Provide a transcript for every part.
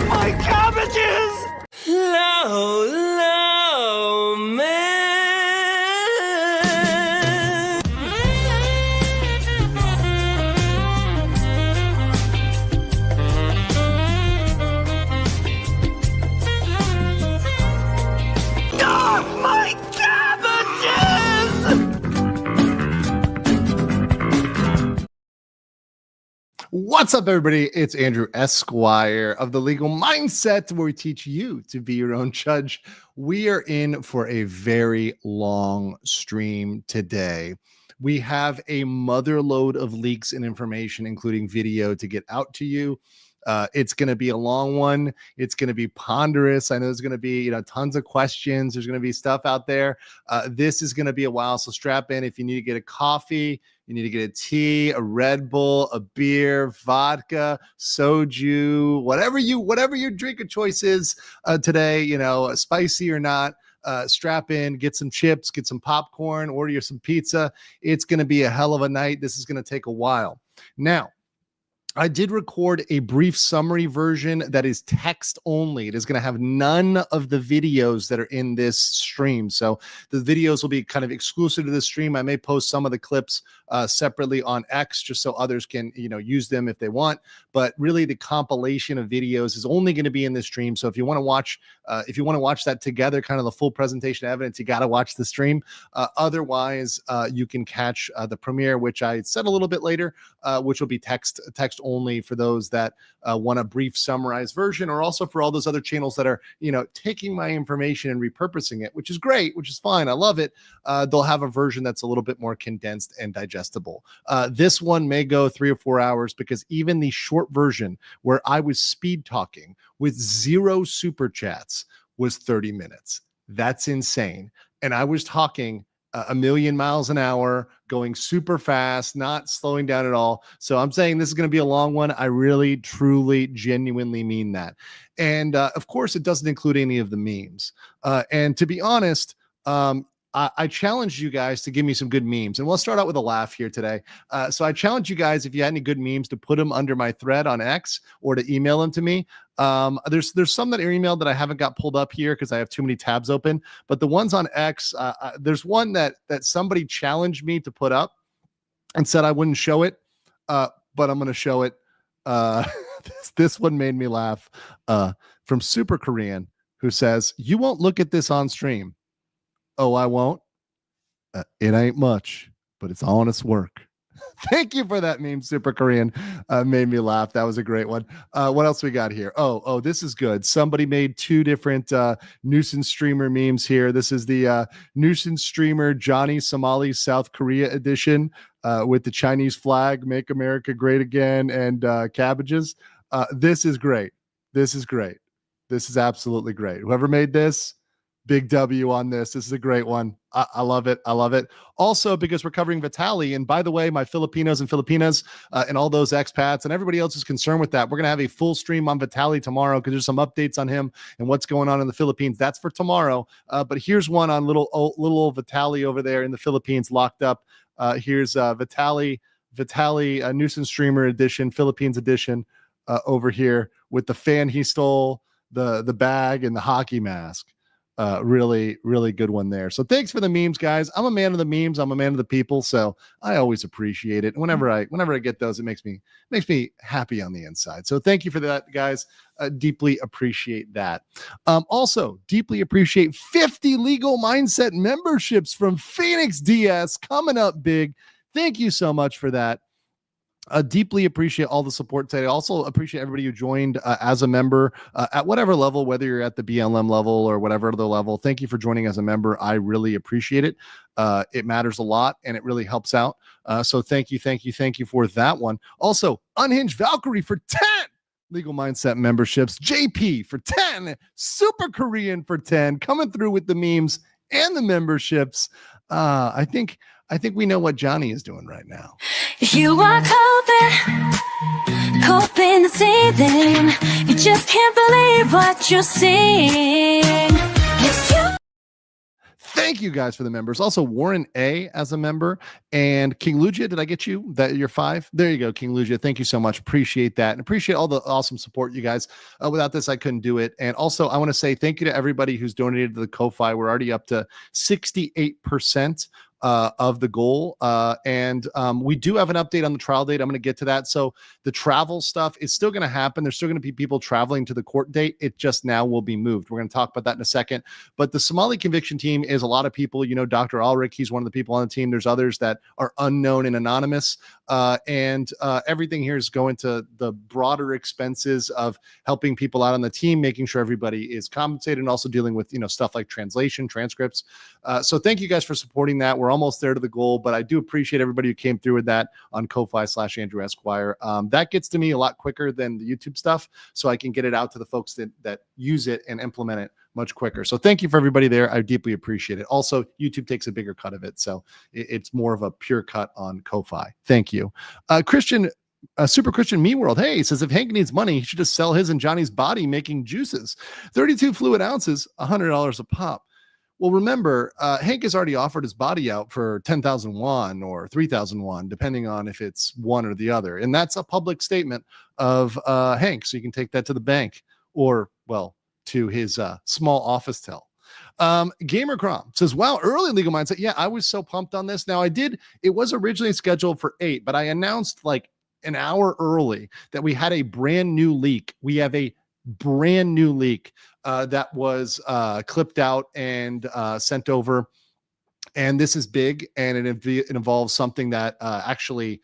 My cabbages! Low, man. Oh, my cabbages! What's up, everybody? It's Andrew Esquire of The Legal Mindset, where we teach you to be your own judge. We are in for a very long stream today. We have a motherload of leaks and information, including video, to get out to you. It's going to be a long one. It's going to be ponderous. I know there's going to be, tons of questions. There's going to be stuff out there. This is going to be a while. So strap in. If you need to get a coffee, you need to get a tea, a Red Bull, a beer, vodka, soju, whatever your drink of choice is today, spicy or not. Strap in, get some chips, get some popcorn, order you some pizza. It's going to be a hell of a night. This is going to take a while. Now, I did record a brief summary version that is text only. It is going to have none of the videos that are in this stream. So the videos will be kind of exclusive to the stream. I may post some of the clips separately on X just so others can, use them if they want. But really the compilation of videos is only going to be in this stream. So if you want to watch, that together, kind of the full presentation of evidence, you got to watch the stream. Otherwise, you can catch the premiere, which I said a little bit later, which will be text only for those that want a brief summarized version, or also for all those other channels that are, taking my information and repurposing it, which is great, which is fine. I love it. They'll have a version that's a little bit more condensed and digestible. This one may go 3 or 4 hours because even the short version where I was speed talking with 0 super chats was 30 minutes. That's insane. And I was talking a million miles an hour, going super fast, not slowing down at all. So I'm saying this is going to be a long one. I really, truly, genuinely mean that. And of course, it doesn't include any of the memes. And to be honest, I challenged you guys to give me some good memes, and we'll start out with a laugh here today. So I challenge you guys, if you had any good memes, to put them under my thread on X or to email them to me. There's some that are emailed that I haven't got pulled up here because I have too many tabs open. But the ones on X, there's one that somebody challenged me to put up and said I wouldn't show it, but I'm going to show it. This one made me laugh. From Super Korean, who says, "You won't look at this on stream." Oh, I won't. It ain't much, but it's honest work. Thank you for that meme, Super Korean. Made me laugh. That was a great one. What else we got here? Oh, this is good. Somebody made 2 different nuisance streamer memes here. This is the nuisance streamer Johnny Somali South Korea edition with the Chinese flag, "Make America Great Again," and cabbages. This is great. This is great. This is absolutely great. Whoever made this, big W on this. This is a great one. I love it. I love it. Also, because we're covering Vitaly, and by the way, my Filipinos and Filipinas and all those expats and everybody else is concerned with that. We're going to have a full stream on Vitaly tomorrow because there's some updates on him and what's going on in the Philippines. That's for tomorrow. But here's one on little old Vitaly over there in the Philippines, locked up. Here's Vitaly nuisance streamer edition, Philippines edition, over here with the fan he stole, the bag, and the hockey mask. Really, really good one there. So thanks for the memes, guys. I'm a man of the memes. I'm a man of the people. So I always appreciate it. Whenever I get those, it makes me happy on the inside. So thank you for that, guys. Deeply appreciate that. Also deeply appreciate 50 Legal Mindset memberships from Phoenix DS coming up big. Thank you so much for that. Deeply appreciate all the support today. Also appreciate everybody who joined as a member at whatever level, whether you're at the BLM level or whatever other level. Thank you for joining as a member. I really appreciate it. It matters a lot and it really helps out. So thank you for that one. Also, Unhinged Valkyrie for 10 Legal Mindset memberships, JP for 10, Super Korean for 10, coming through with the memes and the memberships. I think we know what Johnny is doing right now. You are coping the ceiling. You just can't believe what you're seeing. Yes, you. Thank you guys for the members. Also, Warren A as a member, and King Lugia. Did I get you? That you're 5? There you go, King Lugia. Thank you so much. Appreciate that, and appreciate all the awesome support, you guys. Without this, I couldn't do it. And also, I want to say thank you to everybody who's donated to the Ko-Fi. We're already up to 68%. Of the goal. And we do have an update on the trial date. I'm going to get to that. So the travel stuff is still going to happen. There's still going to be people traveling to the court date. It just now will be moved. We're going to talk about that in a second. But the Somali conviction team is a lot of people. You know, Dr. Ulrich, he's one of the people on the team. There's others that are unknown and anonymous. And everything here is going to the broader expenses of helping people out on the team, making sure everybody is compensated, and also dealing with, you know, stuff like translation, transcripts. So thank you guys for supporting that. We're almost there to the goal, but I do appreciate everybody who came through with that on Ko-Fi/Andrew Esquire. That gets to me a lot quicker than the YouTube stuff, so I can get it out to the folks that use it and implement it much quicker. So thank you for everybody there. I deeply appreciate it. Also, YouTube takes a bigger cut of it, so it's more of a pure cut on Ko-Fi. Thank you. Christian, Super Christian Me World. Hey, he says if Hank needs money, he should just sell his and Johnny's body making juices. 32 fluid ounces, $100 a pop. Well, remember, Hank has already offered his body out for 10,000 won or 3,000 won, depending on if it's one or the other. And that's a public statement of Hank. So you can take that to the bank or, well, to his small office tell. Gamer Crom says, wow, early legal mindset. Yeah, I was so pumped on this. Now it was originally scheduled for 8, but I announced like an hour early that we had a brand new leak. We have a brand new leak that was clipped out and sent over. And this is big, and it involves something that actually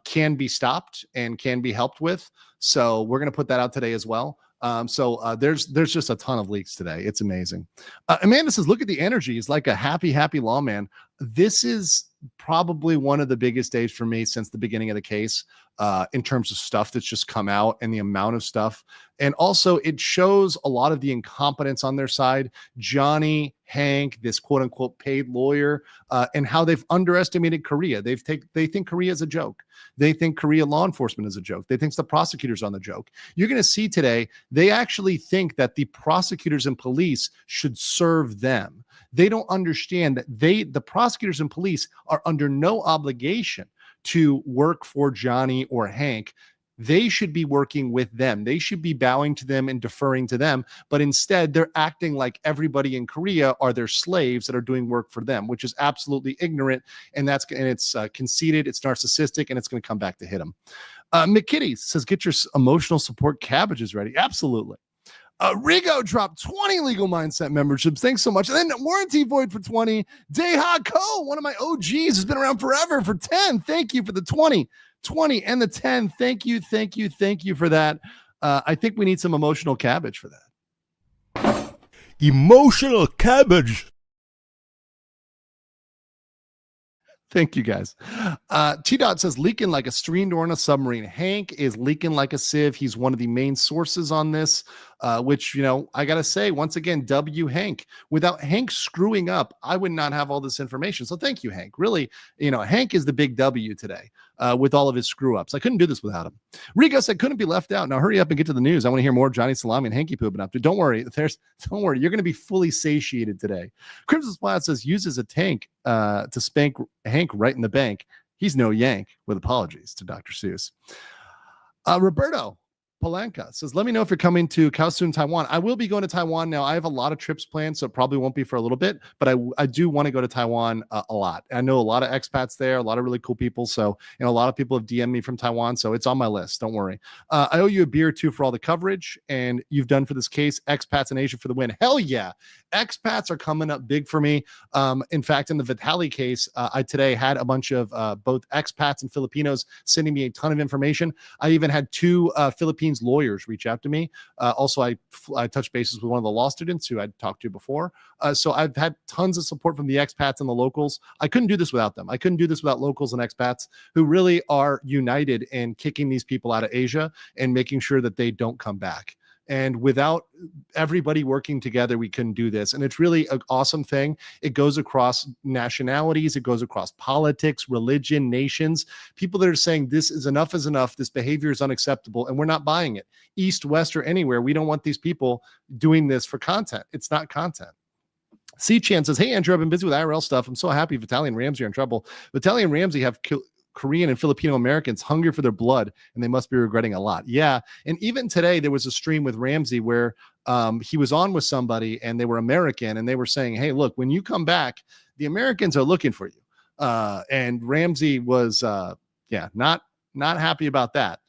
can be stopped and can be helped with. So we're going to put that out today as well. So there's just a ton of leaks today. It's amazing. Amanda says, look at the energy. It's like a happy lawman. This is probably one of the biggest days for me since the beginning of the case, in terms of stuff that's just come out and the amount of stuff. And also it shows a lot of the incompetence on their side. Johnny, Hank, this quote unquote paid lawyer, and how they've underestimated Korea. They think Korea is a joke. They think Korea law enforcement is a joke. They think the prosecutors on the joke. You're going to see today, they actually think that the prosecutors and police should serve them. They don't understand that the prosecutors and police are under no obligation to work for Johnny or Hank. They should be working with them. They should be bowing to them and deferring to them. But instead, they're acting like everybody in Korea are their slaves that are doing work for them, which is absolutely ignorant. And it's conceited, it's narcissistic, and it's going to come back to hit them. McKitty says, get your emotional support cabbages ready. Absolutely. Rigo dropped 20 legal mindset memberships. Thanks so much. And then Warranty Void for 20. Deha Ko, one of my OGs, has been around forever, for 10. Thank you for the 20 and the 10. Thank you for that. I think we need some emotional cabbage for that. Emotional cabbage. Thank you, guys. T-Dot says, leaking like a screen door on a submarine. Hank is leaking like a sieve. He's one of the main sources on this, which, you know, I got to say, once again, W Hank. Without Hank screwing up, I would not have all this information. So thank you, Hank. Really, you know, Hank is the big W today with all of his screw-ups. I couldn't do this without him. Rigo said, couldn't be left out. Now hurry up and get to the news. I want to hear more Johnny Salami and Hanky pooping up. Don't worry. Don't worry. You're going to be fully satiated today. Crimson Splat says, uses a tank to spank Hank right in the bank. He's no yank, with apologies to Dr. Seuss. Roberto Palanka says, let me know if you're coming to Kaohsiung, Taiwan. I will be going to Taiwan now. I have a lot of trips planned, so it probably won't be for a little bit, but I do want to go to Taiwan a lot. I know a lot of expats there, a lot of really cool people. So, a lot of people have DM'd me from Taiwan, so it's on my list. Don't worry. I owe you a beer too for all the coverage and you've done for this case. Expats in Asia for the win. Hell yeah. Expats are coming up big for me. In fact, in the Vitali case, I today had a bunch of both expats and Filipinos sending me a ton of information. I even had two Philippines lawyers reach out to me. Also, I touched bases with one of the law students who I'd talked to before. So I've had tons of support from the expats and the locals. I couldn't do this without them. I couldn't do this without locals and expats who really are united in kicking these people out of Asia and making sure that they don't come back. And without everybody working together, we couldn't do this. And it's really an awesome thing. It goes across nationalities. It goes across politics, religion, nations, people that are saying this is enough, this behavior is unacceptable, and we're not buying it. East, West, or anywhere. We don't want these people doing this for content. It's not content. C-Chan says, hey, Andrew, I've been busy with IRL stuff. I'm so happy Vitaly and Ramsey are in trouble. Vitaly and Ramsey have Korean and Filipino Americans hungry for their blood, and they must be regretting a lot. Yeah. And even today, there was a stream with Ramsey where he was on with somebody and they were American and they were saying, hey, look, when you come back, the Americans are looking for you. And Ramsey was, not happy about that.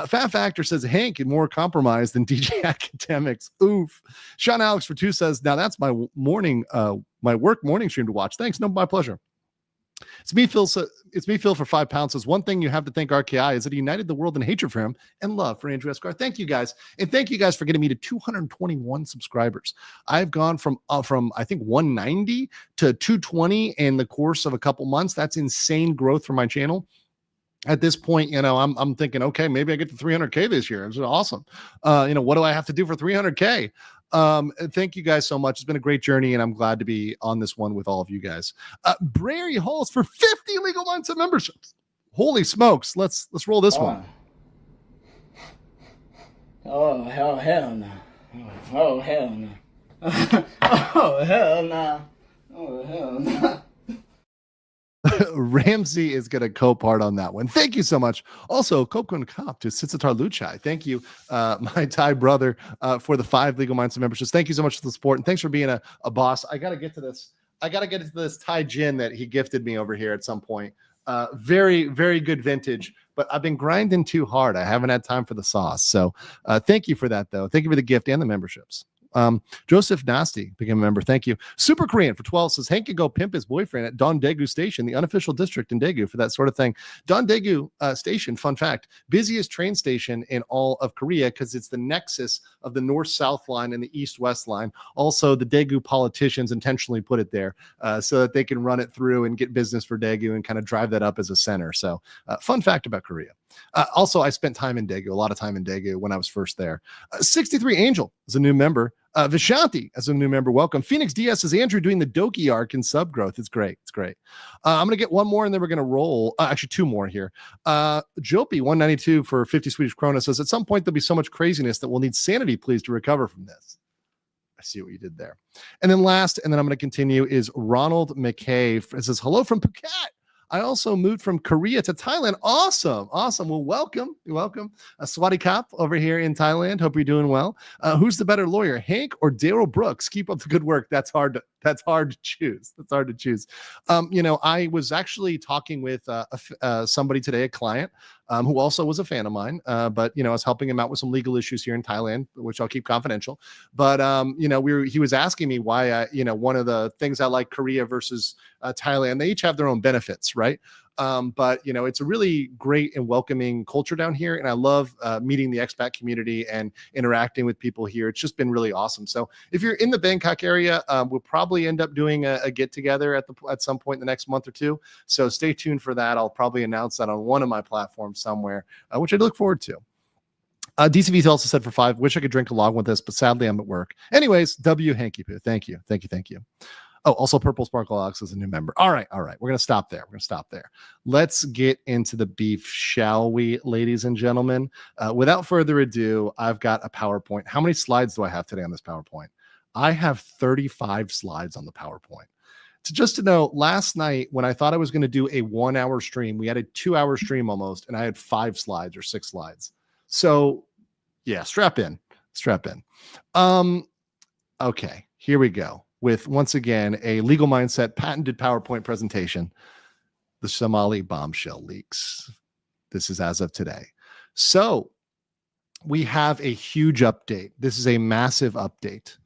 Fat Factor says, Hank is more compromised than DJ Academics. Oof. Sean Alex for 2 says, now that's my work morning stream to watch. Thanks. No, my pleasure. It's me, Phil. For £5 says, one thing you have to thank RKI is that he united the world in hatred for him and love for Andrew Esquire. Thank you guys. And thank you guys for getting me to 221 subscribers. I've gone from I think 190 to 220 in the course of a couple months. That's insane growth for my channel. At this point, I'm thinking, okay, maybe I get to 300K this year. It's awesome. What do I have to do for 300K? Thank you guys so much. It's been a great journey, and I'm glad to be on this one with all of you guys. Brary Halls for 50 legal months of memberships. Holy smokes! Let's roll this one. Oh hell no! Oh hell no! Oh hell no! Oh hell no! Ramsey is going to co-part on that one. Thank you so much. Also, Kopkun Kop to Sitsitar Luchai. Thank you, my Thai brother, for the 5 Legal Minds memberships. Thank you so much for the support, and thanks for being a boss. I got to get to this. I got to get to this Thai gin that he gifted me over here at some point. Very, very good vintage, but I've been grinding too hard. I haven't had time for the sauce. So thank you for that, though. Thank you for the gift and the memberships. Joseph Nasty became a member. Thank you. Super Korean for 12 says Hank can go pimp his boyfriend at Don Daegu Station, the unofficial district in Daegu, for that sort of thing. Don Daegu Station, fun fact, busiest train station in all of Korea because it's the nexus of the north-south line and the east-west line. Also, the Daegu politicians intentionally put it there so that they can run it through and get business for Daegu and kind of drive that up as a center. So fun fact about Korea. Also, I spent time in Daegu, a lot of time in Daegu when I was first there. 63 Angel is a new member. Vishanti as a new member. Welcome. Phoenix DS is Andrew doing the Doki arc in sub growth. It's great. It's great. I'm going to get one more and then we're going to roll. Actually, 2 more here. Jopi 192 for 50 Swedish krona says, at some point, there'll be so much craziness that we'll need sanity, please, to recover from this. I see what you did there. And then last, and then I'm going to continue, is Ronald McKay. It says, hello from Phuket. I also moved from Korea to Thailand. Awesome. Well, welcome. Swati Kap over here in Thailand. Hope you're doing well. Who's the better lawyer, Hank or Daryl Brooks? Keep up the good work. That's hard to choose. I was actually talking with somebody today, a client, who also was a fan of mine. But I was helping him out with some legal issues here in Thailand, which I'll keep confidential. But he was asking me why one of the things I like Korea versus Thailand, they each have their own benefits, right? But it's a really great and welcoming culture down here, and I love meeting the expat community and interacting with people here. It's just been really awesome. So if you're in the Bangkok area, we'll probably end up doing a get together at some point in the next month or two. So stay tuned for that. I'll probably announce that on one of my platforms somewhere, which I look forward to. DCV also said for 5, wish I could drink along with this, but sadly I'm at work. Anyways, W Hanky Poo. Thank you. Oh, also Purple Sparkle Alex is a new member. All right. We're going to stop there. Let's get into the beef, shall we, ladies and gentlemen? Without further ado, I've got a PowerPoint. How many slides do I have today on this PowerPoint? I have 35 slides on the PowerPoint. Just to know, last night when I thought I was going to do a 1-hour stream, we had a 2-hour stream almost, and I had 5 slides or 6 slides. So Yeah, strap in. Okay, here we go with once again a legal mindset patented PowerPoint presentation. The Somali bombshell leaks. This is as of today. So we have a huge update. This is a massive update.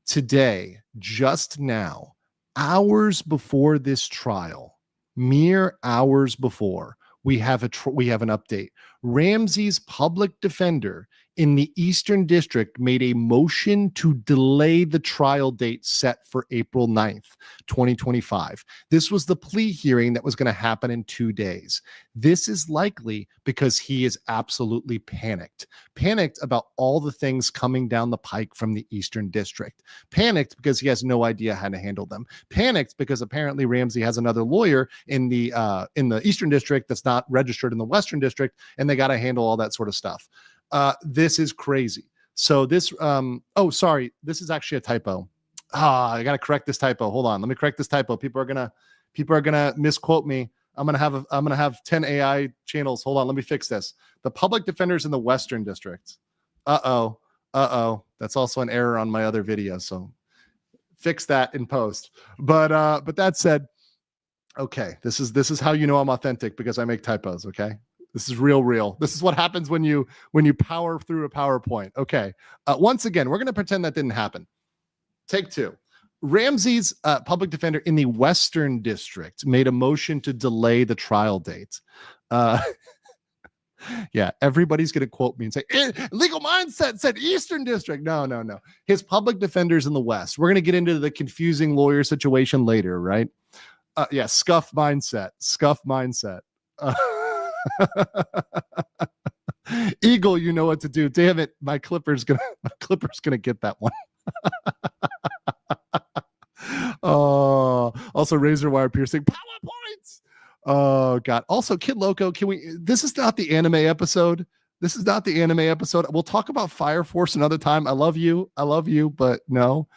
Today, just now, hours before this trial, mere hours before, we have an update. Ramsey's public defender in the Eastern District made a motion to delay the trial date set for April 9th, 2025. This was the plea hearing that was going to happen in 2 days. This is likely because he is absolutely panicked about all the things coming down the pike from the Eastern District, panicked because he has no idea how to handle them, panicked because apparently Ramsey has another lawyer in the Eastern District that's not registered in the Western District, and they got to handle all that sort of stuff. This is crazy. So this, this is actually a typo. I got to correct this typo. Hold on. Let me correct this typo. People are going to misquote me. I'm going to have 10 AI channels. Hold on. Let me fix this. The public defenders in the Western District. Uh-oh. That's also an error on my other video. So fix that in post. But that said, okay, this is how you know I'm authentic, because I make typos. Okay. This is real. This is what happens when you power through a PowerPoint. Okay. Once again, we're going to pretend that didn't happen. Take two. Ramsey's public defender in the Western District made a motion to delay the trial date. Yeah, everybody's going to quote me and say, legal mindset said Eastern District. No. His public defender's in the West. We're going to get into the confusing lawyer situation later, right? Yeah, scuff mindset. Eagle, you know what to do. Damn it, my clipper's gonna get that one. Oh, also razor wire piercing PowerPoints. Oh God. Also, Kid Loco, this is not the anime episode. We'll talk about Fire Force another time. I love you, but no.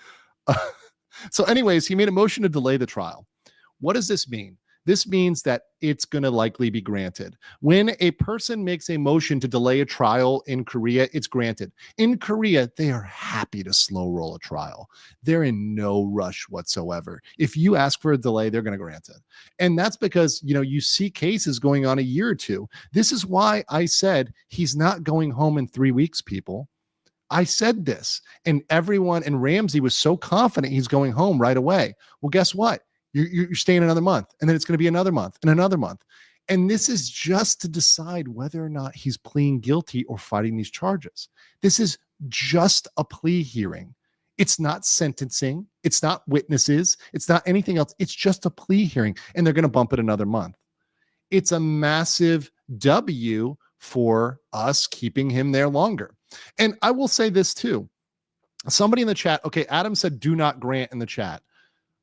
So anyways, he made a motion to delay the trial. What does this mean? This means that it's going to likely be granted. When a person makes a motion to delay a trial in Korea, it's granted. In Korea, they are happy to slow roll a trial. They're in no rush whatsoever. If you ask for a delay, they're going to grant it. And that's because, you see cases going on a year or two. This is why I said he's not going home in 3 weeks, people. I said this, and Ramsey was so confident he's going home right away. Well, guess what? You're staying another month, and then it's going to be another month and another month. And this is just to decide whether or not he's pleading guilty or fighting these charges. This is just a plea hearing. It's not sentencing. It's not witnesses. It's not anything else. It's just a plea hearing, and they're going to bump it another month. It's a massive W for us keeping him there longer. And I will say this too. Somebody in the chat, okay, Adam said do not grant in the chat.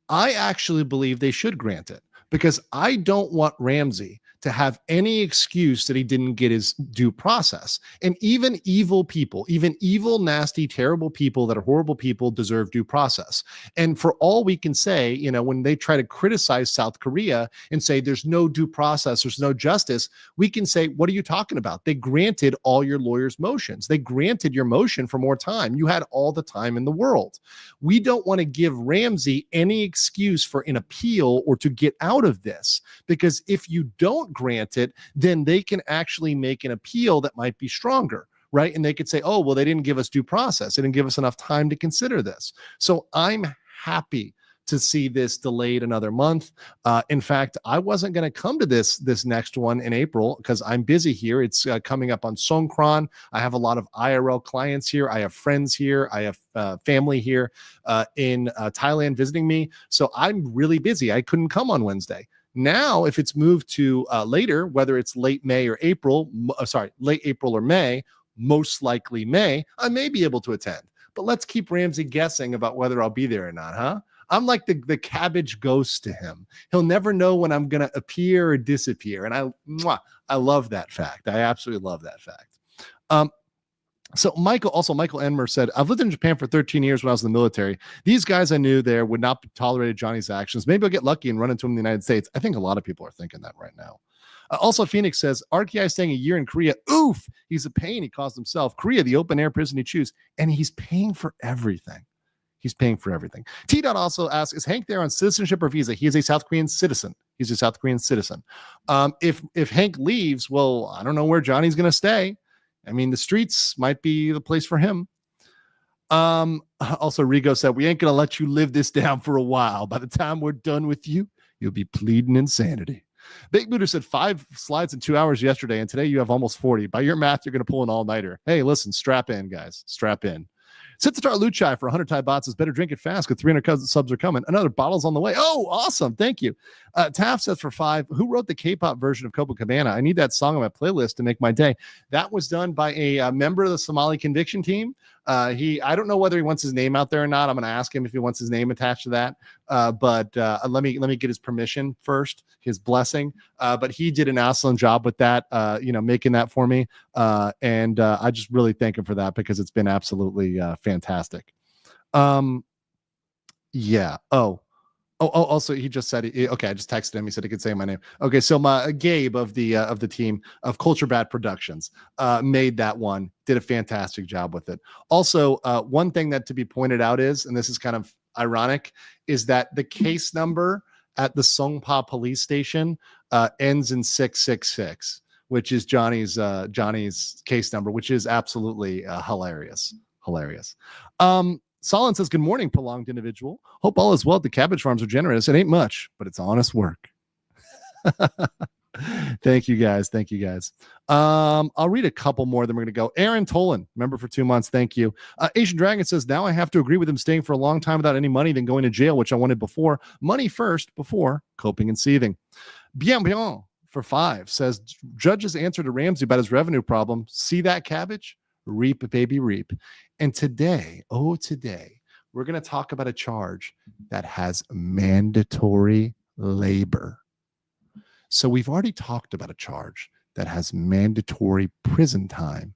I actually believe they should grant it, because I don't want Ramsey to have any excuse that he didn't get his due process. And even evil people, even evil, nasty, terrible people that are horrible people deserve due process. And for all we can say, when they try to criticize South Korea and say there's no due process, there's no justice, we can say, what are you talking about? They granted all your lawyers' motions. They granted your motion for more time. You had all the time in the world. We don't want to give Ramsey any excuse for an appeal or to get out of this, because if you don't grant it, then they can actually make an appeal that might be stronger, right? And they could say, oh, well, they didn't give us due process. They didn't give us enough time to consider this. So I'm happy to see this delayed another month. In fact, I wasn't going to come to this next one in April because I'm busy here. It's coming up on Songkran. I have a lot of IRL clients here. I have friends here. I have family here in Thailand visiting me. So I'm really busy. I couldn't come on Wednesday. Now, if it's moved to later, whether it's late April or May, most likely May, I may be able to attend. But let's keep Ramsey guessing about whether I'll be there or not, huh? I'm like the cabbage ghost to him. He'll never know when I'm going to appear or disappear. And I love that fact. I absolutely love that fact. So Michael Enmer said, I've lived in Japan for 13 years when I was in the military. These guys I knew there would not tolerate Johnny's actions. Maybe I'll get lucky and run into him in the United States. I think a lot of people are thinking that right now. Also, Phoenix says, RKI staying a year in Korea. Oof, he's a pain. He caused himself. Korea, the open air prison he choose. And he's paying for everything. He's paying for everything. T. Dot also asks, is Hank there on citizenship or visa? He is a South Korean citizen. He's a South Korean citizen. If Hank leaves, well, I don't know where Johnny's going to stay. I mean, the streets might be the place for him. Also, Rigo said, we ain't going to let you live this down for a while. By the time we're done with you, you'll be pleading insanity. Big Buddha said 5 slides in 2 hours yesterday, and today you have almost 40. By your math, you're going to pull an all-nighter. Hey, listen, strap in, guys. Strap in. Sit to start Luchai for 100 Thai baht says, better drink it fast because 300 subs are coming. Another bottle's on the way. Oh, awesome. Thank you. Taft says for 5, who wrote the K-pop version of Copacabana? I need that song on my playlist to make my day. That was done by a member of the Somali conviction team. I don't know whether he wants his name out there or not. I'm going to ask him if he wants his name attached to that. But let me get his permission first, his blessing. But he did an excellent job with that, making that for me. And I just really thank him for that because it's been absolutely fantastic. Yeah. Also, he just said, okay, I just texted him. He said he could say my name. Okay, so my Gabe of the team of Culture Bat Productions made that one, did a fantastic job with it. Also, one thing that to be pointed out is, and this is kind of ironic, is that the case number at the Songpa police station ends in 666, which is Johnny's case number, which is absolutely hilarious. Solon says, good morning, prolonged individual. Hope all is well. The cabbage farms are generous. It ain't much, but it's honest work. Thank you guys. I'll read a couple more, then we're going to go. Aaron Tolan, member for 2 months. Thank you. Asian Dragon says, now I have to agree with him staying for a long time without any money than going to jail, which I wanted before. Money first before coping and seething. Bien for 5 says, judge's answer to Ramsey about his revenue problem. See that cabbage? Reap, baby, reap. And today, we're going to talk about a charge that has mandatory labor. So we've already talked about a charge that has mandatory prison time.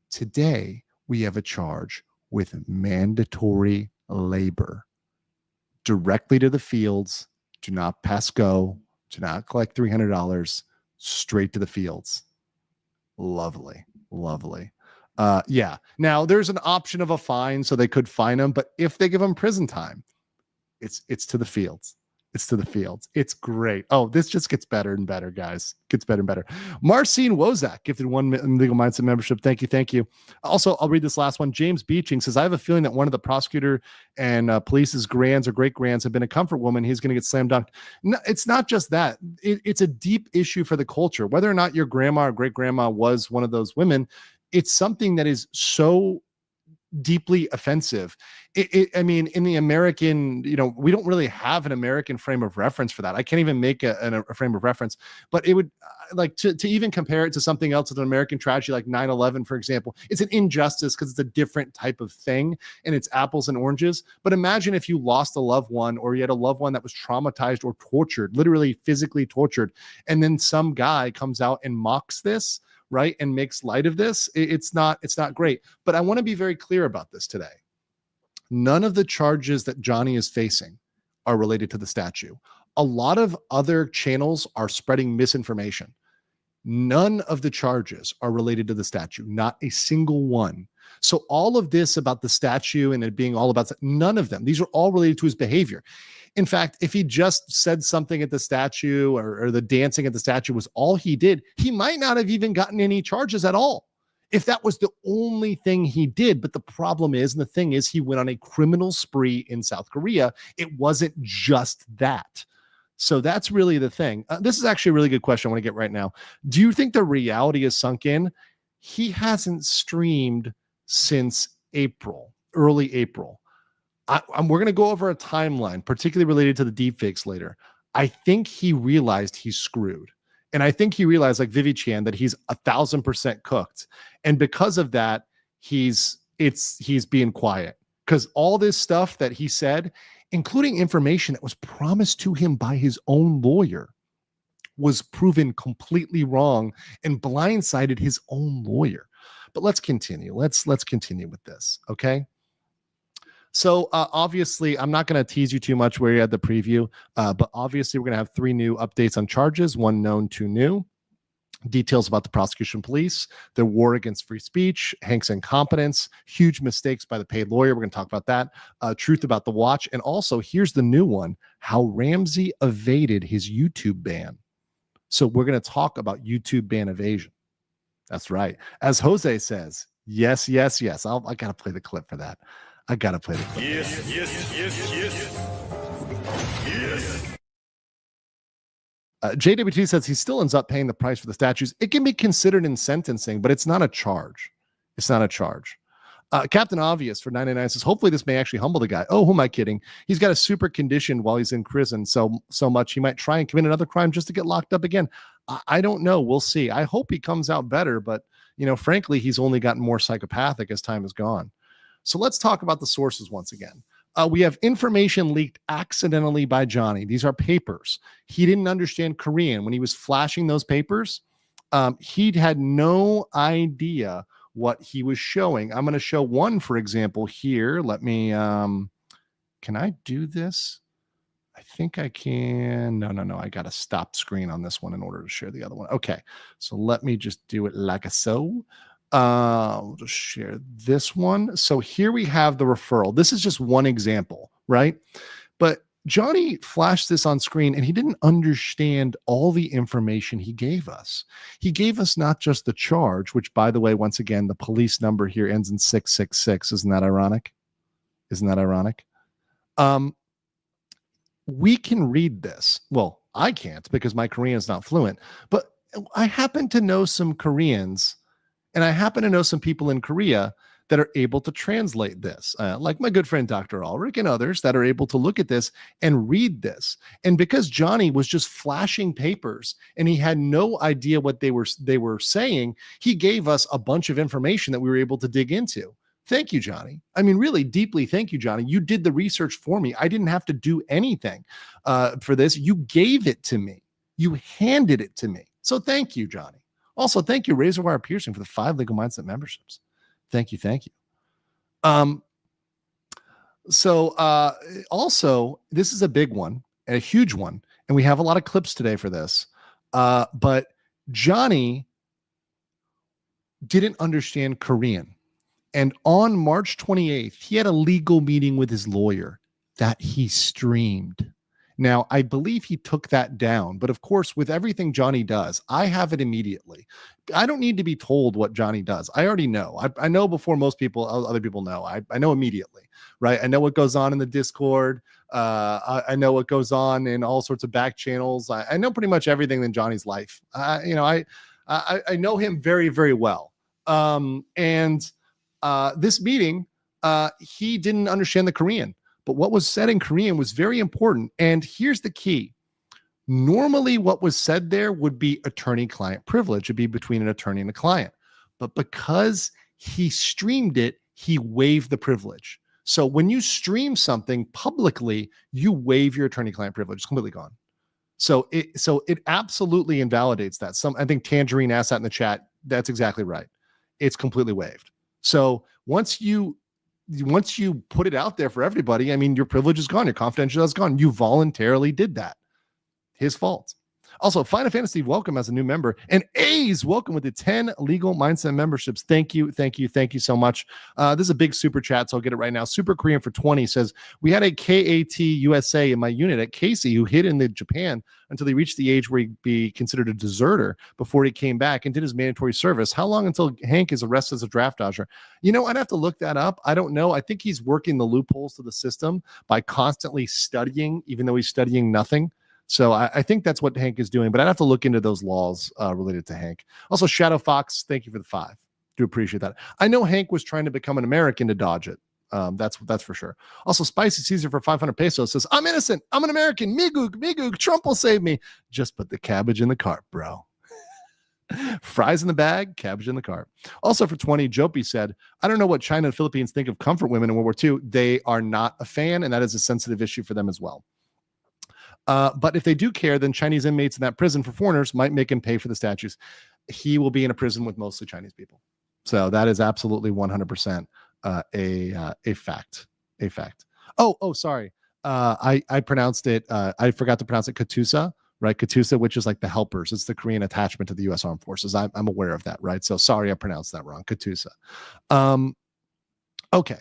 Today, we have a charge with mandatory labor. Directly to the fields. Do not pass go. Do not collect $300. Straight to the fields. Lovely. Now there's an option of a fine, so they could fine them, but if they give them prison time, it's to the fields. It's great. Oh, this just gets better and better, guys. Marcin Wozak gifted 1 Legal Mindset membership. Thank you. Also, I'll read this last one. James Beeching says, I have a feeling that one of the prosecutor and police's grands or great grands have been a comfort woman. He's going to get slam dunked. No, it's not just that. It's a deep issue for the culture. Whether or not your grandma or great grandma was one of those women, it's something that is so deeply offensive. I mean, in the American, we don't really have an American frame of reference for that. I can't even make a frame of reference, but it would like to even compare it to something else with an American tragedy like 9/11, for example. It's an injustice because it's a different type of thing and it's apples and oranges. But imagine if you lost a loved one or you had a loved one that was traumatized or tortured, literally physically tortured, and then some guy comes out and mocks this, right, and makes light of this. It's not great. But I want to be very clear about this today. None of the charges that Johnny is facing are related to the statue. A lot of other channels are spreading misinformation. None of the charges are related to the statue, not a single one. So all of this about the statue and it being all about, none of them, these are all related to his behavior. In fact, if he just said something at the statue or the dancing at the statue was all he did, he might not have even gotten any charges at all if that was the only thing he did. But the problem is, and the thing is, he went on a criminal spree in South Korea. It wasn't just that. So that's really the thing. This is actually a really good question I want to get right now. Do you think the reality is sunk in? He hasn't streamed since April, early April. We're going to go over a timeline, particularly related to the deepfakes later. I think he realized he's screwed. And I think he realized, like Vivi Chan, that he's 1,000% cooked. And because of that, he's being quiet. Because all this stuff that he said, including information that was promised to him by his own lawyer, was proven completely wrong and blindsided his own lawyer. But let's continue. Let's continue with this, okay? So obviously, I'm not going to tease you too much where you had the preview, but obviously we're going to have 3 new updates on charges, 1 known, 2 new. Details about the prosecution police, their war against free speech, Hank's incompetence, huge mistakes by the paid lawyer. We're going to talk about that. Truth about the watch. And also, here's the new one, how Ramsey evaded his YouTube ban. So we're going to talk about YouTube ban evasion. That's right. As Jose says, yes, yes, yes. I got to play the clip for that. I got to play the clip. Yes, yes, yes, yes. Yes. JWT says he still ends up paying the price for the statues. It can be considered in sentencing, but it's not a charge. It's not a charge. Captain Obvious for 99 says, hopefully this may actually humble the guy. Oh, who am I kidding? He's got a super condition while he's in prison so much he might try and commit another crime just to get locked up again. I don't know. We'll see. I hope he comes out better, but frankly, he's only gotten more psychopathic as time has gone. So let's talk about the sources once again. We have information leaked accidentally by Johnny. These are papers. He didn't understand Korean. When he was flashing those papers, he'd had no idea what he was showing. I'm going to show one, for example, here. Let me, can I do this? I think I can. No. I got to stop screen on this one in order to share the other one. Okay. So let me just do it like so. We'll just share this one. So here we have the referral. This is just one example, right? But Johnny flashed this on screen and he didn't understand all the information he gave us. He gave us not just the charge, which, by the way, once again, the police number here ends in 666. Isn't that ironic? Isn't that ironic? We can read this. Well, I can't because my Korean is not fluent, but I happen to know some Koreans. And I happen to know some people in Korea that are able to translate this, like my good friend Dr. Ulrich and others that are able to look at this and read this. And because Johnny was just flashing papers and he had no idea what they were saying, he gave us a bunch of information that we were able to dig into. Thank you, Johnny. I mean, really deeply, thank you, Johnny. You did the research for me. I didn't have to do anything for this. You gave it to me. You handed it to me. So thank you, Johnny. Also, thank you, Razor Wire Piercing, for the 5 Legal Mindset memberships. Thank you. Also, this is a big one, a huge one, and we have a lot of clips today for this. But Johnny didn't understand Korean. And on March 28th, he had a legal meeting with his lawyer that he streamed. Now, I believe he took that down, but of course, with everything Johnny does, I have it immediately. I don't need to be told what Johnny does. I already know. I know before most people, other people know. I know immediately, right? I know what goes on in the Discord. I know what goes on in all sorts of back channels. I know pretty much everything in Johnny's life. I know him very, very well. This meeting, he didn't understand the Korean. But what was said in Korean was very important. And here's the key. Normally, what was said there would be attorney-client privilege. It'd be between an attorney and a client. But because he streamed it, he waived the privilege. So when you stream something publicly, you waive your attorney-client privilege. It's completely gone. So it absolutely invalidates that. I think Tangerine asked that in the chat. That's exactly right. It's completely waived. So once you put it out there for everybody, I mean, your privilege is gone. Your confidentiality is gone. You voluntarily did that. His fault. Also, Final Fantasy, welcome as a new member. And A's, welcome with the 10 Legal Mindset memberships. Thank you so much. This is a big super chat, so I'll get it right now. Super Korean for 20 says, we had a KAT USA in my unit at Casey who hid in Japan until he reached the age where he'd be considered a deserter before he came back and did his mandatory service. How long until Hank is arrested as a draft dodger? I'd have to look that up. I don't know. I think he's working the loopholes to the system by constantly studying, even though he's studying nothing. So I think that's what Hank is doing, but I'd have to look into those laws related to Hank. Also, Shadow Fox, thank you for the 5. Do appreciate that. I know Hank was trying to become an American to dodge it. That's for sure. Also, Spicy Caesar for 500 pesos says, I'm innocent. I'm an American. Migoog. Trump will save me. Just put the cabbage in the cart, bro. Fries in the bag, cabbage in the cart. Also for 20, Jopi said, I don't know what China and Philippines think of comfort women in World War II. They are not a fan, and that is a sensitive issue for them as well. But if they do care, then Chinese inmates in that prison for foreigners might make him pay for the statues. He will be in a prison with mostly Chinese people. So that is absolutely 100% a fact. Oh, sorry. I pronounced it. I forgot to pronounce it Katusa right? Katusa, which is like the helpers. It's the Korean attachment to the U.S. Armed Forces. I'm aware of that, right? So sorry, I pronounced that wrong. Katusa. Okay.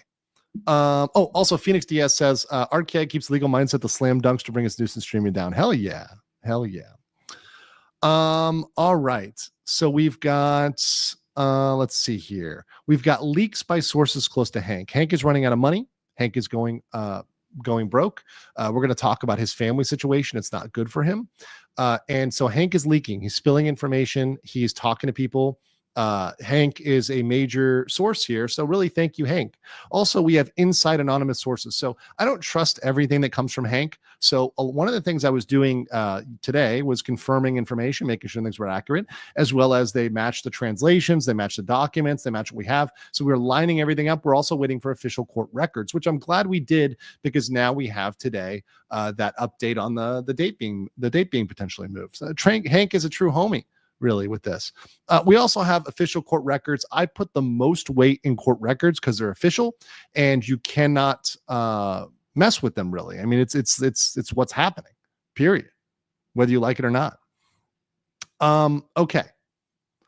Oh, also Phoenix Diaz says, Arcade keeps legal mindset the slam dunks to bring its nuisance streaming down. Hell yeah. Hell yeah. All right. So we've got, let's see here. We've got leaks by sources close to Hank. Hank is running out of money. Hank is going broke. We're going to talk about his family situation. It's not good for him. And so Hank is leaking. He's spilling information. He's talking to people. Hank is a major source here. So really, thank you, Hank. Also, we have inside anonymous sources. So I don't trust everything that comes from Hank. So one of the things I was doing today was confirming information, making sure things were accurate, as well as they match the translations, they match the documents, they match what we have. So we're lining everything up. We're also waiting for official court records, which I'm glad we did, because now we have today that update on the date being potentially moved. So Hank is a true homie, really, with this. We also have official court records. I put the most weight in court records because they're official and you cannot mess with them, really. I mean, it's what's happening, period, whether you like it or not. Okay.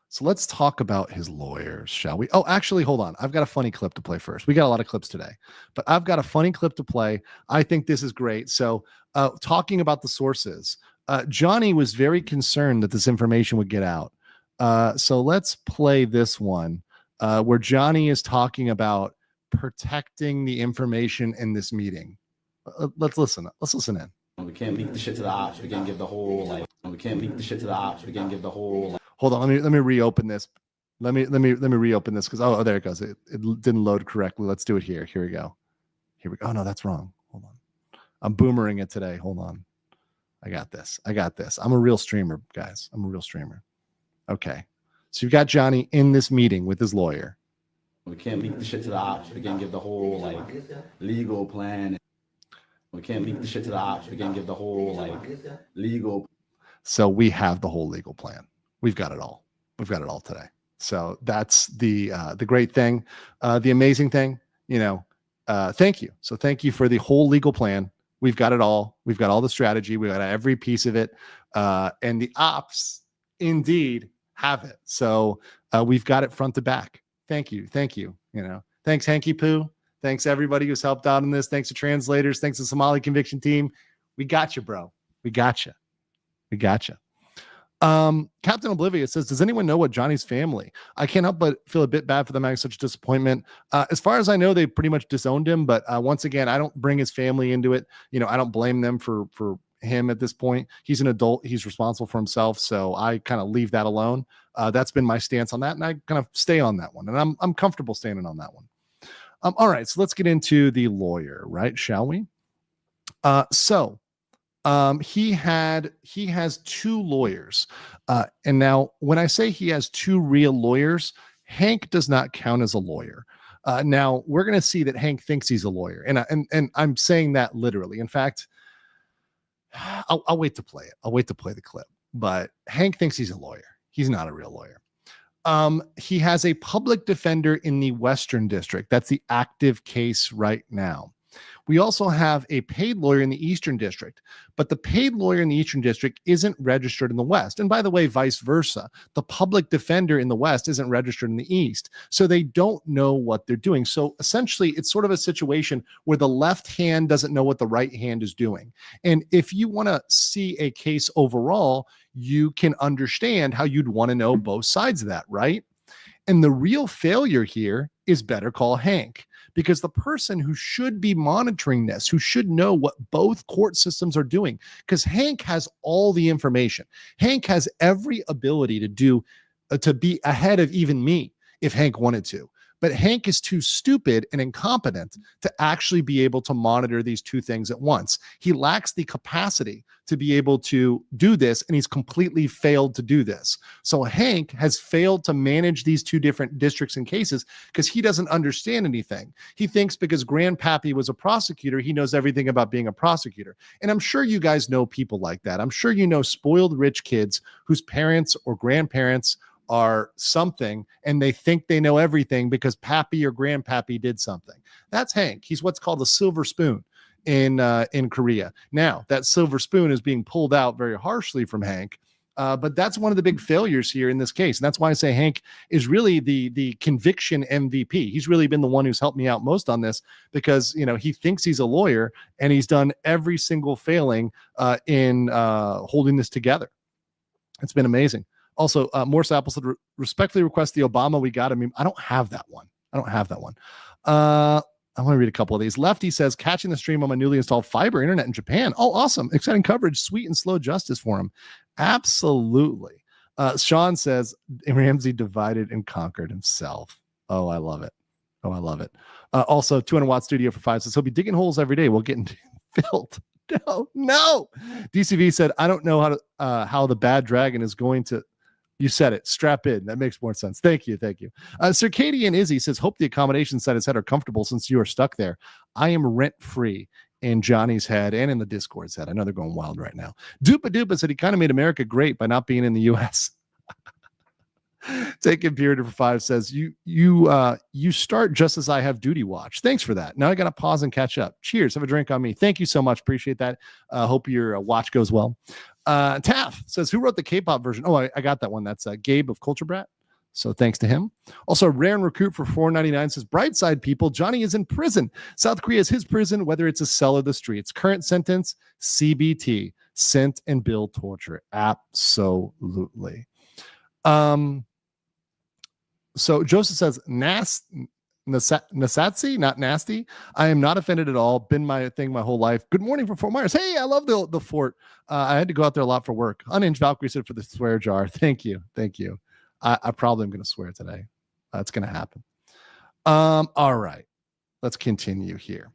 So let's talk about his lawyers, shall we? Oh, actually, hold on. I've got a funny clip to play first. We got a lot of clips today, but I've got a funny clip to play. I think this is great. So talking about the sources, Johnny was very concerned that this information would get out. So let's play this one where Johnny is talking about protecting the information in this meeting. Let's listen. Let's listen in. We can't leak the shit to the ops. We can't give the whole we can't leak the shit to the ops. We can't give the whole Hold on. Let me reopen this. Let me reopen this because oh, there it goes. It didn't load correctly. Let's do it here. Here we go. Oh no, that's wrong. Hold on. I'm boomering it today. Hold on. I got this. I'm a real streamer, guys. I'm a real streamer. Okay. So you've got Johnny in this meeting with his lawyer. We can't leak the shit to the ops. We can't give the whole legal plan. We can't leak the shit to the ops. We can't give the whole legal. So we have the whole legal plan. We've got it all. We've got it all today. So that's the great thing, the amazing thing. Thank you. So thank you for the whole legal plan. We've got it all. We've got all the strategy. We've got every piece of it. And the ops indeed have it. So we've got it front to back. Thank you. Thanks, Hanky Poo. Thanks everybody who's helped out in this. Thanks to translators. Thanks to Somali conviction team. We got you, bro. We got you. Captain Oblivious says, does anyone know what Johnny's family? I can't help but feel a bit bad for them having such disappointment. As far as I know, they pretty much disowned him, but once again, I don't bring his family into it. I don't blame them for him at this point. He's an adult. He's responsible for himself. So I kind of leave that alone. That's been my stance on that. And I kind of stay on that one. And I'm comfortable standing on that one. All right. So let's get into the lawyer, right? Shall we? He has two lawyers. And now when I say he has two real lawyers, Hank does not count as a lawyer. Now we're going to see that Hank thinks he's a lawyer. And I'm saying that literally. In fact, I'll wait to play it. I'll wait to play the clip, but Hank thinks he's a lawyer. He's not a real lawyer. He has a public defender in the Western District. That's the active case right now. We also have a paid lawyer in the Eastern District, but the paid lawyer in the Eastern District isn't registered in the West. And by the way, vice versa. The public defender in the West isn't registered in the East. So they don't know what they're doing. So essentially, it's sort of a situation where the left hand doesn't know what the right hand is doing. And if you want to see a case overall, you can understand how you'd want to know both sides of that, right? And the real failure here is Better Call Hank, because the person who should be monitoring this, who should know what both court systems are doing, because Hank has all the information. Hank has every ability to be ahead of even me if Hank wanted to. But Hank is too stupid and incompetent to actually be able to monitor these two things at once. He lacks the capacity to be able to do this, and he's completely failed to do this. So Hank has failed to manage these two different districts and cases because he doesn't understand anything. He thinks because Grandpappy was a prosecutor, he knows everything about being a prosecutor. And I'm sure you guys know people like that. I'm sure you know spoiled rich kids whose parents or grandparents are something, and they think they know everything because Pappy or Grandpappy did something. That's Hank. He's what's called a silver spoon in Korea. Now, that silver spoon is being pulled out very harshly from Hank. But that's one of the big failures here in this case. And that's why I say Hank is really the conviction MVP. He's really been the one who's helped me out most on this because, he thinks he's a lawyer and he's done every single failing in holding this together. It's been amazing. Also, Morse Apple said, respectfully request the Obama we got. I mean, I don't have that one. I want to read a couple of these. Lefty says, catching the stream on my newly installed fiber internet in Japan. Oh, awesome. Exciting coverage. Sweet and slow justice for him. Absolutely. Sean says, Ramsey divided and conquered himself. Oh, I love it. Also, 200 watt studio for 5 says, he'll be digging holes every day. We'll get into filled. No. DCV said, I don't know how the bad dragon is going to. You said it. Strap in. That makes more sense. Thank you. Circadian Izzy says, hope the accommodations side his head are comfortable since you are stuck there. I am rent-free in Johnny's head and in the Discord's head. I know they're going wild right now. Dupa said he kind of made America great by not being in the U.S. Take Imperator for 5 says, you start just as I have duty watch. Thanks for that. Now I got to pause and catch up. Cheers. Have a drink on me. Thank you so much. Appreciate that. Hope your watch goes well. Taff says, who wrote the K-pop version? Oh, I got that one. That's Gabe of Culture Brat. So thanks to him. Also, Rare and Recruit for $4.99 says, Brightside people, Johnny is in prison. South Korea is his prison, whether it's a cell or the streets. Current sentence, CBT, sent and billed torture. Absolutely. So Joseph says, Nasatsi, not nasty. I am not offended at all. Been my thing my whole life. Good morning from Fort Myers. Hey, I love the fort. I had to go out there a lot for work. Unhinged Valkyrie said for the swear jar. Thank you. I probably am going to swear today. That's going to happen. All right. Let's continue here.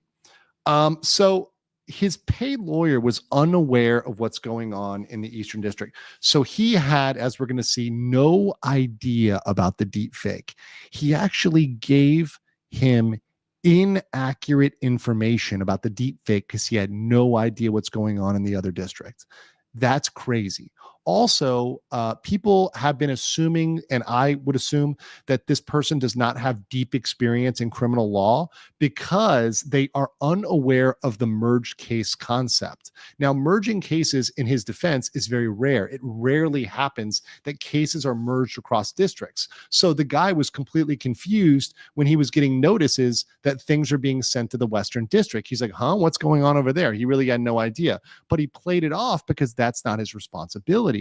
So his paid lawyer was unaware of what's going on in the Eastern District. So he had, as we're going to see, no idea about the deep fake. He actually gave him inaccurate information about the deep fake because he had no idea what's going on in the other districts. That's crazy. Also, people have been assuming, and I would assume, that this person does not have deep experience in criminal law because they are unaware of the merged case concept. Now, merging cases in his defense is very rare. It rarely happens that cases are merged across districts. So the guy was completely confused when he was getting notices that things are being sent to the Western District. He's like, what's going on over there? He really had no idea. But he played it off because that's not his responsibility.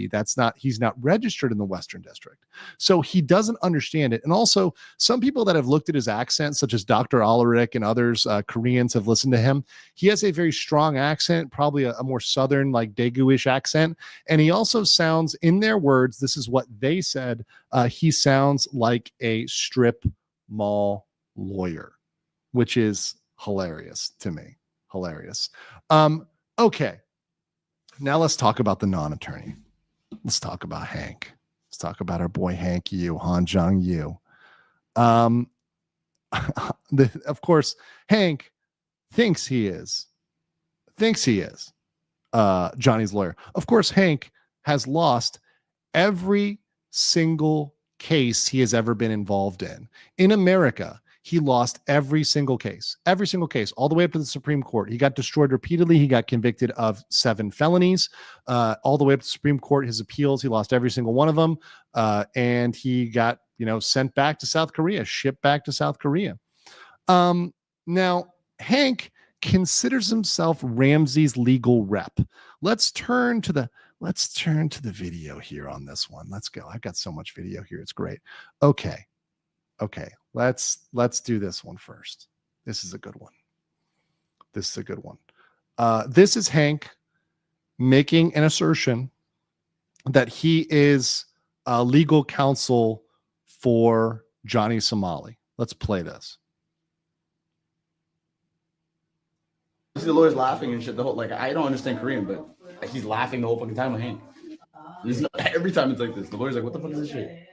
He's not registered in the Western District. So he doesn't understand it. And also, some people that have looked at his accent, such as Dr. Ulrich and others, Koreans, have listened to him. He has a very strong accent, probably a more Southern, like Daegu-ish accent. And he also sounds, in their words, this is what they said, he sounds like a strip mall lawyer, which is hilarious to me. Hilarious. Okay. Now let's talk about the non-attorney. Let's talk about Hank. Let's talk about our boy Hank Yoo, Han Jung-Yoo. Of course, Hank thinks he is Johnny's lawyer. Of course, Hank has lost every single case he has ever been involved in. In America, he lost every single case, all the way up to the Supreme Court. He got destroyed repeatedly. He got convicted of 7 felonies, all the way up to the Supreme Court. His appeals, he lost every single one of them. And he got, sent back to South Korea, shipped back to South Korea. Now, Hank considers himself Ramsey's legal rep. Let's turn to the video here on this one. Let's go. I've got so much video here. It's great. Okay. Let's do this one first. This is a good one. This is Hank making an assertion that he is legal counsel for Johnny Somali. Let's play this. You see the lawyer's laughing and shit. The whole I don't understand Korean, but he's laughing the whole fucking time with Hank. Every time it's like this, the lawyer's like, "What the fuck is this shit?"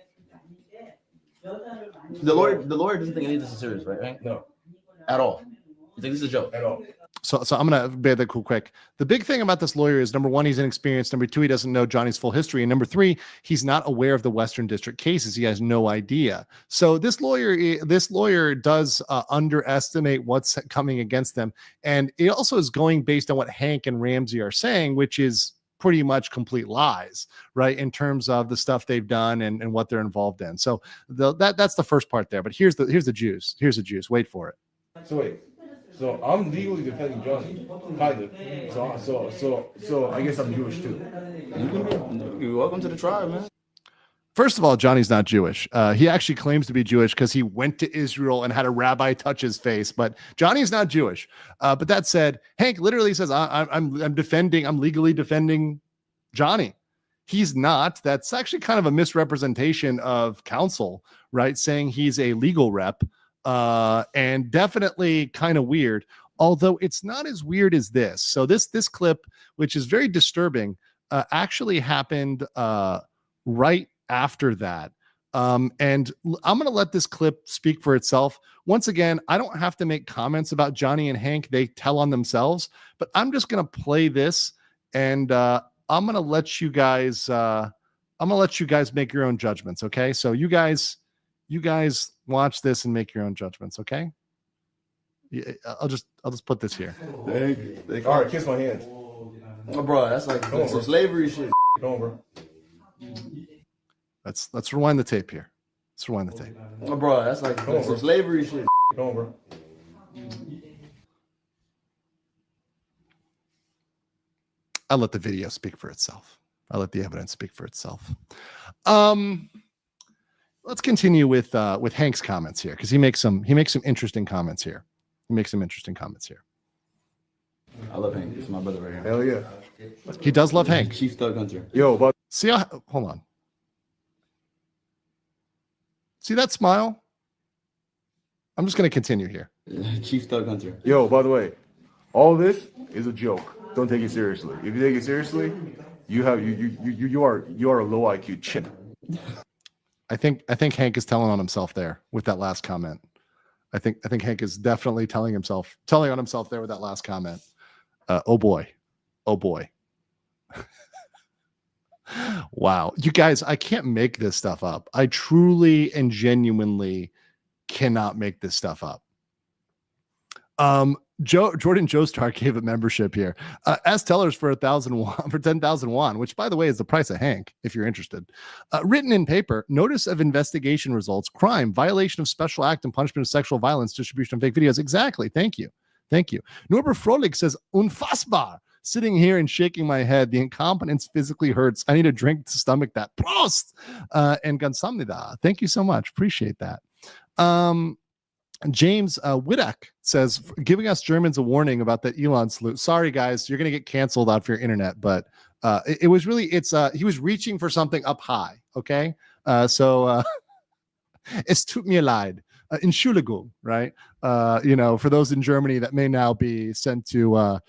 The lawyer doesn't think any of this is serious, right? No, at all. He's like, "This is a joke." At all. So I'm gonna bear that cool quick. The big thing about this lawyer is, number one, he's inexperienced. Number two, he doesn't know Johnny's full history. And number three, he's not aware of the Western District cases. He has no idea. So this lawyer does underestimate what's coming against them, and it also is going based on what Hank and Ramsey are saying, which is pretty much complete lies, right? In terms of the stuff they've done and what they're involved in. So that's the first part there. But here's the juice. Here's the juice. Wait for it. So wait. So I'm legally defending Johnny, kind of. So I guess I'm Jewish too. You're welcome to the tribe, man. First of all, Johnny's not Jewish. He actually claims to be Jewish because he went to Israel and had a rabbi touch his face. But Johnny's not Jewish. But that said, Hank literally says, I'm legally defending Johnny. He's not. That's actually kind of a misrepresentation of counsel, right? Saying he's a legal rep. And definitely kind of weird, although it's not as weird as this. So this clip, which is very disturbing, actually happened right after that. And I'm going to let this clip speak for itself. Once again, I don't have to make comments about Johnny and Hank. They tell on themselves, but I'm just going to play this, and I'm going to let you guys make your own judgments. Okay. So you guys watch this and make your own judgments, okay? Yeah, I'll just put this here. Thank you. All right, kiss my hand. Oh, bro, that's like some slavery shit. Come on, bro. Let's rewind the tape here. Let's rewind the tape. Oh, bro, that's like some slavery shit. Come on, bro. I'll let the video speak for itself. I'll let the evidence speak for itself. Let's continue with Hank's comments here, because he makes some interesting comments here. I love Hank. This is my brother right here. Hell yeah. He does love Hank. Chief Thug Hunter. Yo, but See hold on. See that smile? I'm just going to continue here. Chief Thug Hunter. yo, by the way, all this is a joke. Don't take it seriously. If you take it seriously, you are a low IQ chip. I think Hank is telling on himself there with that last comment. I think Hank is definitely telling on himself there with that last comment. Oh boy. Wow. You guys, I can't make this stuff up. I truly and genuinely cannot make this stuff up. Jordan Joestar gave a membership here. Ask tellers for 10,000 won, which by the way is the price of Hank, if you're interested. Written in paper, notice of investigation results, crime, violation of special act and punishment of sexual violence, distribution of fake videos. Exactly. Thank you. Norbert Frohlich says, unfassbar. Sitting here and shaking my head. The incompetence physically hurts. I need a drink to stomach that. Prost! And Gansamnida. Thank you so much. Appreciate that. James Widak says, giving us Germans a warning about that Elon salute. Sorry, guys, you're going to get canceled off your internet, but it was really, he was reaching for something up high. Okay. So es tut mir leid. Entschuldigung, right? For those in Germany that may now be sent to a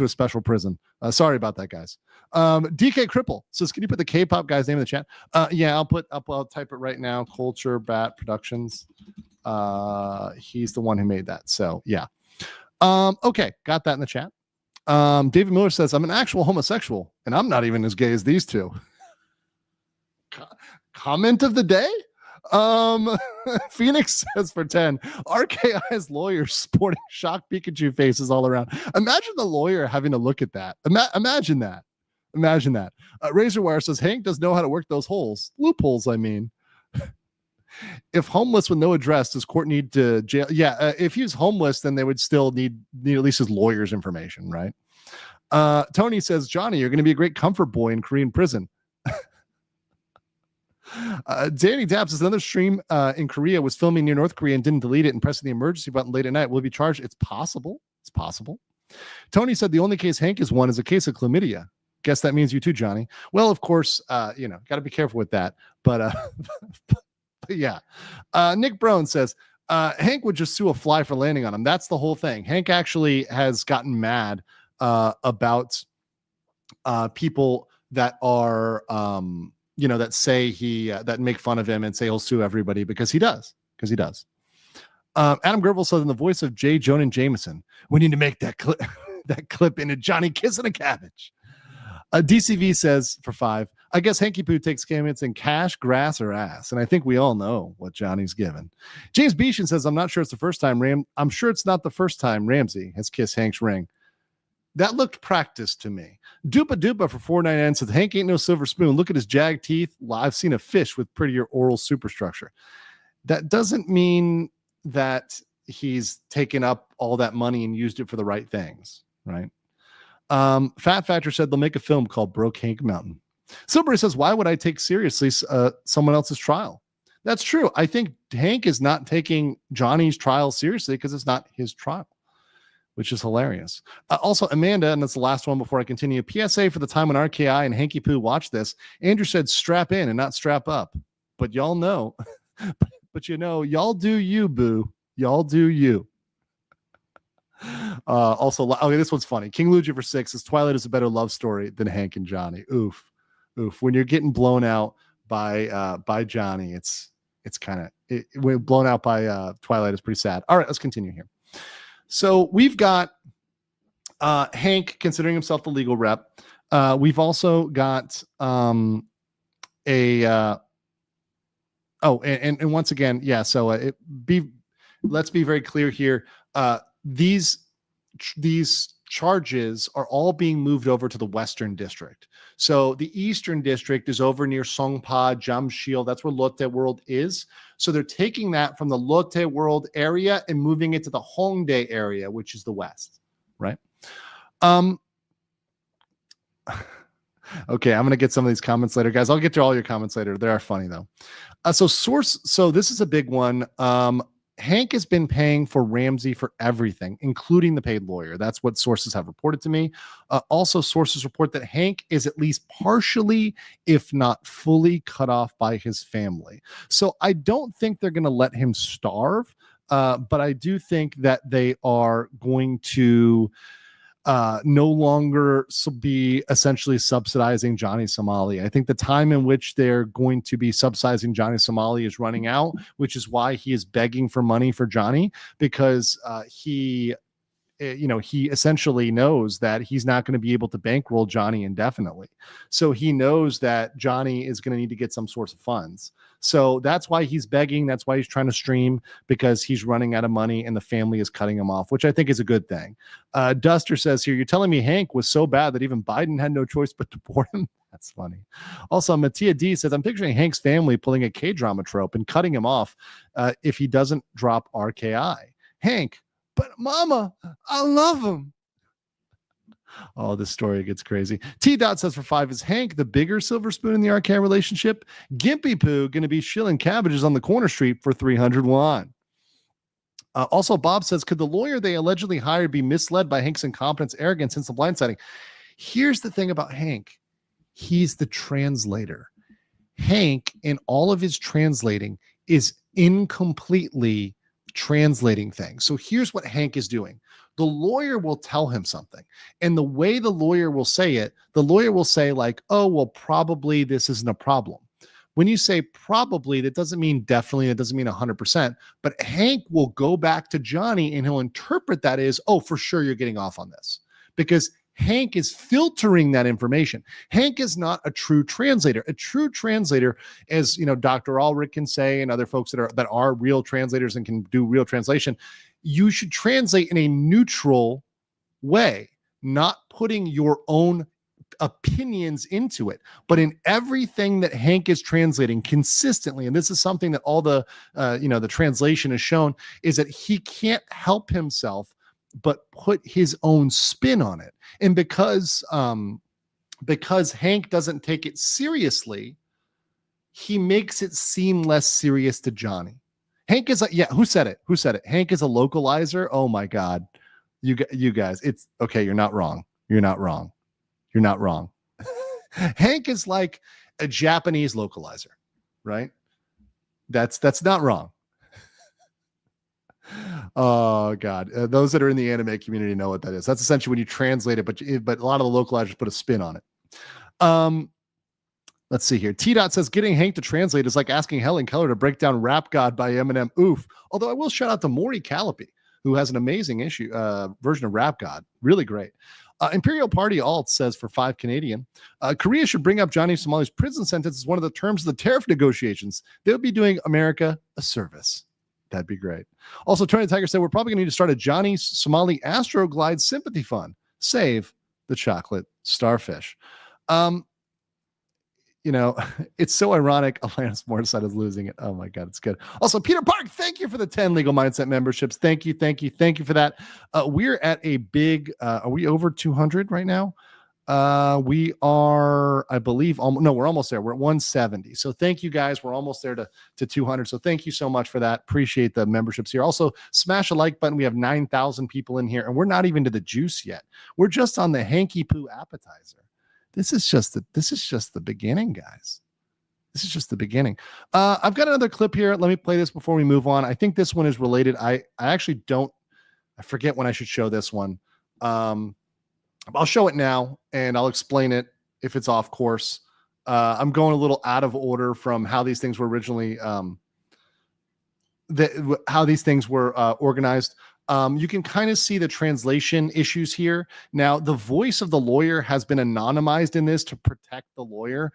special prison. Sorry about that, guys. DK Cripple says, can you put the K-pop guy's name in the chat? Yeah, I'll type it right now. Culture Bat Productions. He's the one who made that. So yeah. Okay, got that in the chat. David Miller says, I'm an actual homosexual and I'm not even as gay as these two. Comment of the day. Phoenix says for 10, RKI's lawyers sporting shocked Pikachu faces all around. Imagine the lawyer having to look at that. Imagine that. Razorwire says Hank does know how to work those loopholes. I mean, if homeless with no address, does court need to jail? Yeah, if he's homeless, then they would still need at least his lawyer's information, right? Tony says, Johnny, you're going to be a great comfort boy in Korean prison. Danny Dabb says another stream in Korea was filming near North Korea and didn't delete it and pressing the emergency button late at night. Will he be charged? It's possible. Tony said the only case Hank has won is a case of chlamydia. Guess that means you too, Johnny. Well, of course, got to be careful with that. But yeah. Nick Brown says Hank would just sue a fly for landing on him. That's the whole thing. Hank actually has gotten mad about people that are that say that make fun of him and say he'll sue everybody because he does. Adam Gerbil says in the voice of J. Jonan Jameson, we need to make that clear. that clip into Johnny kissing a cabbage. DCV says for 5, I guess Hanky Poo takes payments in cash, grass, or ass. And I think we all know what Johnny's given. James Beeshan says, I'm sure it's not the first time Ramsey has kissed Hank's ring. That looked practiced to me. Dupa Dupa for 499 says, Hank ain't no silver spoon. Look at his jagged teeth. I've seen a fish with prettier oral superstructure. That doesn't mean that he's taken up all that money and used it for the right things, right? Fat Factor said they'll make a film called Broke Hank Mountain. Silbury says, why would I take seriously someone else's trial? That's true. I think Hank is not taking Johnny's trial seriously because it's not his trial, which is hilarious. Also, Amanda, and that's the last one before I continue, PSA for the time when RKI and Hanky Poo watch this. Andrew said strap in and not strap up. But y'all know, but you know, y'all do you, boo. Y'all do you. Also, okay, this one's funny. King Luigi for 6 says Twilight is a better love story than Hank and Johnny. Oof. When you're getting blown out by Johnny, it's kind of when blown out by Twilight is pretty sad. All right, let's continue here. So we've got Hank considering himself the legal rep. We've also got and once again, yeah. So let's be very clear here. These charges are all being moved over to the Western District. So the Eastern District is over near Songpa, Jamshil. That's where Lotte World is. So they're taking that from the Lotte World area and moving it to the Hongdae area, which is the West, right? Okay, I'm going to get some of these comments later. Guys, I'll get to all your comments later. They are funny, though. So this is a big one. Hank has been paying for Ramsey for everything, including the paid lawyer. That's what sources have reported to me. Also, sources report that Hank is at least partially, if not fully, cut off by his family. So I don't think they're going to let him starve, but I do think that they are going to no longer be essentially subsidizing Johnny Somali. I think the time in which they're going to be subsidizing Johnny Somali is running out, which is why he is begging for money for Johnny, because he essentially knows that he's not going to be able to bankroll Johnny indefinitely. So he knows that Johnny is going to need to get some source of funds. So that's why he's begging. That's why he's trying to stream, because he's running out of money and the family is cutting him off, which I think is a good thing. Duster says here, you're telling me Hank was so bad that even Biden had no choice but to deport him? That's funny. Also, Mattia D says, I'm picturing Hank's family pulling a K-drama trope and cutting him off if he doesn't drop RKI. Hank, but mama, I love him. Oh, this story gets crazy. T. Dot says for 5, is Hank the bigger silver spoon in the RK relationship? Gimpy Poo going to be shilling cabbages on the corner street for 300 won. Also, Bob says, could the lawyer they allegedly hired be misled by Hank's incompetence, arrogance, and some blindsiding? Here's the thing about Hank. He's the translator. Hank, in all of his translating, is incompletely translating things. So here's what Hank is doing. The lawyer will tell him something, and the way the lawyer will say it, the lawyer will say like, oh, well, probably this isn't a problem. When you say probably, that doesn't mean definitely, that doesn't mean 100%, but Hank will go back to Johnny and he'll interpret that as, oh, for sure you're getting off on this, because Hank is filtering that information. Hank is not a true translator. A true translator, as you know, Dr. Ulrich can say, and other folks that are real translators and can do real translation, you should translate in a neutral way, not putting your own opinions into it. But in everything that Hank is translating consistently, and this is something that all the the translation has shown, is that he can't help himself but put his own spin on it. And because Hank doesn't take it seriously, he makes it seem less serious to Johnny. Hank is who said it? Hank is a localizer. Oh my God. You guys, it's okay. You're not wrong. Hank is like a Japanese localizer, right? That's not wrong. Oh God, those that are in the anime community know what that is. That's essentially when you translate it, but a lot of the localizers put a spin on it. Let's see here. T. Dot says getting Hank to translate is like asking Helen Keller to break down Rap God by Eminem. Oof. Although I will shout out to Maury Callipy, who has an amazing version of Rap God. Really great. Imperial Party Alt says for 5 Canadian, Korea should bring up Johnny Somali's prison sentence as one of the terms of the tariff negotiations. They would be doing America a service. That'd be great. Also, Tony Tiger said we're probably going to need to start a Johnny Somali Astroglide sympathy fund. Save the chocolate starfish. You know, it's so ironic. Alanis Morissette is losing it. Oh my God, it's good. Also, Peter Park, thank you for the 10 Legal Mindset memberships. Thank you for that. We're at a big, are we over 200 right now? We are, I believe, no, we're almost there. We're at 170. So thank you guys. We're almost there to 200. So thank you so much for that. Appreciate the memberships here. Also, smash a like button. We have 9,000 people in here, and we're not even to the juice yet. We're just on the hanky poo appetizer. This is just the beginning, guys. This is just the beginning. I've got another clip here. Let me play this before we move on. I think this one is related. I actually don't. I forget when I should show this one. I'll show it now, and I'll explain it if it's off course. I'm going a little out of order from how these things were originally, how these things were organized. You can kind of see the translation issues here. Now, the voice of the lawyer has been anonymized in this to protect the lawyer.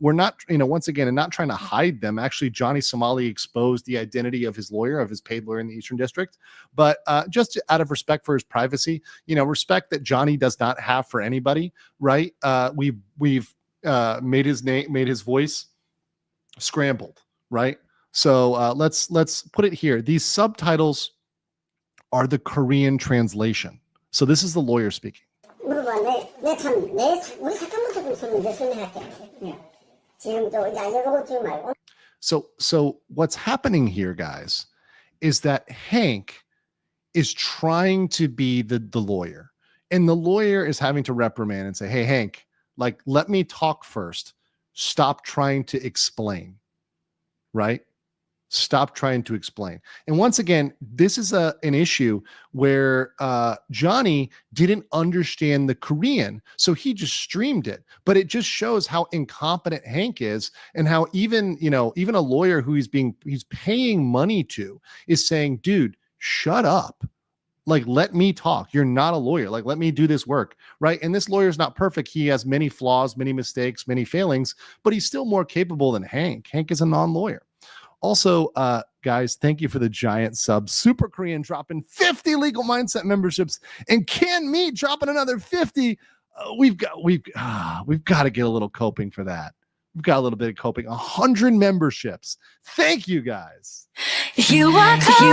We're not, once again, and not trying to hide them. Actually, Johnny Somali exposed the identity of his lawyer, of his paid lawyer in the Eastern District. But just out of respect for his privacy, respect that Johnny does not have for anybody, right? We've made his voice scrambled, right? So let's put it here. These subtitles are the Korean translation. So this is the lawyer speaking. So what's happening here, guys, is that Hank is trying to be the lawyer, and the lawyer is having to reprimand and say, hey, Hank, let me talk first. Stop trying to explain, right? Stop trying to explain. And once again, this is an issue where Johnny didn't understand the Korean, so he just streamed it. But it just shows how incompetent Hank is, and how even a lawyer who he's paying money to is saying, dude, shut up. Let me talk. You're not a lawyer. Let me do this work, right? And this lawyer is not perfect. He has many flaws, many mistakes, many failings, but he's still more capable than Hank. Hank is a non-lawyer. Also, guys, thank you for the giant sub. Super Korean dropping 50 Legal Mindset memberships, and Can Me dropping another 50. We've got to get a little coping for that. We've got a little bit of coping. 100 memberships. Thank you, guys. You are coping,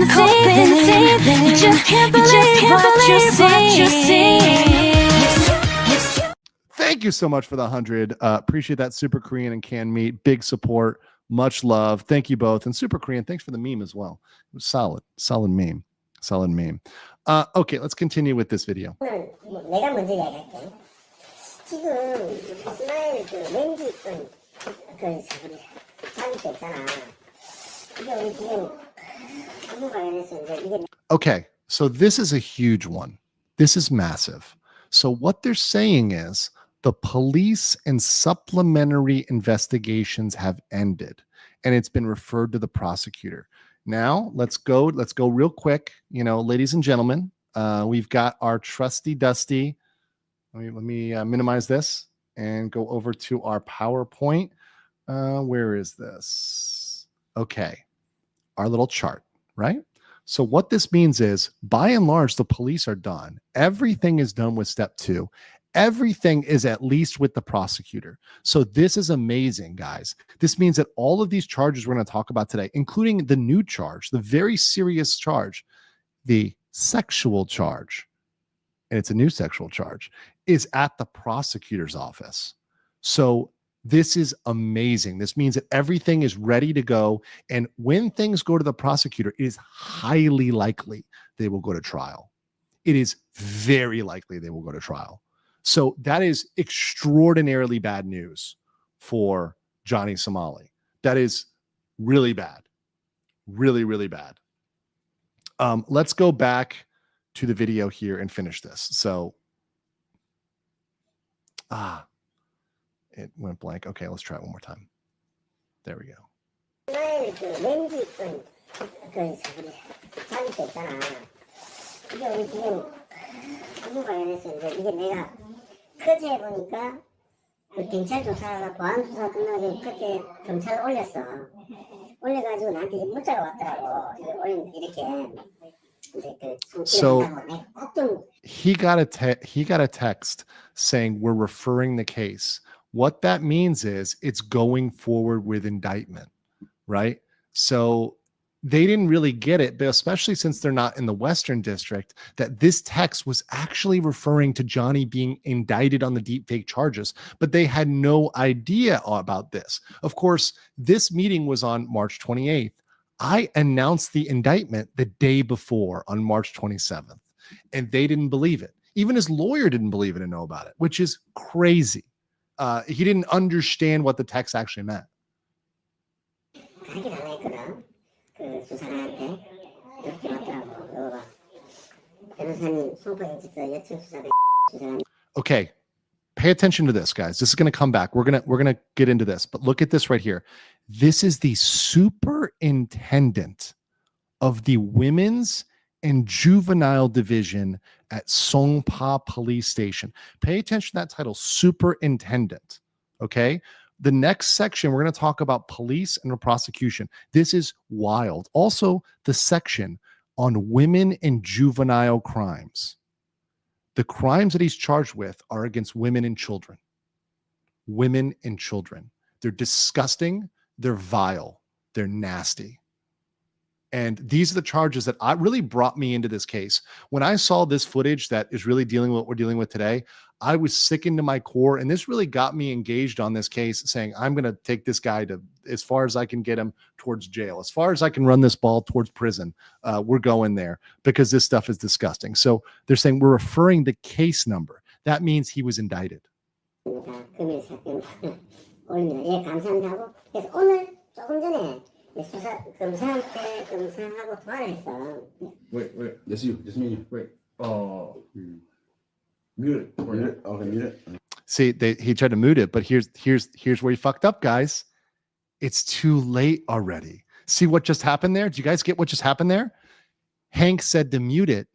you just can't believe what you're seeing. Thank you so much for the 100. Appreciate that, Super Korean and Can Meet. Big support. Much love. Thank you both. And Super Korean, thanks for the meme as well. It was solid meme. Okay, let's continue with this video. Okay, so this is a huge one. This is massive. So what they're saying is the police and supplementary investigations have ended, and it's been referred to the prosecutor. Now let's go real quick. Ladies and gentlemen, we've got our trusty Dusty. Let me minimize this and go over to our PowerPoint. Where is this? Okay, our little chart, right? So what this means is, by and large, the police are done. Everything is done with step 2. Everything is at least with the prosecutor. So this is amazing, guys. This means that all of these charges we're going to talk about today, including the new charge, the very serious charge, the sexual charge, and it's a new sexual charge, is at the prosecutor's office. So this is amazing. This means that everything is ready to go. And when things go to the prosecutor, it is highly likely they will go to trial. It is very likely they will go to trial. So that is extraordinarily bad news for Johnny Somali. That is really bad. Really, really bad. Let's go back to the video here and finish this. So, it went blank. Okay, let's try it one more time. There we go. 그 자기 때 있잖아. 이게 우리 지금 업무 관련해서 이제 이게 내가 그제 보니까 그 경찰 조사가 보안 수사 끝나고 그때 경찰 올렸어. 올려가지고 나한테 이제 문자가 왔더라고. 이제 이렇게 이제 그 So 좀 he got a text saying we're referring the case. What that means is it's going forward with indictment, right? So they didn't really get it, but especially since they're not in the Western District, that this text was actually referring to Johnny being indicted on the deepfake charges, but they had no idea about this. Of course, this meeting was on March 28th. I announced the indictment the day before on March 27th, and they didn't believe it. Even his lawyer didn't believe it and know about it, which is crazy. He didn't understand what the text actually meant. 그 수사관한테 이렇게 왔더라고. 그거 변호사님 송파경찰서 여층 수사관. Okay, pay attention to this, guys. This is going to come back. We're gonna get into this, but look at this right here. This is the superintendent of the Women's and Juvenile Division at Songpa Police Station. Pay attention to that title, superintendent. Okay. The next section, we're going to talk about police and prosecution. This is wild. Also, the section on women and juvenile crimes. The crimes that he's charged with are against women and children. Women and children. They're disgusting. They're vile. They're nasty. And these are the charges that really brought me into this case. When I saw this footage that is really dealing with what we're dealing with today, I was sickened to my core. And this really got me engaged on this case, saying, I'm going to take this guy to as far as I can get him towards jail. As far as I can run this ball towards prison, we're going there because this stuff is disgusting. So they're saying we're referring the case number. That means he was indicted. Wait. Just you. Just me. Wait. Mute it. Okay, mute it. See, he tried to mute it, but here's where he fucked up, guys. It's too late already. See what just happened there? Do you guys get what just happened there? Hank said to mute it.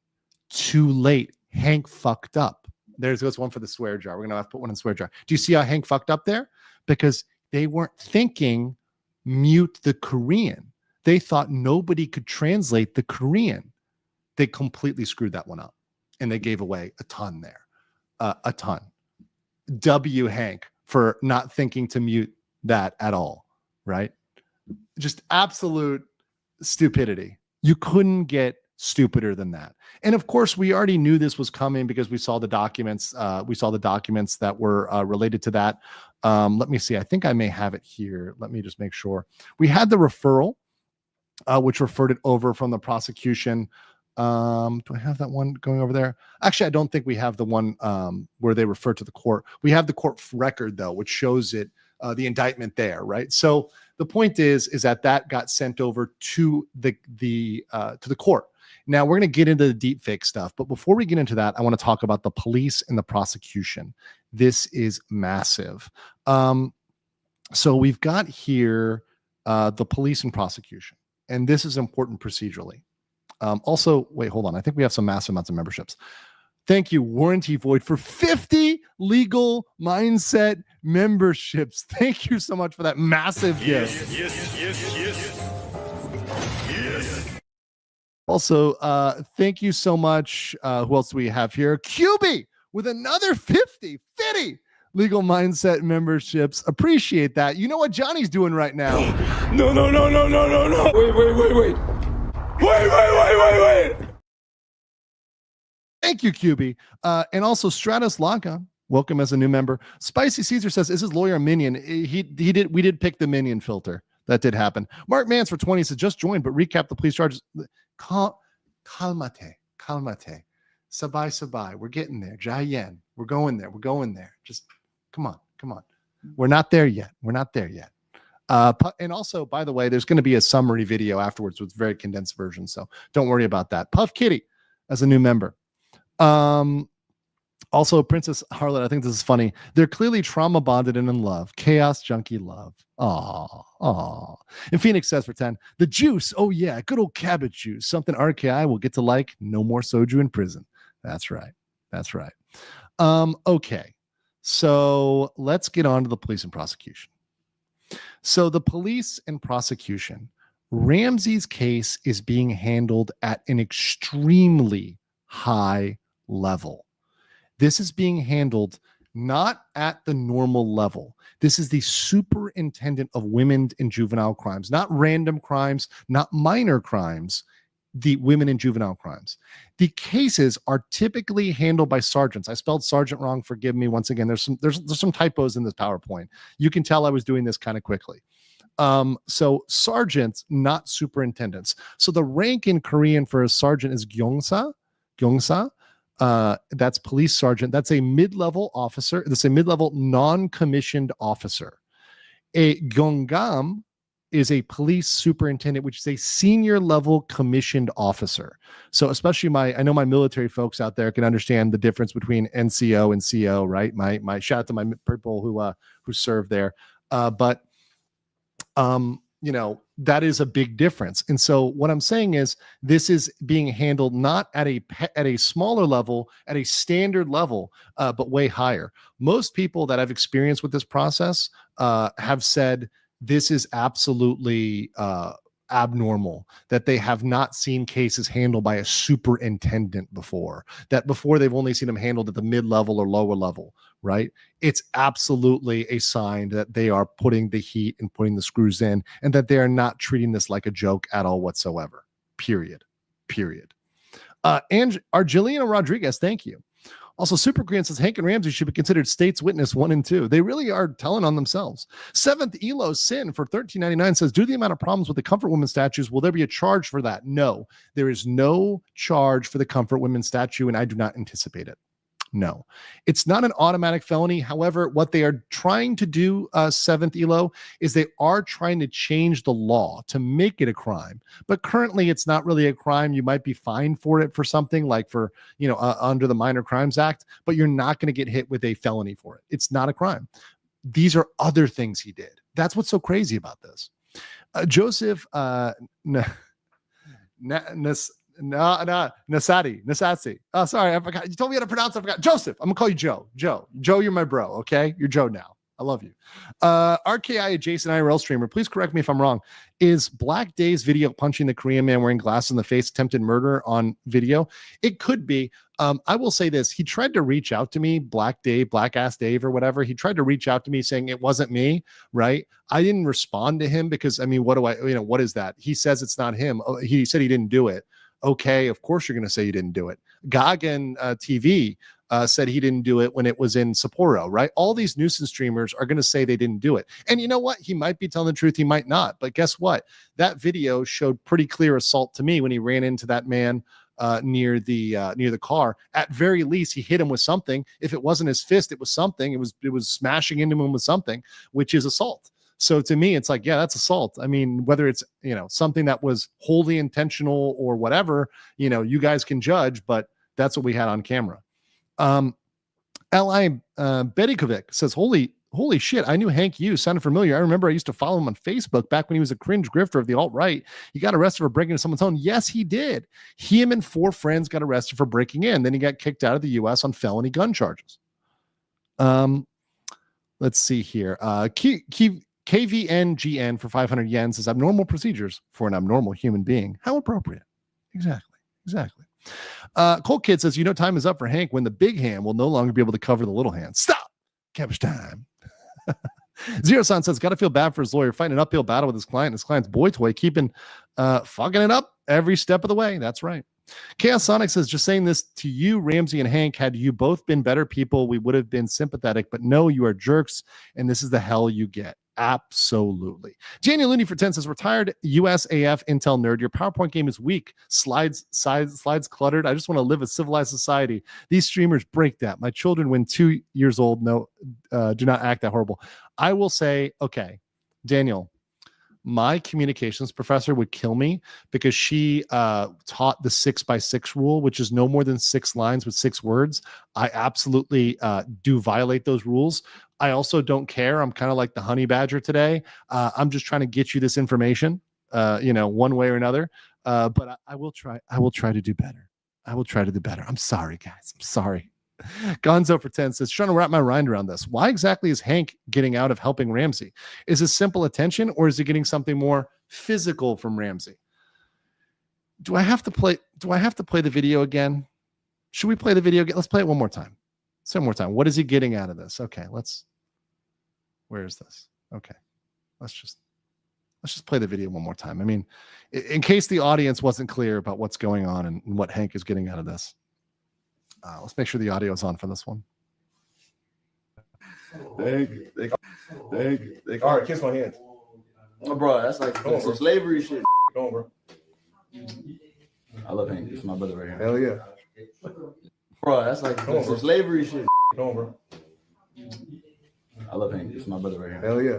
Too late. Hank fucked up. There's goes one for the swear jar. We're gonna have to put one in the swear jar. Do you see how Hank fucked up there? Because they weren't thinking mute the Korean. They thought nobody could translate the Korean. They completely screwed that one up, and they gave away a ton there. A ton. W Hank for not thinking to mute that at all, right? Just absolute stupidity. You couldn't get stupider than that. And of course, we already knew this was coming because we saw the documents. We saw the documents that were related to that. Let me see. I think I may have it here. Let me just make sure. We had the referral, which referred it over from the prosecution. Do I have that one going over there? Actually, I don't think we have the one where they refer to the court. We have the court record though, which shows it, the indictment there, right? So the point is that got sent over to the court. Now we're going to get into the deep fake stuff, but before we get into that, I want to talk about the police and the prosecution. This is massive. So we've got here the police and prosecution, and this is important procedurally. Also, wait, hold on. I think we have some massive amounts of memberships. Thank you, Warranty Void, for 50 legal mindset memberships. Thank you so much for that massive gift. Yes. Also, thank you so much. Who else do we have here? QB with another 50 legal mindset memberships. Appreciate that. You know what Johnny's doing right now? No. Wait. Thank you, QB. And also Stratus Lanka, welcome as a new member. Spicy Caesar says, is his lawyer a minion? We did pick the minion filter. That did happen. Mark Mans for 20 says, just joined, but recap the police charges. Calmate. Sabai. We're getting there. Jayen. We're going there. Just come on. We're not there yet. And also, by the way, there's going to be a summary video afterwards with very condensed version. So don't worry about that. Puff Kitty as a new member. Also, Princess Harlot, I think this is funny. They're clearly trauma bonded and in love. Chaos junkie love. Aw. And Phoenix says for 10, the juice. Oh, yeah. Good old cabbage juice. Something RKI will get to like. No more soju in prison. That's right. Okay. So let's get on to the police and prosecution. So the police and prosecution, Ramsey's case is being handled at an extremely high level. This is being handled not at the normal level. This is the superintendent of women and juvenile crimes, not random crimes, not minor crimes, the women and juvenile crimes. The cases are typically handled by sergeants. I spelled sergeant wrong. Forgive me once again. There's some typos in this PowerPoint. You can tell I was doing this kind of quickly. So sergeants, not superintendents. So the rank in Korean for a sergeant is gyongsa. That's police sergeant. That's a mid-level officer. That's a mid-level non-commissioned officer. A gyeonggam is a police superintendent, which is a senior level commissioned officer. So especially I know my military folks out there can understand the difference between NCO and CO, right? My shout out to my people who serve there. But that is a big difference. And so what I'm saying is this is being handled not at a smaller level, at a standard level, but way higher. Most people that I've experienced with this process have said this is absolutely abnormal, that they have not seen cases handled by a superintendent before, that before they've only seen them handled at the mid-level or lower level, right? It's absolutely a sign that they are putting the heat and putting the screws in, and that they are not treating this like a joke at all whatsoever. Period. And Argelina Rodriguez, thank you. Also, Super Korean says Hank and Ramsey should be considered state's witness 1 and 2. They really are telling on themselves. 7th Elo Sin for $13.99 says, due to the amount of problems with the Comfort Women statues, will there be a charge for that? No, there is no charge for the Comfort Women statue, and I do not anticipate it. No, it's not an automatic felony. However, what they are trying to do, 7th Elo, is they are trying to change the law to make it a crime. But currently, it's not really a crime. You might be fined for it for something like for, under the Minor Crimes Act, but you're not going to get hit with a felony for it. It's not a crime. These are other things he did. That's what's so crazy about this. Joseph Nasati. Oh, sorry, I forgot. You told me how to pronounce it. I forgot. Joseph. I'm gonna call you Joe. Joe, you're my bro. Okay, you're Joe now. I love you. RKI Jason IRL streamer. Please correct me if I'm wrong. Is Black Day's video punching the Korean man wearing glasses in the face attempted murder on video? It could be. I will say this. He tried to reach out to me, Black Ass Dave or whatever. He tried to reach out to me saying it wasn't me, right? I didn't respond to him because, what is that? He says it's not him. He said he didn't do it. Okay, of course you're going to say you didn't do it. Gagan TV said he didn't do it when it was in Sapporo, right? All these nuisance streamers are going to say they didn't do it. And you know what? He might be telling the truth. He might not. But guess what? That video showed pretty clear assault to me when he ran into that man near the car. At very least, he hit him with something. If it wasn't his fist, it was something. It was smashing into him with something, which is assault. So to me, it's like, yeah, that's assault. I mean, whether it's, something that was wholly intentional or whatever, you guys can judge, but that's what we had on camera. L.I. Bedikovic says, holy shit, I knew Hank Yoo. Sounded familiar. I remember I used to follow him on Facebook back when he was a cringe grifter of the alt-right. He got arrested for breaking into someone's home. Yes, he did. Him and 4 friends got arrested for breaking in. Then he got kicked out of the U.S. on felony gun charges. Let's see here. KVNGN for 500 yen says abnormal procedures for an abnormal human being. How appropriate. Exactly. Cold Kid says, time is up for Hank when the big hand will no longer be able to cover the little hand. Stop. Cabbage time. Zero Son says, got to feel bad for his lawyer fighting an uphill battle with his client's boy toy, keeping fucking it up every step of the way. That's right. Chaos Sonic says, just saying this to you, Ramsey and Hank, had you both been better people, we would have been sympathetic, but no, you are jerks, and this is the hell you get. Absolutely. Daniel Looney for 10 says, retired USAF Intel nerd. Your PowerPoint game is weak. Slides cluttered. I just want to live a civilized society. These streamers break that. My children, when 2 years old, do not act that horrible. I will say, okay, Daniel, my communications professor would kill me because she taught the 6x6 rule, which is no more than 6 lines with 6 words. I absolutely do violate those rules. I also don't care. I'm kind of like the honey badger today. I'm just trying to get you this information, one way or another. But I will try. I will try to do better. I will try to do better. I'm sorry, guys. I'm sorry. Gonzo for 10 says, trying to wrap my mind around this. Why exactly is Hank getting out of helping Ramsey? Is it simple attention, or is he getting something more physical from Ramsey? Do I have to play the video again? Should we play the video again? Let's play it one more time. One more time. What is he getting out of this? Okay, where is this? Okay. Let's just play the video one more time. I mean, in case the audience wasn't clear about what's going on and what Hank is getting out of this. Let's make sure the audio is on for this one. All right, kiss my hand. Oh, bro, that's like some slavery shit. Come on, bro. I love Hank. This is my brother right here. Hell yeah. Bro, that's like some slavery shit. Come on, bro. I love Hank. This is my brother right here. Hell yeah.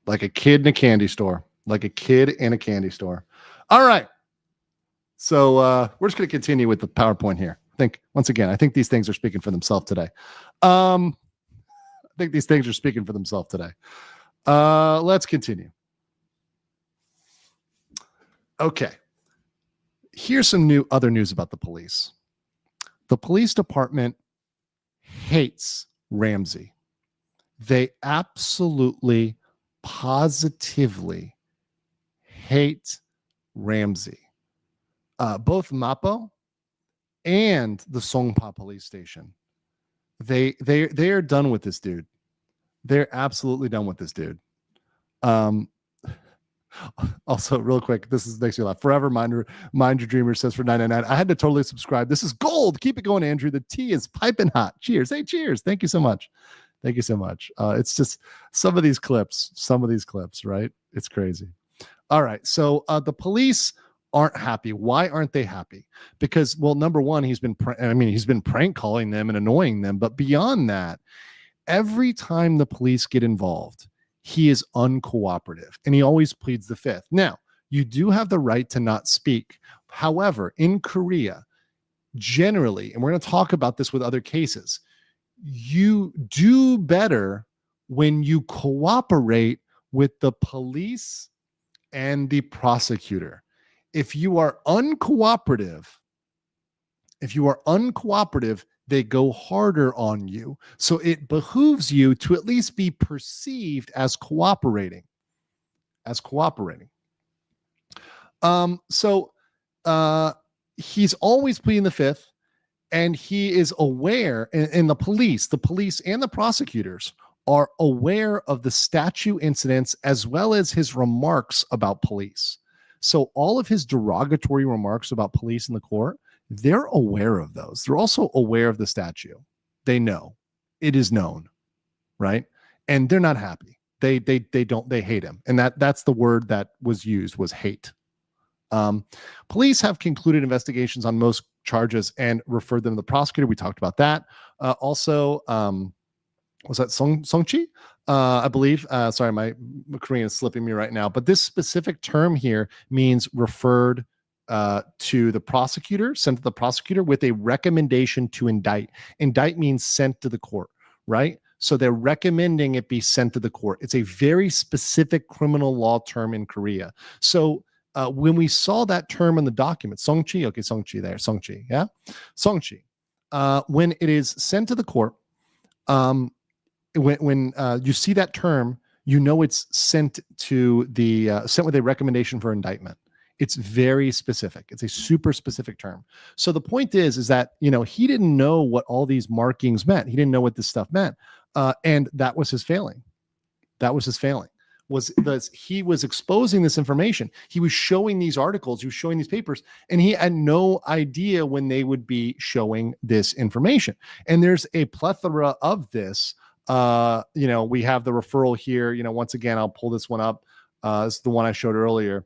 Like a kid in a candy store. Like a kid in a candy store. All right. So we're just going to continue with the PowerPoint here. I think these things are speaking for themselves today. Let's continue. Okay. Here's some other news about the police. The police department hates Ramsey. They absolutely, positively hate Ramsey. Both Mapo and the Songpa police station, they are done with this dude. They're absolutely done with this dude. Also, real quick, this makes me laugh. Forever Mind Your Dreamer says for $9.99, I had to totally subscribe. This is gold. Keep it going, Andrew. The tea is piping hot. Cheers. Hey, cheers. Thank you so much. It's just some of these clips, right? It's crazy. All right. So the police aren't happy. Why aren't they happy? Because, well, number one, he's been prank calling them and annoying them. But beyond that, every time the police get involved, he is uncooperative and he always pleads the fifth. Now, you do have the right to not speak. However, in Korea, generally, and we're going to talk about this with other cases, you do better when you cooperate with the police and the prosecutor. If you are uncooperative, they go harder on you. So it behooves you to at least be perceived as cooperating. He's always pleading the fifth, and he is aware, and the police and the prosecutors are aware of the statue incidents as well as his remarks about police. So all of his derogatory remarks about police in the court, they're aware of those. They're also aware of the statue. They know. It is known, right? And they're not happy. They hate him. And that's the word that was used, was hate. Police have concluded investigations on most charges and referred them to the prosecutor. We talked about that. Also, was that Songchi? I believe. Sorry, my Korean is slipping me right now. But this specific term here means referred to the prosecutor, sent to the prosecutor with a recommendation to indict. Indict means sent to the court, right? So they're recommending it be sent to the court. It's a very specific criminal law term in Korea. So when we saw that term in the document, Songchi, okay, Songchi there, Songchi, yeah? Songchi. When it is sent to the court, when you see that term, you know it's sent to the sent with a recommendation for indictment. It's very specific. It's a super specific term. So the point is that, he didn't know what all these markings meant. He didn't know what this stuff meant. And that was his failing. He was exposing this information. He was showing these articles, he was showing these papers, and he had no idea when they would be showing this information. And there's a plethora of this. We have the referral here. Once again, I'll pull this one up. This is the one I showed earlier.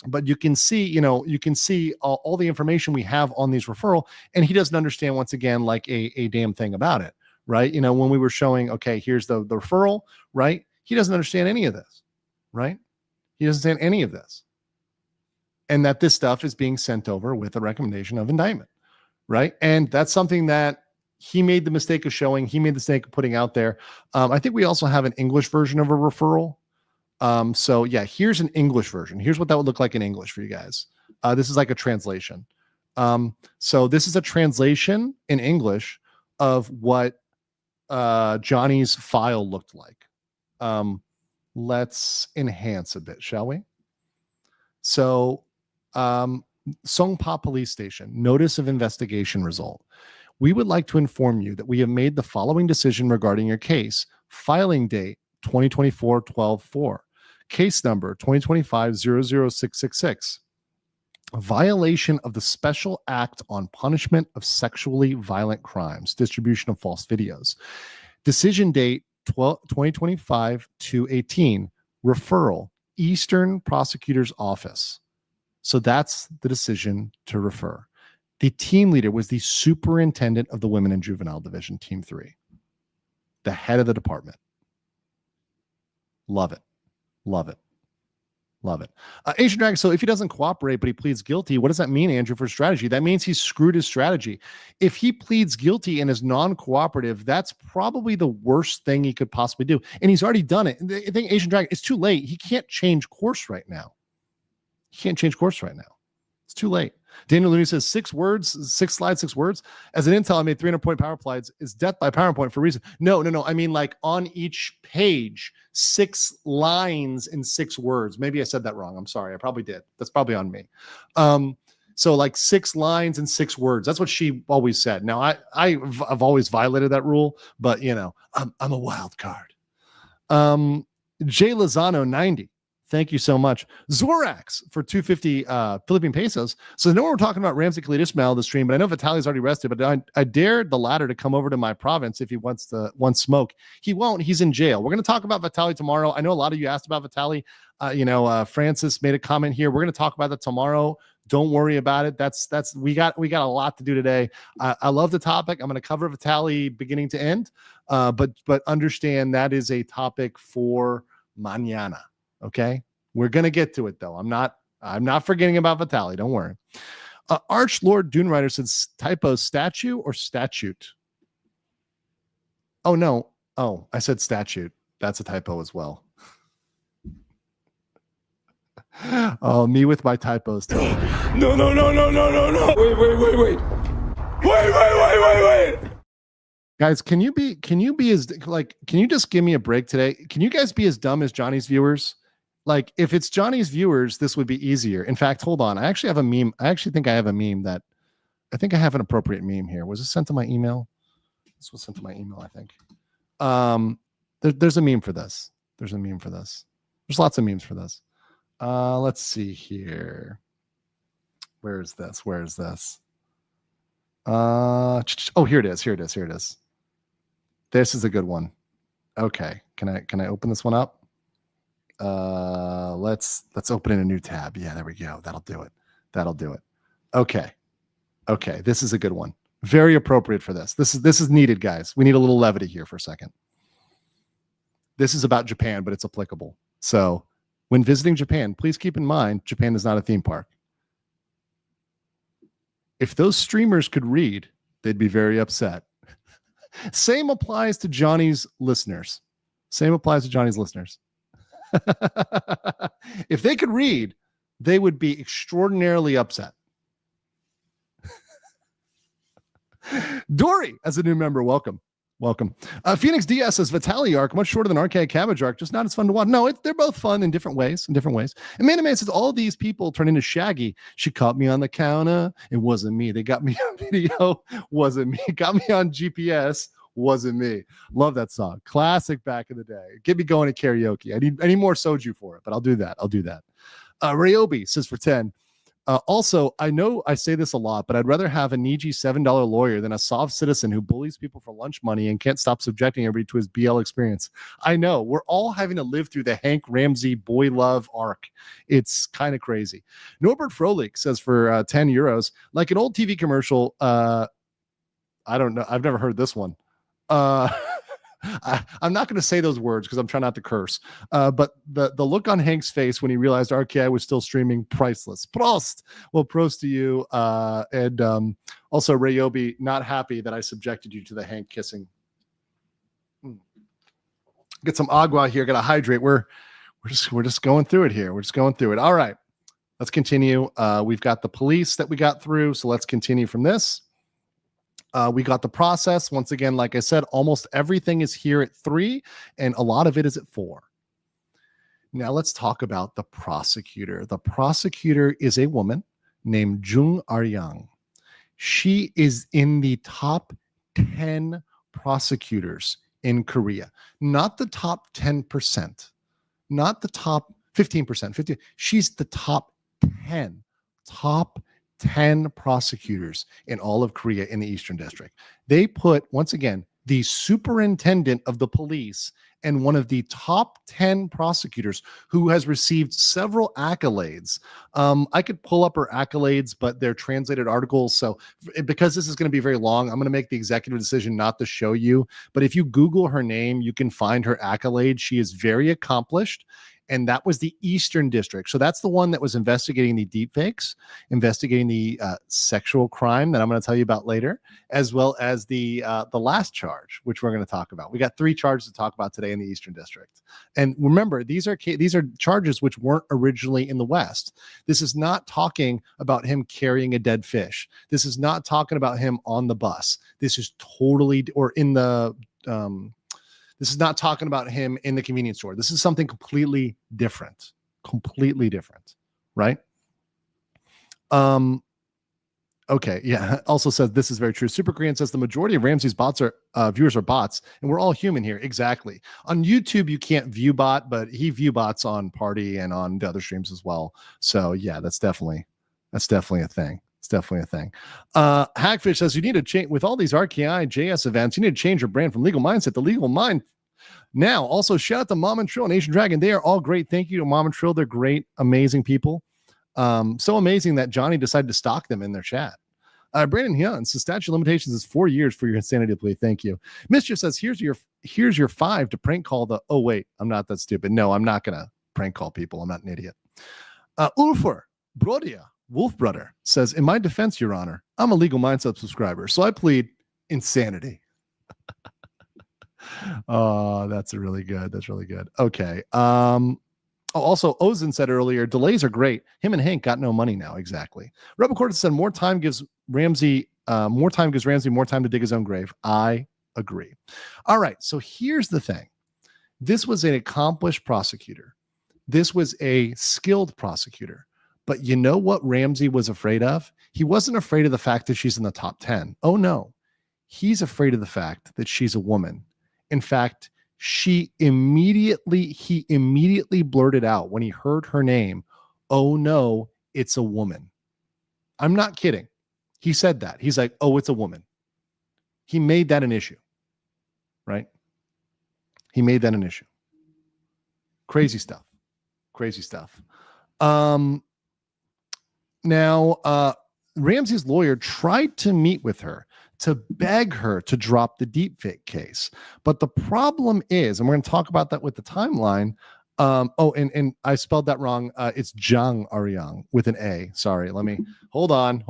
But you can see, all the information we have on these referral, and he doesn't understand, once again, like a damn thing about it, right? When we were showing, okay, here's the referral, right? he doesn't understand any of this, right? He doesn't understand any of this. And that this stuff is being sent over with a recommendation of indictment, right? And that's something that he made the mistake of showing. He made the mistake of putting out there. I think we also have an English version of a referral. So yeah, here's an English version. Here's what that would look like in English for you guys. This is like a translation. So this is a translation in English of what Johnny's file looked like. Let's enhance a bit, shall we? So Songpa Police Station, notice of investigation result. We would like to inform you that we have made the following decision regarding your case. Filing date 2024-12-4. Case number 2025-00666. Violation of the Special Act on Punishment of Sexually Violent Crimes, distribution of false videos. Decision date 2025-18. Referral, Eastern Prosecutor's Office. So that's the decision to refer. The team leader was the superintendent of the Women and Juvenile Division, Team 3. The head of the department. Love it. Love it. Love it. Asian Dragon, so if he doesn't cooperate, but he pleads guilty, what does that mean, Andrew, for strategy? That means he's screwed his strategy. If he pleads guilty and is non-cooperative, that's probably the worst thing he could possibly do. And he's already done it. The thing, Asian Dragon, it's too late. He can't change course right now. He can't change course right now. It's too late. Daniel Looney says 6 words, 6 slides, 6 words. As an intel, I made 300-point PowerPoints. Is death by PowerPoint for a reason? No. I mean, like on each page, 6 lines in 6 words. Maybe I said that wrong. I'm sorry. I probably did. That's probably on me. So like 6 lines and 6 words. That's what she always said. Now I've always violated that rule, but you know, I'm a wild card. Jay Lozano 90. Thank you so much. Zorax for 250 Philippine pesos. So I know we're talking about Ramsey Khalid Ismail the stream, but I know Vitaly's already arrested, but I dared the latter to come over to my province if he wants smoke. He won't. He's in jail. We're going to talk about Vitaly tomorrow. I know a lot of you asked about Vitaly. Francis made a comment here. We're going to talk about that tomorrow. Don't worry about it. We got a lot to do today. I love the topic. I'm going to cover Vitaly beginning to end, but understand that is a topic for mañana. Okay, we're gonna get to it though. I'm not forgetting about Vitaly. Don't worry. Arch Lord Dunerider says typo statue or statute. Oh no. Oh, I said statute. That's a typo as well. Oh, me with my typos too. No. Wait. Guys, can you just give me a break today? Can you guys be as dumb as Johnny's viewers? Like, if it's Johnny's viewers, this would be easier. In fact, hold on. I actually have a meme. I actually think I have a meme that I think I have an appropriate meme here. Was this sent to my email? This was sent to my email, I think. There's a meme for this. There's lots of memes for this. Let's see here. Where is this? Oh, here it is. This is a good one. Okay. Can I open this one up? Let's open in a new tab. Yeah, there we go. That'll do it. Okay. This is a good one. Very appropriate for this. This is needed, guys. We need a little levity here for a second. This is about Japan, but it's applicable. So when visiting Japan, please keep in mind, Japan is not a theme park. If those streamers could read, they'd be very upset. Same applies to Johnny's listeners. If they could read, they would be extraordinarily upset. Dory, as a new member, welcome. Phoenix DS says Vitaly arc much shorter than Archaic Cabbage arc, just not as fun to watch. No, they're both fun in different ways. And Man says all these people turn into Shaggy. She caught me on the counter. It wasn't me. They got me on video. Wasn't me. Got me on GPS. Wasn't me. Love that song. Classic back in the day. Get me going at karaoke. I need more soju for it, but I'll do that. Ryobi says for 10. Also, I know I say this a lot, but I'd rather have a needy $7 lawyer than a soft citizen who bullies people for lunch money and can't stop subjecting everybody to his BL experience. I know. We're all having to live through the Hank Ramsey boy love arc. It's kind of crazy. Norbert Froelich says for 10 euros, like an old TV commercial. I don't know. I've never heard this one. I'm not going to say those words because I'm trying not to curse. But the look on Hank's face when he realized RKI was still streaming, priceless. Prost. Well, prost to you. And also, Rayobi, not happy that I subjected you to the Hank kissing. Get some agua here. Got to hydrate. We're just going through it here. We're just going through it. All right. Let's continue. We've got the police that we got through. So let's continue from this. We got the process. Once again, like I said, almost everything is here at 3, and a lot of it is at 4. Now let's talk about the prosecutor. The prosecutor is a woman named Jung Aryang. She is in the top 10 prosecutors in Korea, not the top 10%, not the top 15%. 50. She's the top 10 prosecutors in all of Korea in the Eastern District. They put, once again, the superintendent of the police and one of the top 10 prosecutors who has received several accolades. I could pull up her accolades, but they're translated articles. So because this is going to be very long, I'm going to make the executive decision not to show you. But if you Google her name, you can find her accolades. She is very accomplished. And that was the Eastern District. So that's the one that was investigating the deepfakes, investigating the sexual crime that I'm going to tell you about later, as well as the last charge, which we're going to talk about. We got 3 charges to talk about today in the Eastern District. And remember, these are charges which weren't originally in the West. This is not talking about him carrying a dead fish. This is not talking about him on the bus. This is totally, or in the this is not talking about him in the convenience store. This is something completely different, right? Okay, yeah. Also says this is very true. Super Korean says the majority of Ramsey's bots are viewers are bots, and we're all human here. Exactly. On YouTube, you can't view bot, but he view bots on Party and on the other streams as well. So yeah, that's definitely a thing. It's definitely a thing. Hackfish says you need to change with all these RKI JS events. You need to change your brand from Legal Mindset to Legal Mind. Now, also shout out to Mom and Trill and Asian Dragon. They are all great. Thank you to Mom and Trill. They're great, amazing people. So amazing that Johnny decided to stalk them in their chat. Brandon Hyun, so statute of limitations is 4 years for your insanity plea. Thank you. Mischief says here's your 5 to prank call the. Oh wait, I'm not that stupid. No, I'm not gonna prank call people. I'm not an idiot. Ulfur Brodia. Wolf Brother says, in my defense, Your Honor, I'm a Legal Mindset subscriber, so I plead insanity. Oh, that's really good. That's really good. Okay. Also, Ozan said earlier, delays are great. Him and Hank got no money now. Exactly. Rebel Cortes said more time gives Ramsey more time to dig his own grave. I agree. All right. So here's the thing. This was an accomplished prosecutor. This was a skilled prosecutor. But you know what Ramsey was afraid of? He wasn't afraid of the fact that she's in the top 10. Oh, no. He's afraid of the fact that she's a woman. In fact, he immediately blurted out when he heard her name, oh, no, it's a woman. I'm not kidding. He said that. He's like, oh, it's a woman. He made that an issue, right? He made that an issue. Crazy stuff. Crazy stuff. Now, Ramsey's lawyer tried to meet with her to beg her to drop the deepfake case. But the problem is, and we're going to talk about that with the timeline. And I spelled that wrong. It's Jung Aryang with an A. Sorry. Let me hold on.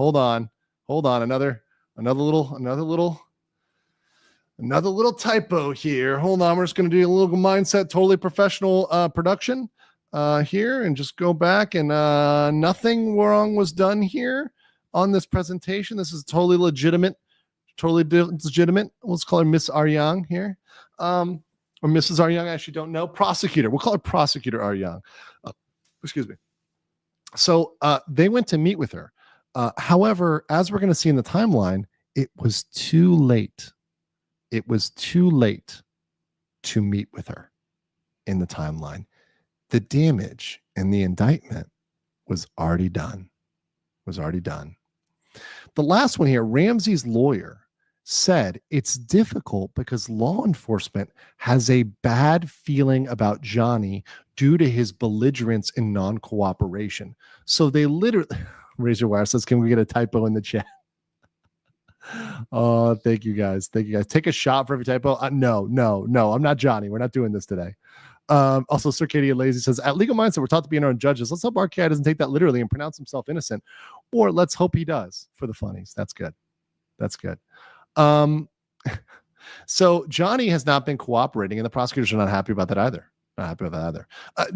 Another little typo here. Hold on. We're just going to do a little mindset, totally professional production. Here and just go back and nothing wrong was done here on this presentation. This is totally legitimate. Let's call her Miss Aryang here. Or Mrs. Aryang. I actually don't know. Prosecutor. We'll call her Prosecutor Aryang. Excuse me. So they went to meet with her. However, as we're going to see in the timeline, it was too late. It was too late to meet with her in the timeline. The damage in the indictment was already done. The last one here, Ramsey's lawyer said it's difficult because law enforcement has a bad feeling about Johnny due to his belligerence and non-cooperation. So they literally, Razor Wire says, can we get a typo in the chat? Oh, thank you guys. Thank you guys. Take a shot for every typo. No. I'm not Johnny. We're not doing this today. Also, Circadian Lazy says, at Legal Mindset, we're taught to be our own judges. Let's hope RKI doesn't take that literally and pronounce himself innocent. Or let's hope he does for the funnies. That's good. That's good. So Johnny has not been cooperating, and the prosecutors are not happy about that either. Not happy about that either.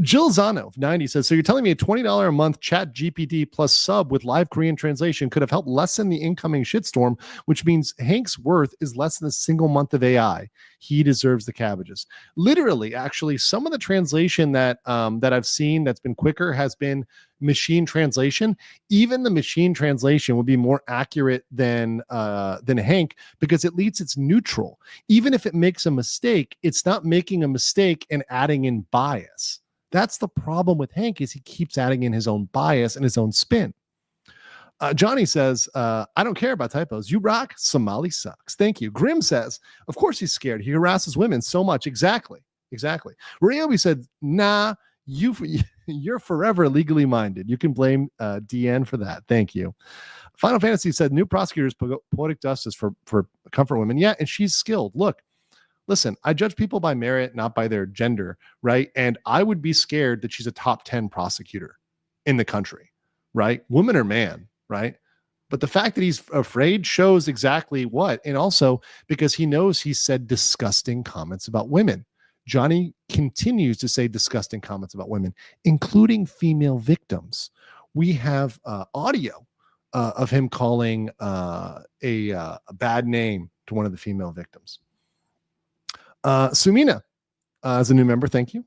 Jill Zano, 90, says, so you're telling me a $20 a month chat GPT plus sub with live Korean translation could have helped lessen the incoming shitstorm, which means Hank's worth is less than a single month of AI. He deserves the cabbages. Literally, actually, some of the translation that I've seen that's been quicker has been machine translation. Even the machine translation would be more accurate than Hank, because at least it's neutral. Even if it makes a mistake, it's not making a mistake and adding in bias. That's the problem with Hank, is he keeps adding in his own bias and his own spin. Johnny says, I don't care about typos. You rock. Somali sucks. Thank you. Grim says, of course he's scared. He harasses women so much. Exactly. Ryobi said, nah, you're forever legally minded. You can blame DN for that. Thank you. Final Fantasy said, new prosecutors poetic justice for comfort women. Yeah, and she's skilled. Look, listen, I judge people by merit, not by their gender, right? And I would be scared that she's a top 10 prosecutor in the country, right? Woman or man, right? But the fact that he's afraid shows exactly what. And also because he knows he said disgusting comments about women. Johnny continues to say disgusting comments about women, including female victims. We have audio of him calling a bad name to one of the female victims. Sumina is a new member. Thank you.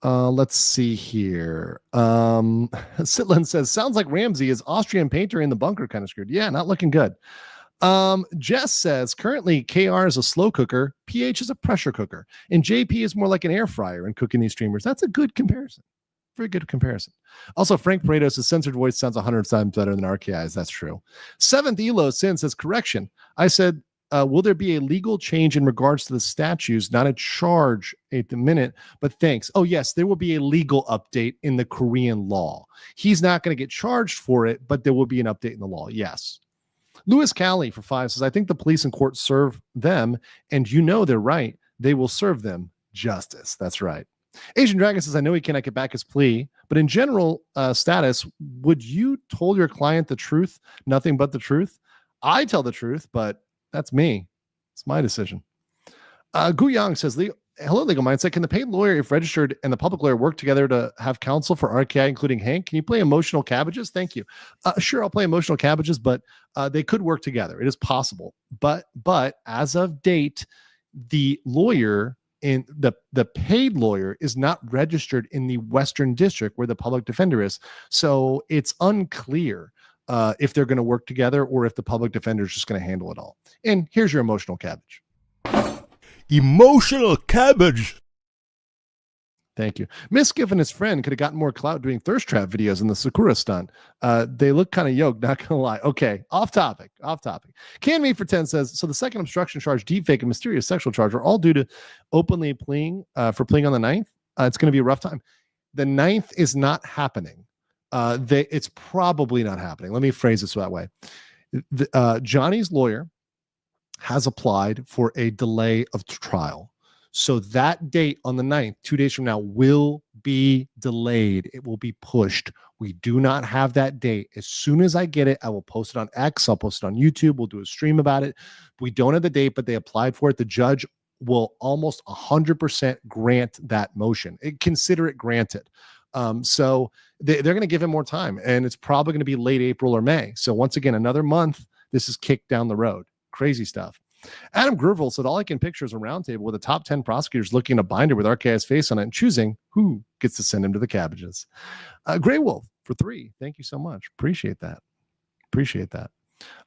Let's see here. Sitland says, sounds like Ramsey is Austrian painter in the bunker kind of screwed. Yeah, not looking good. Jess says, currently KR is a slow cooker, PH is a pressure cooker, and JP is more like an air fryer in cooking these streamers. That's a good comparison. Very good comparison. Also, Frank Pareto says, censored voice sounds 100 times better than RKI's. That's true. Seventh Elo Sin says, correction. I said, will there be a legal change in regards to the statues? Not a charge at the minute, but thanks. Oh, yes, there will be a legal update in the Korean law. He's not going to get charged for it, but there will be an update in the law. Yes. Lewis Calley for 5 says, I think the police and courts serve them, and they're right. They will serve them justice. That's right. Asian Dragon says, I know he cannot get back his plea, but in general status, would you told your client the truth, nothing but the truth? I tell the truth, but that's me. It's my decision. Gu Yang says, hello, Legal Mindset. Can the paid lawyer, if registered, and the public lawyer work together to have counsel for RKI, including Hank? Can you play emotional cabbages? Thank you. Sure, I'll play emotional cabbages, but they could work together. It is possible. But as of date, the lawyer in the paid lawyer is not registered in the Western District where the public defender is. So it's unclear if they're going to work together or if the public defender is just going to handle it all. And here's your emotional cabbage. Emotional cabbage. Thank you. Miskiff and his friend could have gotten more clout doing thirst trap videos in the Sakura stunt. They look kind of yoked, not gonna lie. Okay, off topic. Can Me for 10 says, so the second obstruction charge, deepfake, and mysterious sexual charge are all due to openly pleading for pleading on the 9th. It's going to be a rough time. The 9th is not happening. It's probably not happening. Let me phrase this that way. Johnny's lawyer has applied for a delay of trial. So that date on the 9th, 2 days from now, will be delayed. It will be pushed. We do not have that date. As soon as I get it, I will post it on X. I'll post it on YouTube. We'll do a stream about it. We don't have the date, but they applied for it. The judge will almost 100% grant that motion. Consider it granted. So they're going to give him more time, and it's probably going to be late April or May. So once again, another month, this is kicked down the road. Crazy stuff. Adam Gruville said, all I can picture is a roundtable with the top 10 prosecutors looking at a binder with RKI's face on it and choosing who gets to send him to the cabbages. Grey Wolf for 3. Thank you so much. Appreciate that.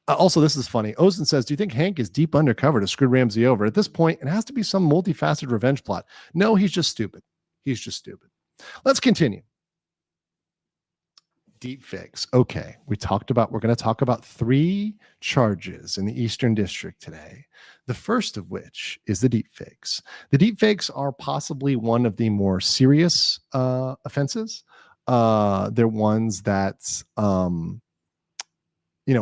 Also, this is funny. Ozen says, do you think Hank is deep undercover to screw Ramsey over? At this point, it has to be some multifaceted revenge plot. No, he's just stupid. Let's continue. Deep fakes. Okay, we're going to talk about 3 charges in the Eastern District today. The first of which is the deep fakes. The deep fakes are possibly one of the more serious offenses. They're ones that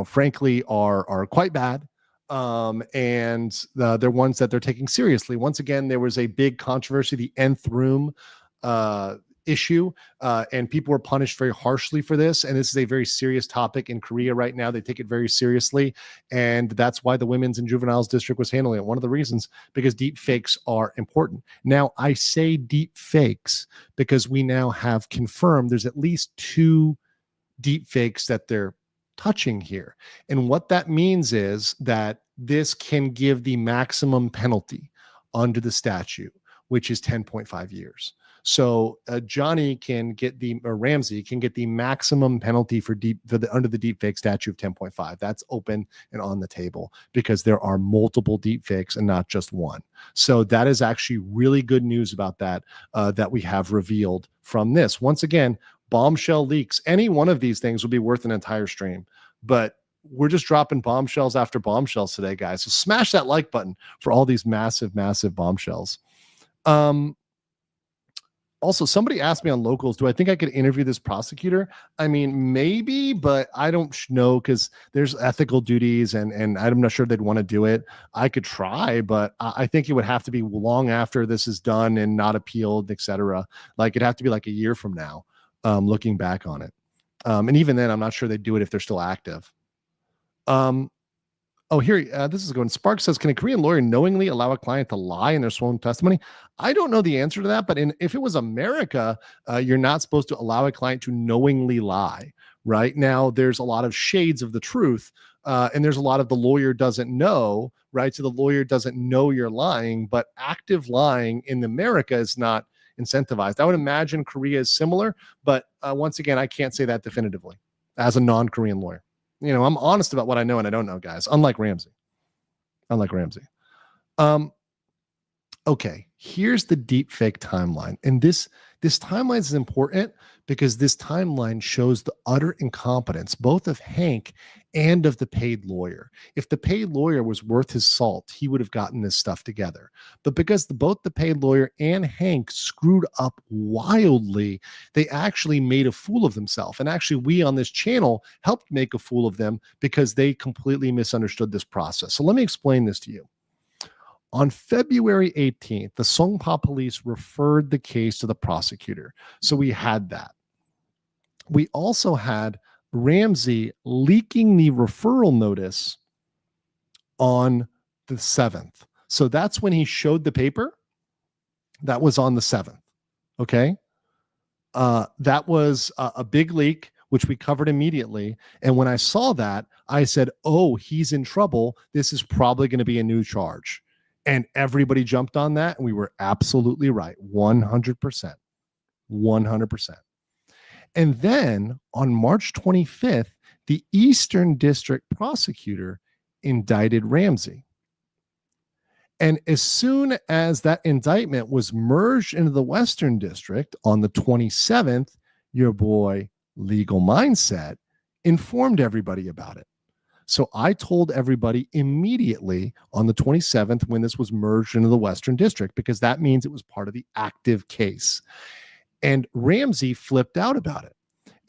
frankly, are quite bad. And they're ones that they're taking seriously. Once again, there was a big controversy, the nth room issue, and people were punished very harshly for this. And this is a very serious topic in Korea right now. They take it very seriously. And that's why the Women's and Juveniles District was handling it. One of the reasons, because deep fakes are important. Now, I say deep fakes because we now have confirmed there's at least 2 deep fakes that they're touching here. And what that means is that this can give the maximum penalty under the statute, which is 10.5 years. So Johnny can get Ramsey can get the maximum penalty for under the deepfake statute of 10.5. That's open and on the table because there are multiple deepfakes and not just one. So that is actually really good news about that that we have revealed from this. Once again, bombshell leaks. Any one of these things will be worth an entire stream, but we're just dropping bombshells after bombshells today, guys. So smash that like button for all these massive, massive bombshells. Also, somebody asked me on locals, do I think I could interview this prosecutor? I mean, maybe, but I don't know because there's ethical duties and I'm not sure they'd want to do it. I could try, but I think it would have to be long after this is done and not appealed, etc. Like it'd have to be like a year from now, looking back on it. And even then, I'm not sure they'd do it if they're still active. Oh, here, this is going. Spark says, can a Korean lawyer knowingly allow a client to lie in their sworn testimony? I don't know the answer to that, but if it was America, you're not supposed to allow a client to knowingly lie. Right now, there's a lot of shades of the truth, and there's a lot of the lawyer doesn't know, right? So the lawyer doesn't know you're lying, but active lying in America is not incentivized. I would imagine Korea is similar, but once again, I can't say that definitively as a non-Korean lawyer. I'm honest about what I know and I don't know, guys. Unlike Ramsey. Okay, here's the deep fake timeline. And this timeline is important because this timeline shows the utter incompetence, both of Hank and of the paid lawyer. If the paid lawyer was worth his salt, he would have gotten this stuff together. But because both the paid lawyer and Hank screwed up wildly, they actually made a fool of themselves. And actually, we on this channel helped make a fool of them because they completely misunderstood this process. So let me explain this to you. On February 18th, the Songpa police referred the case to the prosecutor. So we had that. We also had Ramsey leaking the referral notice on the 7th. So that's when he showed the paper. That was on the 7th. Okay. That was a big leak, which we covered immediately. And when I saw that, I said, oh, he's in trouble. This is probably going to be a new charge. And everybody jumped on that. And we were absolutely right. 100%. 100%. And then on March 25th, the Eastern District prosecutor indicted Ramsey. And as soon as that indictment was merged into the Western District on the 27th, your boy Legal Mindset informed everybody about it. So I told everybody immediately on the 27th when this was merged into the Western District, because that means it was part of the active case. And Ramsey flipped out about it.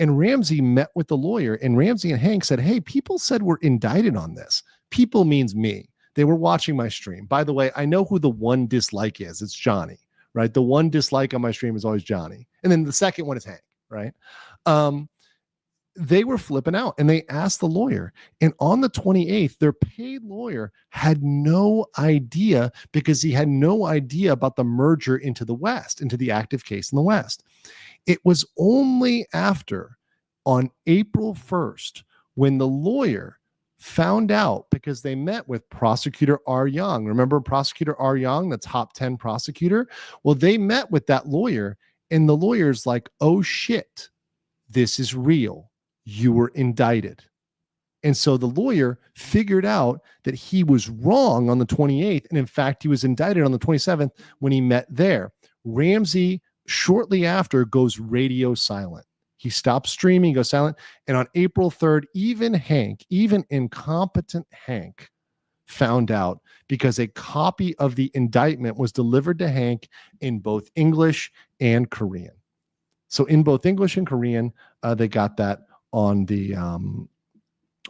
And Ramsey met with the lawyer, and Ramsey and Hank said, hey, people said we're indicted on this. People means me. They were watching my stream. By the way, I know who the one dislike is. It's Johnny, right? The one dislike on my stream is always Johnny. And then the second one is Hank, right? They were flipping out and they asked the lawyer. And on the 28th, their paid lawyer had no idea because he had no idea about the merger into the West, into the active case in the West. It was only after on April 1st when the lawyer found out, because they met with Prosecutor R. Young. Remember Prosecutor R. Young, the top 10 prosecutor? Well, they met with that lawyer and the lawyer's like, oh shit, this is real. You were indicted. And so the lawyer figured out that he was wrong on the 28th. And in fact, he was indicted on the 27th when he met there. Ramsey, shortly after, goes radio silent. He stops streaming, goes silent. And on April 3rd, even Hank, even incompetent Hank, found out because a copy of the indictment was delivered to Hank in both English and Korean. So in both English and Korean, they got that on the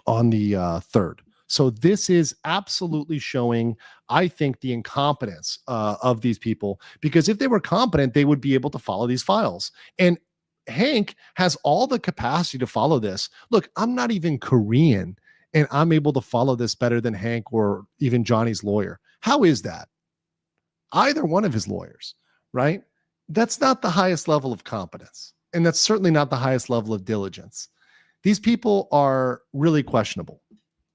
3rd. So this is absolutely showing, I think, the incompetence of these people, because if they were competent, they would be able to follow these files. And Hank has all the capacity to follow this. Look, I'm not even Korean, and I'm able to follow this better than Hank or even Johnny's lawyer. How is that? Either one of his lawyers, right? That's not the highest level of competence. And that's certainly not the highest level of diligence. These people are really questionable.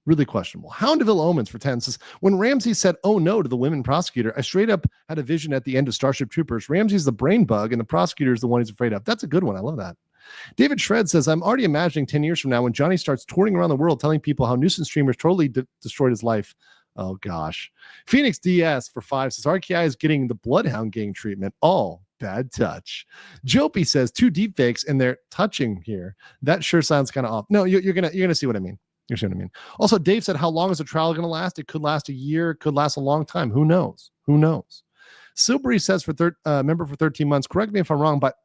Really questionable. Houndeville Omens for 10 says, when Ramsey said, oh no, to the women prosecutor, I straight up had a vision at the end of Starship Troopers. Ramsey's the brain bug and the prosecutor is the one he's afraid of. That's a good one. I love that. David Shred says, I'm already imagining 10 years from now when Johnny starts touring around the world telling people how nuisance streamers totally destroyed his life. Oh gosh. Phoenix DS for 5 says, RKI is getting the Bloodhound Gang treatment. All bad touch. Jopie says, 2 deepfakes and they're touching here. That sure sounds kind of off. No, you're gonna see what I mean. You see what I mean? Also, Dave said, how long is the trial going to last? It could last a year, could last a long time. Who knows? Who knows? Silbury says, member for 13 months. Correct me if I'm wrong, but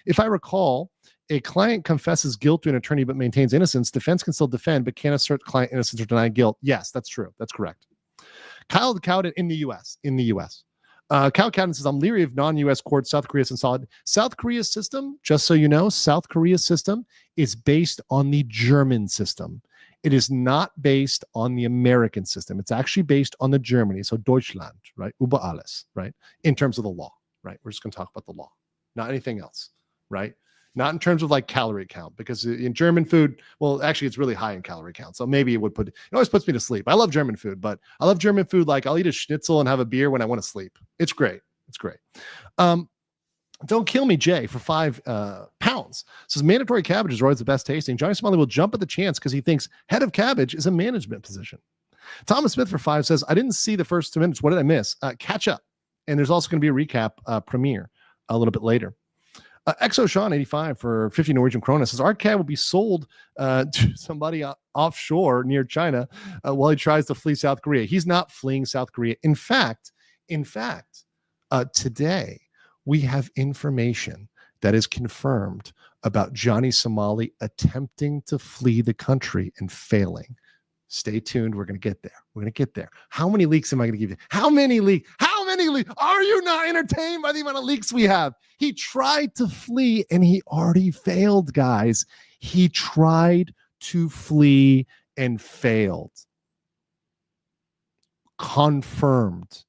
if I recall, a client confesses guilt to an attorney but maintains innocence. Defense can still defend, but can't assert client innocence or deny guilt. Yes, that's true. That's correct. Kyle the Cowden in the U.S. Kyle Cowden says, I'm leery of non-U.S. courts. South Korea is solid. South Korea's system, just so you know, South Korea's system is based on the German system. It is not based on the American system. It's actually based on the Germany. So Deutschland, right? Über alles, right? In terms of the law, right? We're just going to talk about the law, not anything else, right? Not in terms of like calorie count, because in German food, well, actually it's really high in calorie count. So maybe it always puts me to sleep. I love German food, but I love German food. Like I'll eat a schnitzel and have a beer when I want to sleep. It's great. It's great. Don't kill me, Jay, for £5. Says mandatory cabbages are always the best tasting. Johnny Somali will jump at the chance because he thinks head of cabbage is a management position. Thomas Smith for 5 says, I didn't see the first 2 minutes. What did I miss? Catch up. And there's also going to be a recap premiere a little bit later. Exo Sean 85 for 50 Norwegian krona says, Arcad will be sold to somebody offshore near China while he tries to flee South Korea. He's not fleeing South Korea. In fact, today, we have information that is confirmed about Johnny Somali attempting to flee the country and failing. Stay tuned. We're going to get there. How many leaks am I going to give you? How many leaks? Are you not entertained by the amount of leaks we have? He tried to flee and he already failed, guys. He tried to flee and failed. Confirmed.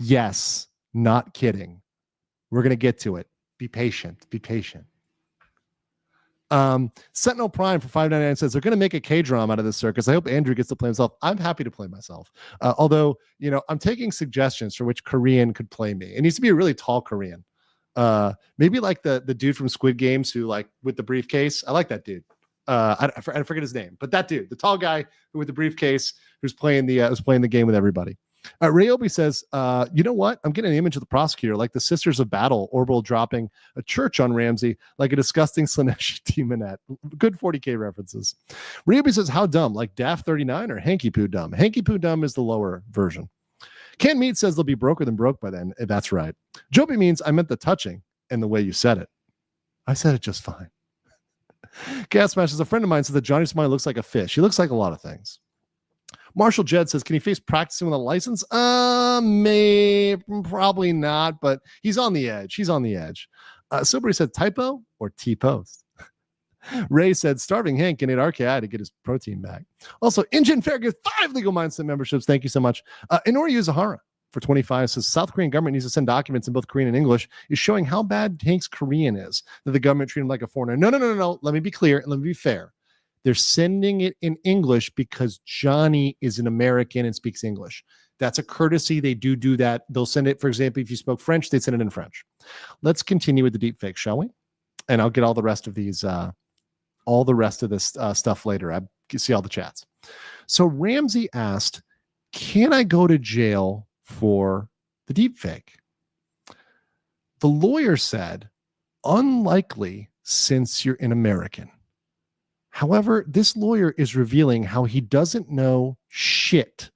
Yes. Not kidding. We're going to get to it. Be patient. Sentinel Prime for $5.99 says they're going to make a K-drama out of this circus. I hope Andrew gets to play himself. I'm happy to play myself. Although, I'm taking suggestions for which Korean could play me. It needs to be a really tall Korean. Maybe like the dude from Squid Games who like with the briefcase. I like that dude. I forget his name, but that dude, the tall guy who with the briefcase who's playing the game with everybody. Rayobi says, you know what? I'm getting an image of the prosecutor, like the Sisters of Battle, Orbital dropping a church on Ramsey, like a disgusting Slanesh demonette. Good 40K references. Rayobi says, how dumb? Like Daft 39 or Hanky Poo dumb? Hanky Poo dumb is the lower version. Ken Mead says they'll be broker than broke by then. That's right. Joby means I meant the touching and the way you said it. I said it just fine. Gas Smash is a friend of mine says that Johnny Smiley looks like a fish. He looks like a lot of things. Marshall Jed says, can he face practicing with a license? Probably not, but he's on the edge. Silbury said typo or T-post. Ray said, starving Hank can eat RKI to get his protein back. Also, Engine Fair gets 5 legal mindset memberships. Thank you so much. Inori Yuzahara for 25 says, South Korean government needs to send documents in both Korean and English, is showing how bad Hank's Korean is, that the government treated him like a foreigner. No. Let me be clear and let me be fair. They're sending it in English because Johnny is an American and speaks English. That's a courtesy. They do that. They'll send it, for example, if you spoke French, they'd send it in French. Let's continue with the deep fake, shall we? And I'll get all the rest of these, stuff later. I see all the chats. So Ramsey asked, can I go to jail for the deep fake? The lawyer said, unlikely since you're an American. However, this lawyer is revealing how he doesn't know shit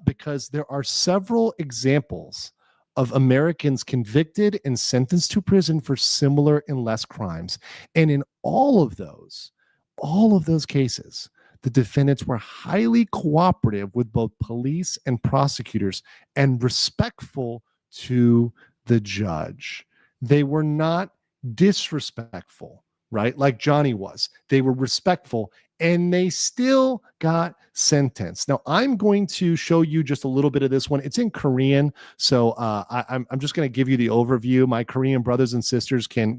because there are several examples of Americans convicted and sentenced to prison for similar and less crimes. And in all of those, all of those cases, the defendants were highly cooperative with both police and prosecutors and respectful to the judge. They were not disrespectful, right? Like Johnny was. They were respectful and they still got sentenced. Now, I'm going to show you just a little bit of this one. It's in Korean, so I'm just going to give you the overview. My Korean brothers and sisters can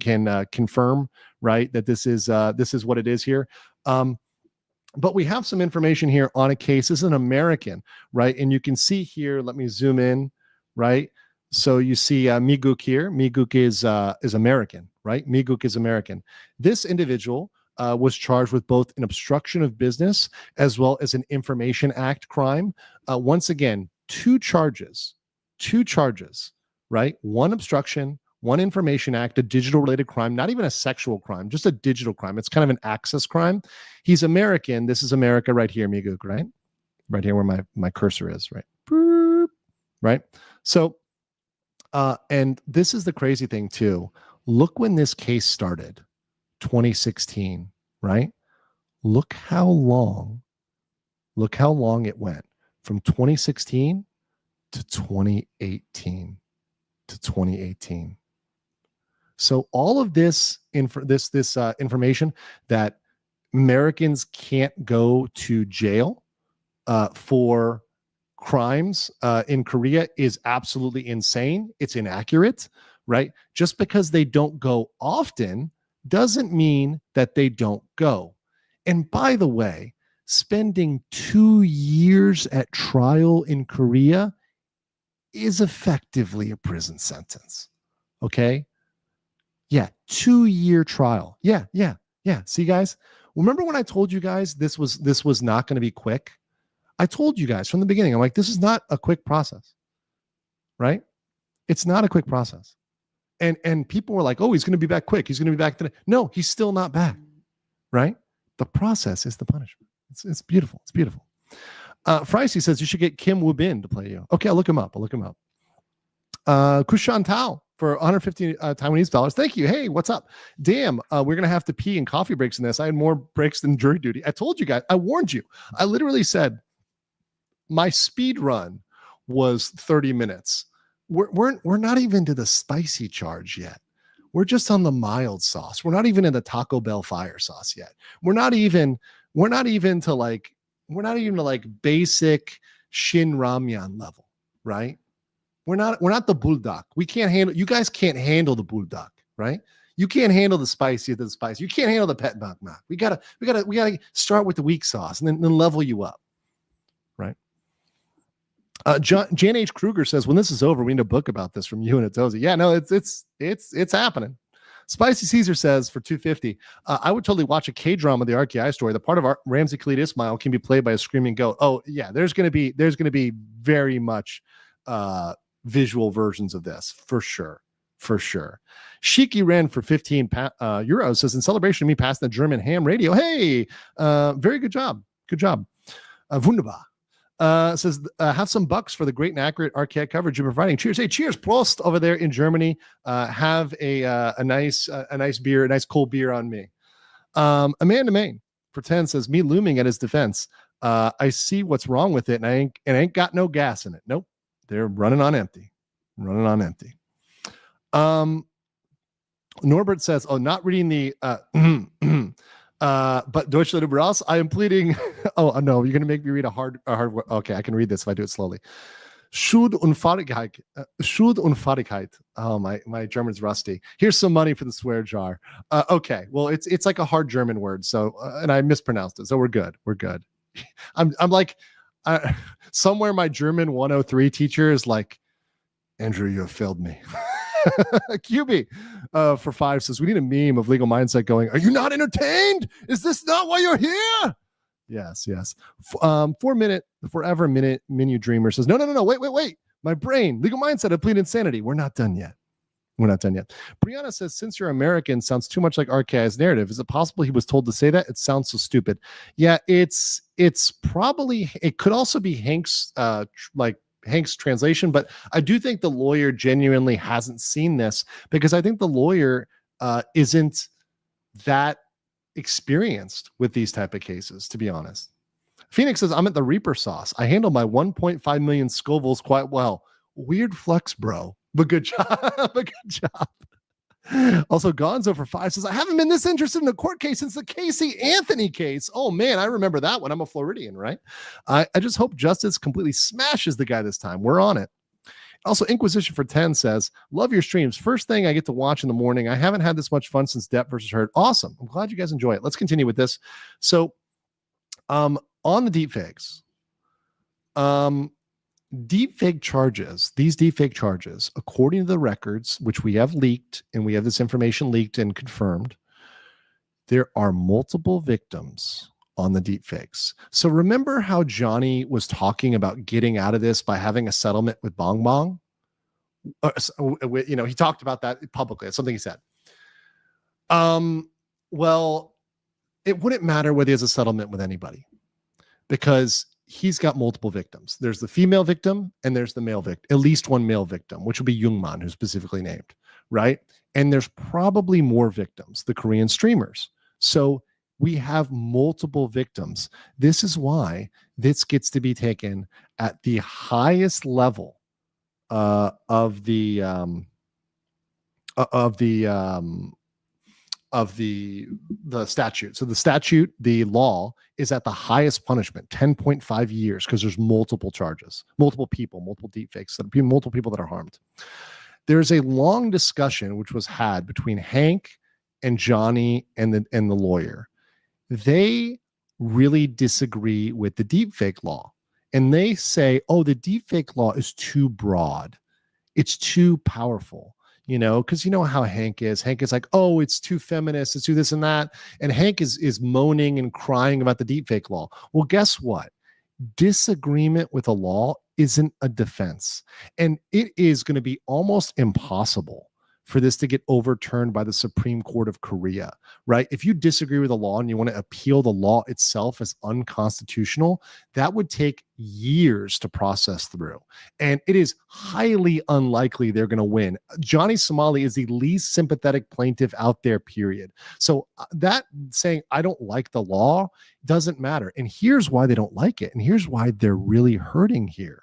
confirm, right, that this is what it is here. But we have some information here on a case. This is an American, right? And you can see here, let me zoom in, right? So you see Miguk here. Miguk is American, right? Miguk is American. This individual was charged with both an obstruction of business as well as an Information Act crime. Once again, two charges, right? One obstruction, one Information Act, a digital related crime, not even a sexual crime, just a digital crime. It's kind of an access crime. He's American. This is America right here, Miguk, right? Right here where my cursor is, right? Boop, right? So, and this is the crazy thing too. Look when this case started, 2016, right? Look how long it went from 2016 to 2018 to 2018. So all of this information that Americans can't go to jail for crimes in Korea is absolutely insane. It's inaccurate, right? Just because they don't go often doesn't mean that they don't go. And by the way, spending 2 years at trial in Korea is effectively a prison sentence. Okay? Yeah, 2-year trial. Yeah. See, guys, remember when I told you guys this was not going to be quick? I told you guys from the beginning, I'm like, this is not a quick process, right? It's not a quick process. And people were like, oh, he's going to be back quick. He's going to be back today. No, he's still not back, right? The process is the punishment. It's beautiful. It's beautiful. Fricey says you should get Kim Woo Bin to play you. Okay, I'll look him up. Kushan Tao for 150 Taiwanese dollars. Thank you. Hey, what's up? Damn, we're going to have to pee in coffee breaks in this. I had more breaks than jury duty. I told you guys. I warned you. I literally said my speed run was 30 minutes. We're not even to the spicy charge yet. We're just on the mild sauce. We're not even in the Taco Bell fire sauce yet. We're not even to like basic Shin Ramyun level, right? We're not the bulldog. We can't handle, you guys can't handle the bulldog, right? You can't handle the spicy of the spice. You can't handle the pet bak mak. We gotta start with the weak sauce and then level you up, right? Jan H. Kruger says, when this is over, we need a book about this from you and Atozi. Yeah, no, it's happening. Spicy Caesar says for 250, I would totally watch a K-drama, the RKI story. The part of Ramsey Khalid Ismail can be played by a screaming goat. Oh yeah, there's gonna be very much visual versions of this for sure. Shiki Ren for 15 euros says, in celebration of me passing the German ham radio. Hey, very good job. Wunderbar. Says, have some bucks for the great and accurate RKI coverage you're providing. Cheers. Hey, cheers. Prost over there in Germany. Have a nice beer, a nice cold beer on me. Amanda Main for 10 says, me looming at his defense. I see what's wrong with it, and I ain't got no gas in it. Nope. They're running on empty. Norbert says, oh, not reading the but Deutsche Liberals, I am pleading. Oh no, you're gonna make me read a hard word. Okay, I can read this if I do it slowly. Schuld und Fahrigkeit. Oh, my German's rusty. Here's some money for the swear jar. Okay, well, it's like a hard German word, so and I mispronounced it, so we're good. I'm like, somewhere my German 103 teacher is like, Andrew, you have failed me. QB for 5 says, we need a meme of Legal Mindset going, are you not entertained? Is this not why you're here? Yes. 4-minute forever minute menu dreamer says, no, wait. My brain, Legal Mindset, I plead insanity. We're not done yet. Brianna says, since you're American, sounds too much like RKI's narrative. Is it possible he was told to say that? It sounds so stupid. Yeah, it's probably, it could also be Hank's translation, but I do think the lawyer genuinely hasn't seen this, because I think the lawyer isn't that experienced with these type of cases, to be honest. Phoenix says, I'm at the Reaper sauce. I handle my 1.5 million Scovilles quite well. Weird flex, bro, but good job. But good job. Also, Gonzo for 5 says, I haven't been this interested in a court case since the Casey Anthony case. Oh man, I remember that one. I'm a Floridian, right? I just hope justice completely smashes the guy this time. We're on it. Also, Inquisition for 10 says, love your streams. First thing I get to watch in the morning. I haven't had this much fun since Depp versus Heard. Awesome. I'm glad you guys enjoy it. Let's continue with this. So, on the deepfakes, deepfake charges, these deepfake charges, according to the records, which we have leaked, and we have this information leaked and confirmed, there are multiple victims on the deepfakes. So remember how Johnny was talking about getting out of this by having a settlement with Bong Bong? He talked about that publicly. That's something he said. Well, it wouldn't matter whether he has a settlement with anybody because he's got multiple victims. There's the female victim and there's the male victim, at least one male victim, which will be Jungman, who's specifically named, right? And there's probably more victims, the Korean streamers. So we have multiple victims. This is why this gets to be taken at the highest level of the statute. So the statute, the law is at the highest punishment, 10.5 years, because there's multiple charges, multiple people, multiple deepfakes, multiple people that are harmed. There's a long discussion which was had between Hank and Johnny and the lawyer. They really disagree with the deepfake law. And they say, oh, the deepfake law is too broad. It's too powerful. Because you know how Hank is. Hank is like, oh, it's too feminist. It's too this and that. And Hank is moaning and crying about the deepfake law. Well, guess what? Disagreement with a law isn't a defense. And it is going to be almost impossible for this to get overturned by the Supreme Court of Korea, right? If you disagree with the law and you want to appeal the law itself as unconstitutional, that would take years to process through. And it is highly unlikely they're going to win. Johnny Somali is the least sympathetic plaintiff out there, period. So that saying, I don't like the law, doesn't matter. And here's why they don't like it. And here's why they're really hurting here.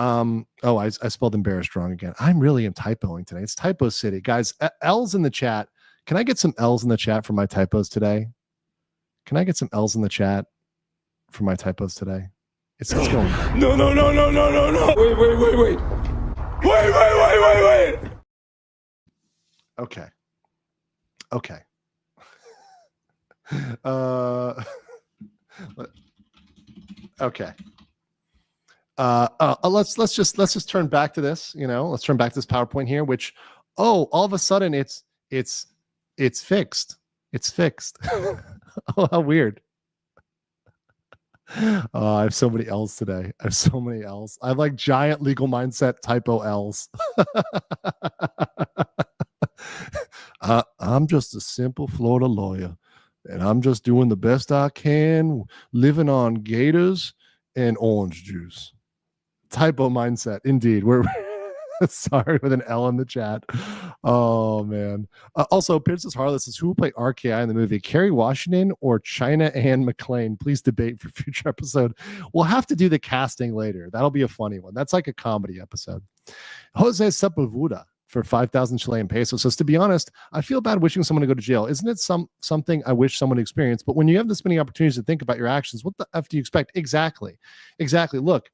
I spelled embarrassed wrong again. I really am typoing today. It's typo city. Guys, L's in the chat. Can I get some L's in the chat for my typos today? Can I get some L's in the chat for my typos today? It's going. No. Wait. Okay. Okay. Let's just turn back to this, let's turn back to this PowerPoint here, which, all of a sudden it's fixed. It's fixed. Oh, how weird. I have so many L's today. I have like giant legal mindset typo L's. I'm just a simple Florida lawyer and I'm just doing the best I can, living on gators and orange juice. Typo mindset, indeed. We're sorry with an L in the chat. Oh man. Also, Princess Harlot says, who will play RKI in the movie? Kerry Washington or China Ann McClain? Please debate for future episode. We'll have to do the casting later. That'll be a funny one. That's like a comedy episode. Jose Sepulveda for 5,000 Chilean pesos says, to be honest, I feel bad wishing someone to go to jail. Isn't it something I wish someone experienced? But when you have this many opportunities to think about your actions, what the F do you expect? Exactly. Look,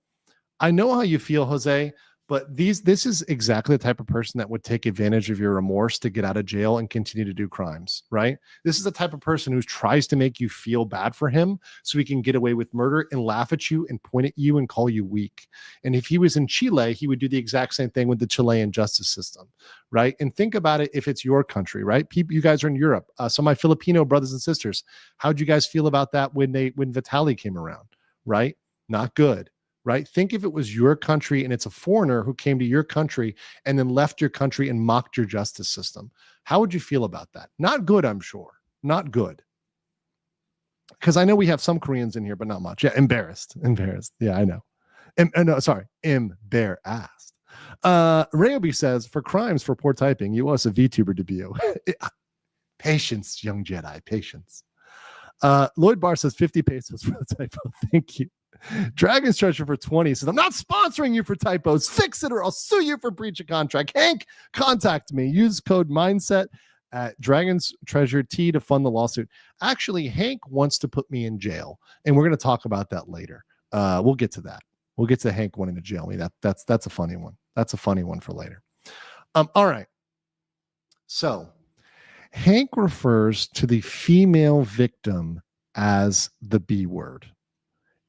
I know how you feel, Jose, but this is exactly the type of person that would take advantage of your remorse to get out of jail and continue to do crimes, right? This is the type of person who tries to make you feel bad for him so he can get away with murder and laugh at you and point at you and call you weak. And if he was in Chile, he would do the exact same thing with the Chilean justice system, right? And think about it if it's your country, right? You guys are in Europe. Some of my Filipino brothers and sisters, how'd you guys feel about that when Vitaly came around, right? Not good. Right? Think if it was your country and it's a foreigner who came to your country and then left your country and mocked your justice system. How would you feel about that? Not good, I'm sure. Not good. Because I know we have some Koreans in here, but not much. Yeah, embarrassed. Yeah, I know. Patience, young Jedi, patience. Lloyd Barr says 50 pesos for the typo. Thank you. Dragon's Treasure for 20 says, I'm not sponsoring you for typos. Fix it or I'll sue you for breach of contract. Hank, contact me. Use code mindset at Dragon's Treasure T to fund the lawsuit. Actually, Hank wants to put me in jail, and we're going to talk about that later. We'll get to that. We'll get to Hank wanting to jail me. That's a funny one. That's a funny one for later. All right. So Hank refers to the female victim as the B word.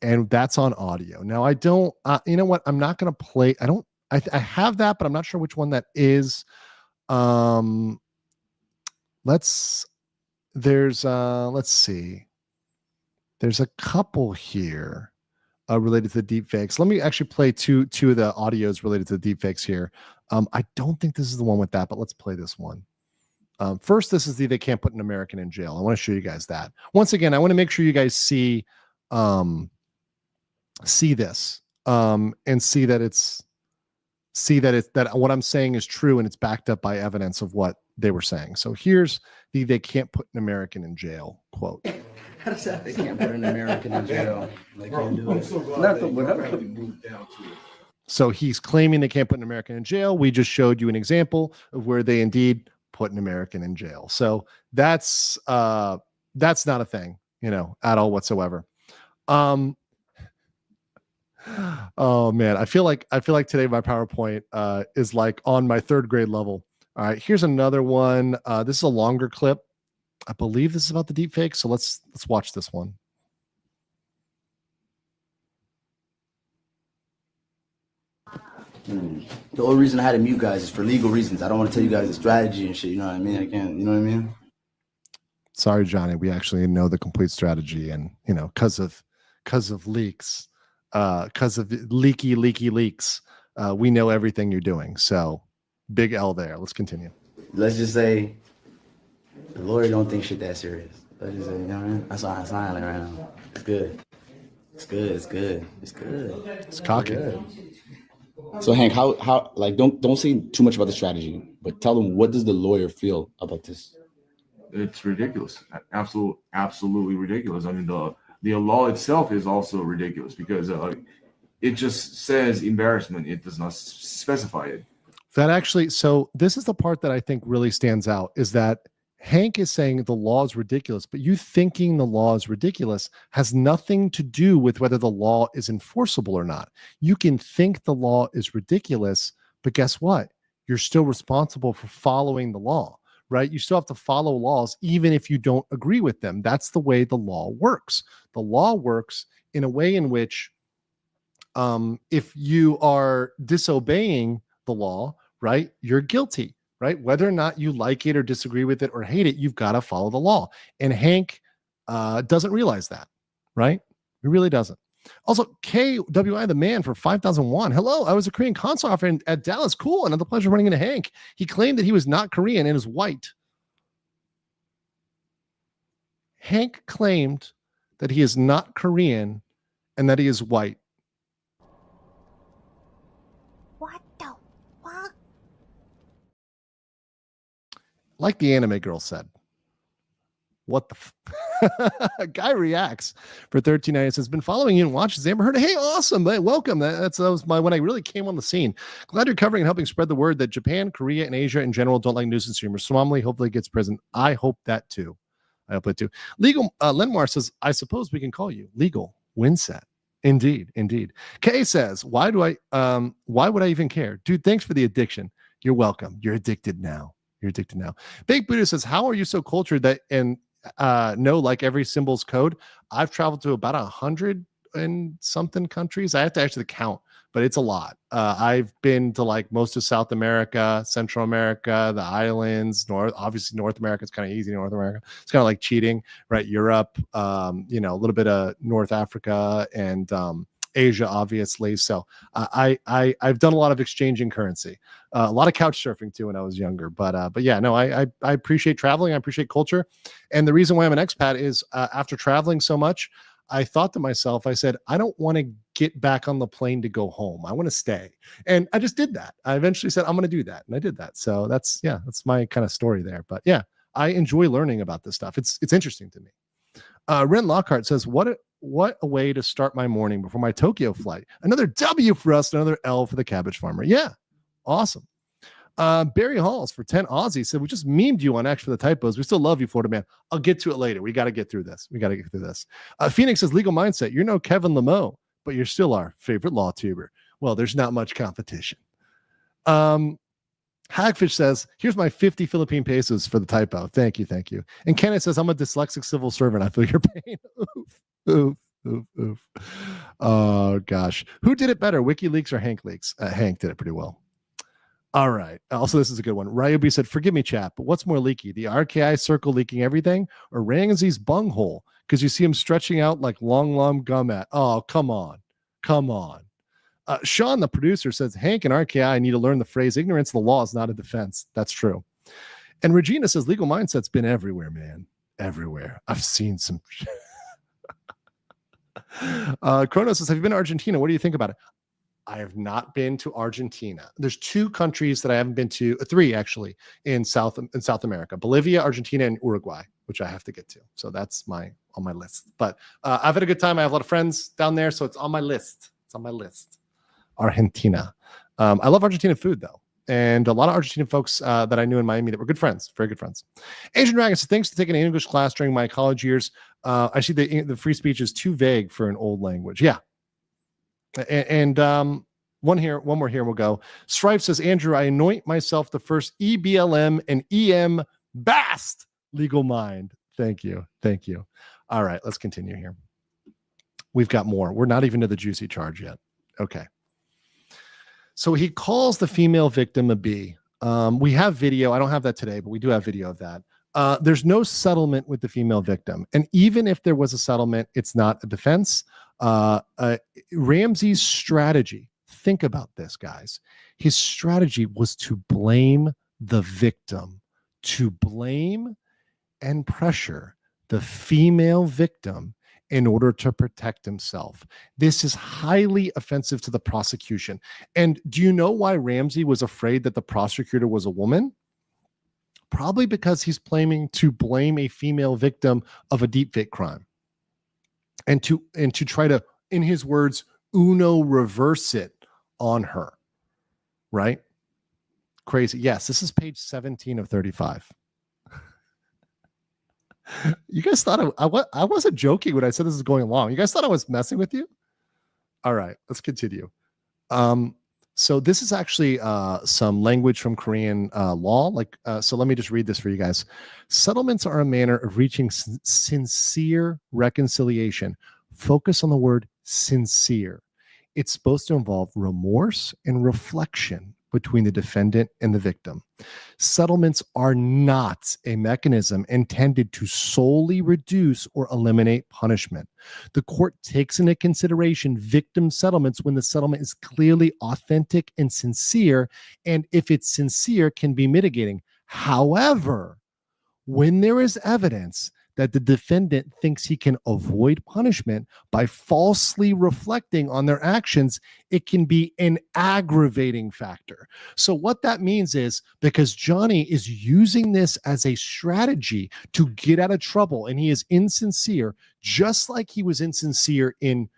And that's on audio. Now, I don't, you know what? I'm not going to play. I have that, but I'm not sure which one that is. Let's see. There's a couple here related to the deepfakes. Let me actually play two of the audios related to the deepfakes here. I don't think this is the one with that, but let's play this one. First, this is they can't put an American in jail. I want to show you guys that. Once again, I want to make sure you guys see this and see that what I'm saying is true and it's backed up by evidence of what they were saying. So here's they can't put an American in jail quote. How does that? They can't put an American in jail. They can't do it. So he's claiming they can't put an American in jail. We just showed you an example of where they indeed put an American in jail. So that's not a thing, at all whatsoever. Oh man, I feel like today my PowerPoint is like on my third grade level. All right, here's another one. This is a longer clip. I believe this is about the deepfake. So let's watch this one. The only reason I had to mute guys is for legal reasons. I don't want to tell you guys the strategy and shit. You know what I mean? I can't. You know what I mean? Sorry, Johnny. We actually know the complete strategy, and because of leaks, because of leaky leaks, we know everything you're doing. So big L there. Let's continue. Let's just say the lawyer don't think shit that serious. Let's just say, you know what I mean? That's why I'm smiling right now. It's good. It's good. It's good. It's good. It's cocky. Good. So Hank, how like don't say too much about the strategy, but tell them, what does the lawyer feel about this? It's ridiculous. Absolutely ridiculous. I mean, the law itself is also ridiculous because it just says embarrassment. It does not specify it. That actually, so this is the part that I think really stands out, is that Hank is saying the law is ridiculous, but you thinking the law is ridiculous has nothing to do with whether the law is enforceable or not. You can think the law is ridiculous, but guess what? You're still responsible for following the law, right? You still have to follow laws even if you don't agree with them. That's the way the law works. The law works in a way in which if you are disobeying the law, right, you're guilty. Right? Whether or not you like it or disagree with it or hate it, you've got to follow the law. And Hank doesn't realize that, right? He really doesn't. Also, KWI the man for 5,001. Hello, I was a Korean consul officer at Dallas. Cool. Another pleasure running into Hank. He claimed that he was not Korean and is white. Hank claimed that he is not Korean and that he is white. Like the anime girl said, what the guy reacts for 13.90 says, been following you and watches Amber Heard. Hey, awesome. Welcome. That was when I really came on the scene. Glad you're covering and helping spread the word that Japan, Korea, and Asia in general don't like nuisance streamers. Somali hopefully gets prison. I hope that too. Legal Lenmar says, I suppose we can call you Legal Winset. Indeed. Kay says, why would I even care? Dude, thanks for the addiction. You're welcome. You're addicted now. Big Buddha says, how are you so cultured that and know like every symbol's code? I've traveled to about 100 and something countries. I have to actually count, but it's a lot. I've been to like most of South America, Central America, the islands, obviously North America. It's kind of easy. North America. It's kind of like cheating, right? Europe, a little bit of North Africa and Asia, obviously. So I've done a lot of exchanging currency, a lot of couch surfing too when I was younger. But yeah, no, I appreciate traveling. I appreciate culture, and the reason why I'm an expat is after traveling so much, I thought to myself, I said, I don't want to get back on the plane to go home. I want to stay, and I just did that. I eventually said I'm going to do that, and I did that. So that's my kind of story there. But yeah, I enjoy learning about this stuff. It's interesting to me. Ren Lockhart says, what a way to start my morning before my Tokyo flight. Another W for us, another L for the cabbage farmer. Yeah, awesome. Barry Halls for 10 Aussie said, we just memed you on X for the typos. We still love you, Florida man. I'll get to it later. We got to get through this. Phoenix says, legal mindset. You're no Kevin Lamo, but you're still our favorite law tuber. Well, there's not much competition. Hagfish says, here's my 50 Philippine pesos for the typo. Thank you. And Kenneth says, I'm a dyslexic civil servant. I feel your pain. Oof. Oh, gosh. Who did it better, WikiLeaks or Hank Leaks? Hank did it pretty well. All right. Also, this is a good one. Ryubi said, forgive me, chap, but what's more leaky? The RKI circle leaking everything or Ramsey's bunghole? Because you see him stretching out like long gum at. Oh, come on. Sean, the producer, says, Hank and RKI need to learn the phrase, ignorance of the law is not a defense. That's true. And Regina says, legal mindset's been everywhere, man. Everywhere. I've seen some. Kronos says, have you been to Argentina? What do you think about it? I have not been to Argentina. There's 2 countries that I haven't been to, 3 actually, in South America: Bolivia, Argentina, and Uruguay, which I have to get to. So that's on my list. But I've had a good time. I have a lot of friends down there, so it's on my list. Argentina. I love Argentina food though, and a lot of Argentinian folks that I knew in Miami that were good friends, very good friends. Asian Dragon says, thanks for taking an English class during my college years. I see the free speech is too vague for an old language. Yeah. And one more here, we'll go. Strife says, Andrew, I anoint myself the first EBLM and EM BAST legal mind. Thank you. All right, let's continue here. We've got more. We're not even to the juicy charge yet. Okay. So he calls the female victim a B. We have video. I don't have that today, but we do have video of that. There's no settlement with the female victim. And even if there was a settlement, it's not a defense. Ramsey's strategy, think about this, guys. His strategy was to blame the victim, to blame and pressure the female victim in order to protect himself. This is highly offensive to the prosecution. And do you know why Ramsey was afraid that the prosecutor was a woman? Probably because he's planning to blame a female victim of a deepfake crime. And to try to, in his words, Uno reverse it on her, right? Crazy. Yes, this is page 17 of 35. You guys thought I wasn't joking when I said this is going along. You guys thought I was messing with you? All right, let's continue. So this is actually some language from Korean law. So let me just read this for you guys. Settlements are a manner of reaching sincere reconciliation. Focus on the word sincere. It's supposed to involve remorse and reflection between the defendant and the victim. Settlements are not a mechanism intended to solely reduce or eliminate punishment. The court takes into consideration victim settlements when the settlement is clearly authentic and sincere, and if it's sincere, can be mitigating. However, when there is evidence that the defendant thinks he can avoid punishment by falsely reflecting on their actions, it can be an aggravating factor. So what that means is, because Johnny is using this as a strategy to get out of trouble, and he is insincere, just like he was insincere in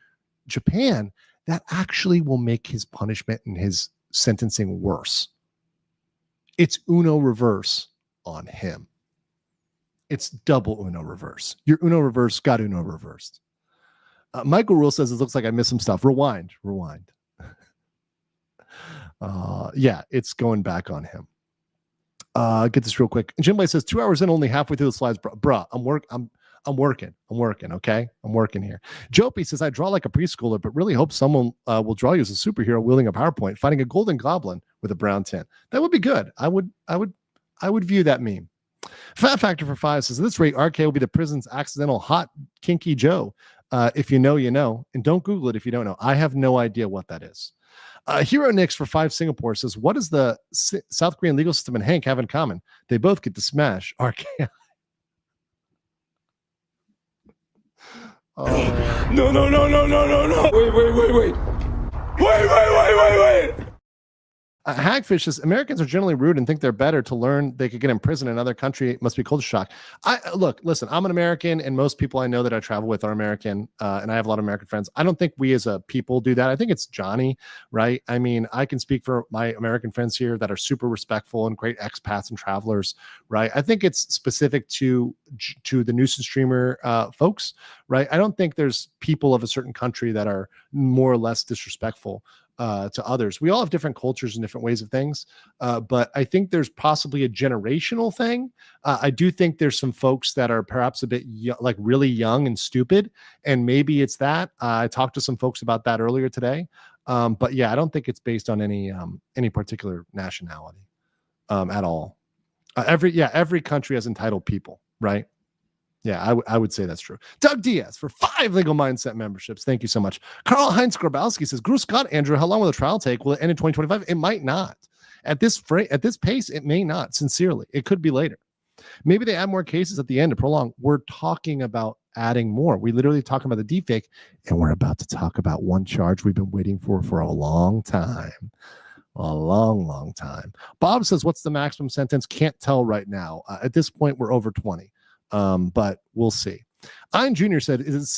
Japan, that actually will make his punishment and his sentencing worse. It's Uno reverse on him. It's double Uno reverse. Your Uno reverse got Uno reversed. Michael Rule says, it looks like I missed some stuff. Rewind. Yeah, it's going back on him. Get this real quick. Jim Blay says, 2 hours in, only halfway through the slides. Bruh, I'm working. Okay? I'm working here. Jopie says, I draw like a preschooler, but really hope someone will draw you as a superhero wielding a PowerPoint, fighting a golden goblin with a brown tint. That would be good. I would view that meme. Fat Factor for 5 says, at this rate, RK will be the prison's accidental hot kinky Joe. If you know, you know. And don't Google it if you don't know. I have no idea what that is. Hero Nix for 5 Singapore says, what does the South Korean legal system and Hank have in common? They both get to smash RK. No. Wait. Hagfish says Americans are generally rude and think they're better. To learn they could get in prison in another country, it must be culture shock. Listen, I'm an American, and most people I know that I travel with are American, and I have a lot of American friends. I don't think we as a people do that. I think it's Johnny, right? I mean, I can speak for my American friends here that are super respectful and great expats and travelers, right? I think it's specific to the nuisance streamer folks, right? I don't think there's people of a certain country that are more or less disrespectful to others. We all have different cultures and different ways of things, but I think there's possibly a generational thing. I do think there's some folks that are perhaps a bit like really young and stupid, and maybe it's that. I talked to some folks about that earlier today, but yeah, I don't think it's based on any particular nationality at all. Every country has entitled people, right? Yeah, I would say that's true. Doug Diaz for 5 Legal Mindset memberships. Thank you so much. Karl Heinz Grabowski says, Grew Scott, Andrew, how long will the trial take? Will it end in 2025? It might not. At this pace, it may not. Sincerely, it could be later. Maybe they add more cases at the end to prolong. We're talking about adding more. We literally talking about the deepfake, and we're about to talk about one charge we've been waiting for a long time. A long time. Bob says, what's the maximum sentence? Can't tell right now. At this point, we're over 20. But we'll see. Ian Jr. said, is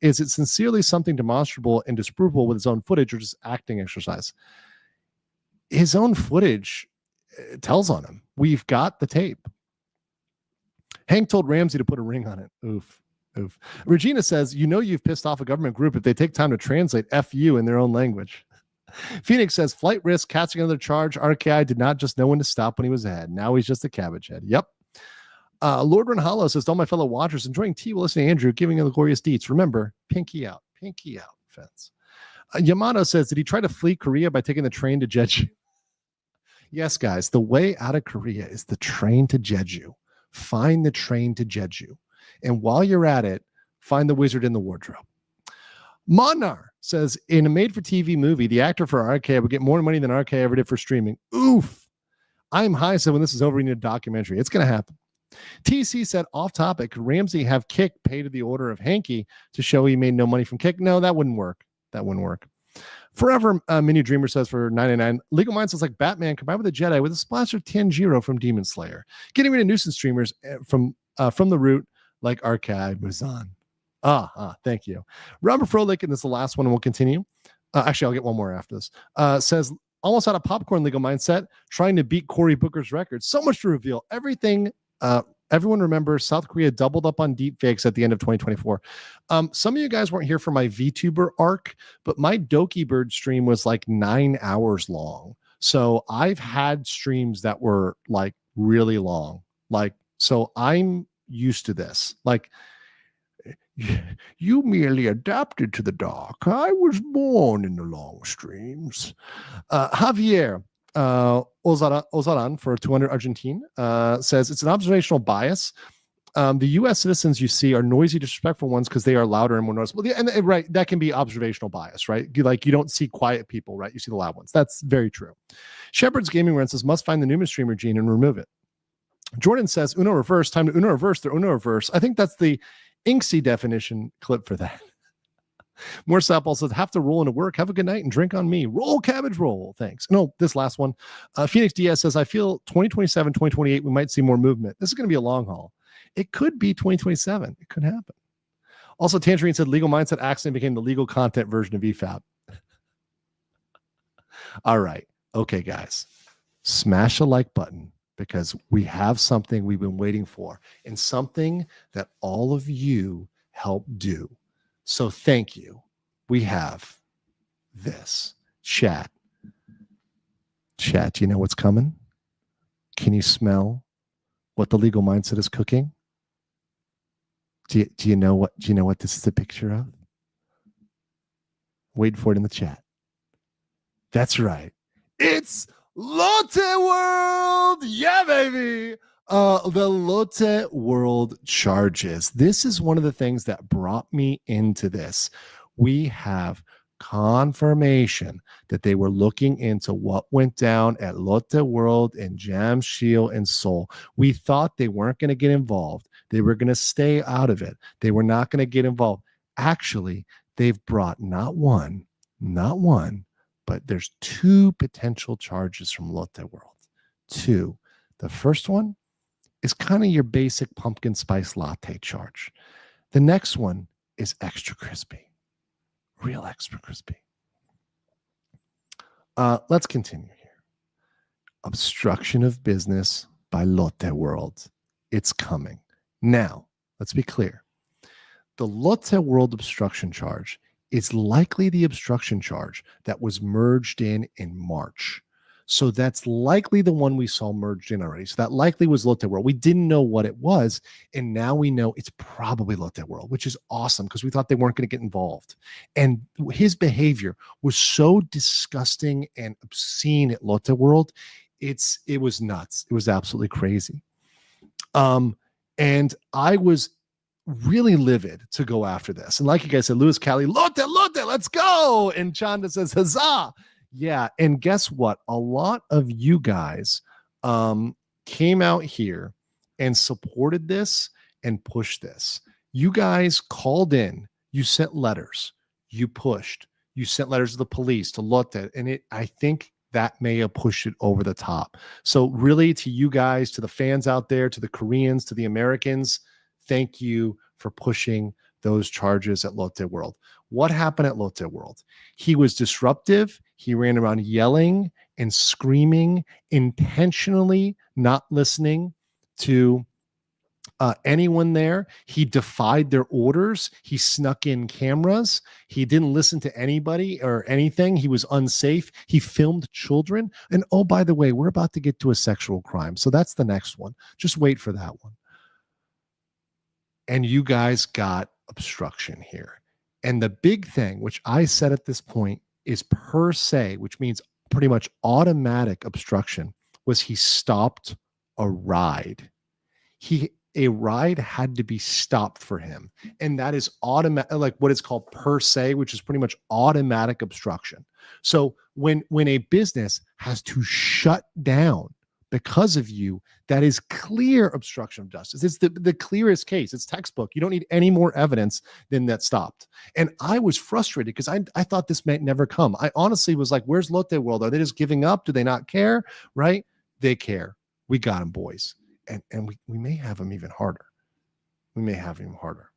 it sincerely something demonstrable and disprovable with his own footage, or just acting exercise? His own footage tells on him. We've got the tape. Hank told Ramsey to put a ring on it. Oof. Regina says, you've pissed off a government group if they take time to translate F you in their own language. Phoenix says, flight risk, catching another charge. RKI did not just know when to stop when he was ahead. Now he's just a cabbage head. Yep. Lord Renhalo says, to all my fellow watchers enjoying tea while listening to Andrew giving him the glorious deets. Remember, pinky out, fence. Yamato says, did he try to flee Korea by taking the train to Jeju? Yes, guys, the way out of Korea is the train to Jeju. Find the train to Jeju. And while you're at it, find the wizard in the wardrobe. Monar says, in a made-for-TV movie, the actor for RK would get more money than RK ever did for streaming. Oof. I'm high, so when this is over, you need a documentary. It's going to happen. TC said, off topic, could Ramsey have Kick pay to the order of Hanky to show he made no money from Kick? No, that wouldn't work. Forever Mini Dreamer says for 99, Legal Mind says like Batman combined with a Jedi with a splash of Tanjiro from Demon Slayer. Getting rid of nuisance streamers from the root like Archive Muzan. Thank you. Robert Froelich, and this is the last one, and we'll continue. Actually, I'll get one more after this. Says, almost out of popcorn Legal Mindset, trying to beat Cory Booker's record. So much to reveal. Everyone remember South Korea doubled up on deepfakes at the end of 2024. Some of you guys weren't here for my VTuber arc, but my Doki Bird stream was like 9 hours long. So I've had streams that were like really long. So I'm used to this. You merely adapted to the dark. I was born in the long streams. Javier Ozaran for 200 Argentine says it's an observational bias. The U.S. citizens you see are noisy, disrespectful ones because they are louder and more noticeable. And right, that can be observational bias, right? You don't see quiet people, right? You see the loud ones. That's very true. Shepard's Gaming Run says must find the Newman streamer gene and remove it. Jordan says Uno reverse, time to Uno reverse. They're Uno reverse. I think that's the Inksy definition clip for that. More Sapple says, have to roll into work. Have a good night and drink on me. Roll, cabbage, roll. Thanks. No, this last one. Phoenix Diaz says, I feel 2027, 2028, we might see more movement. This is going to be a long haul. It could be 2027. It could happen. Also, Tangerine said, Legal Mindset accident became the legal content version of EFAP. All right. Okay, guys. Smash a like button because we have something we've been waiting for and something that all of you helped do. So thank you. We have this. Chat, do you know what's coming? Can you smell what the Legal Mindset is cooking? Do you know what this is a picture of? Wait for it in the chat. That's right. It's Lotte World. Yeah, baby. The Lotte World charges. This is one of the things that brought me into this. We have confirmation that they were looking into what went down at Lotte World and Jamshil and Seoul. We thought they weren't going to get involved. They were going to stay out of it. They were not going to get involved. Actually, they've brought not one, but there's two potential charges from Lotte World. Two. The first one is kind of your basic pumpkin spice latte charge. The next one is extra crispy, real extra crispy. Let's continue here. Obstruction of business by Lotte World. It's coming. Now, let's be clear. The Lotte World obstruction charge is likely the obstruction charge that was merged in March. So that's likely the one we saw merged in already. So that likely was Lotte World. We didn't know what it was, and now we know it's probably Lotte World, which is awesome because we thought they weren't going to get involved. And his behavior was so disgusting and obscene at Lotte World. It was nuts. It was absolutely crazy. And I was really livid to go after this. And like you guys said, Louis Cali, Lotte, let's go. And Chanda says, huzzah. Yeah. And guess what? A lot of you guys came out here and supported this and pushed this. You guys called in, you sent letters, you pushed, you sent letters to the police, to Lotte, and I think that may have pushed it over the top. So really, to you guys, to the fans out there, to the Koreans, to the Americans, thank you for pushing those charges at Lotte World. What happened at Lotte World? He was disruptive. He ran around yelling and screaming, intentionally not listening to anyone there. He defied their orders. He snuck in cameras. He didn't listen to anybody or anything. He was unsafe. He filmed children. And oh, by the way, we're about to get to a sexual crime. So that's the next one. Just wait for that one. And you guys got obstruction here. And the big thing, which I said at this point, is per se, which means pretty much automatic obstruction, was he stopped a ride. A ride had to be stopped for him. And that is automatic, like what is called per se, which is pretty much automatic obstruction. So when a business has to shut down because of you, that is clear obstruction of justice. It's the clearest case. It's textbook. You don't need any more evidence than that stopped. And I was frustrated because I thought this might never come. I honestly was like, where's Lotte World? Are they just giving up? Do they not care? Right? They care. We got them, boys. And we may have them even harder. We may have them harder.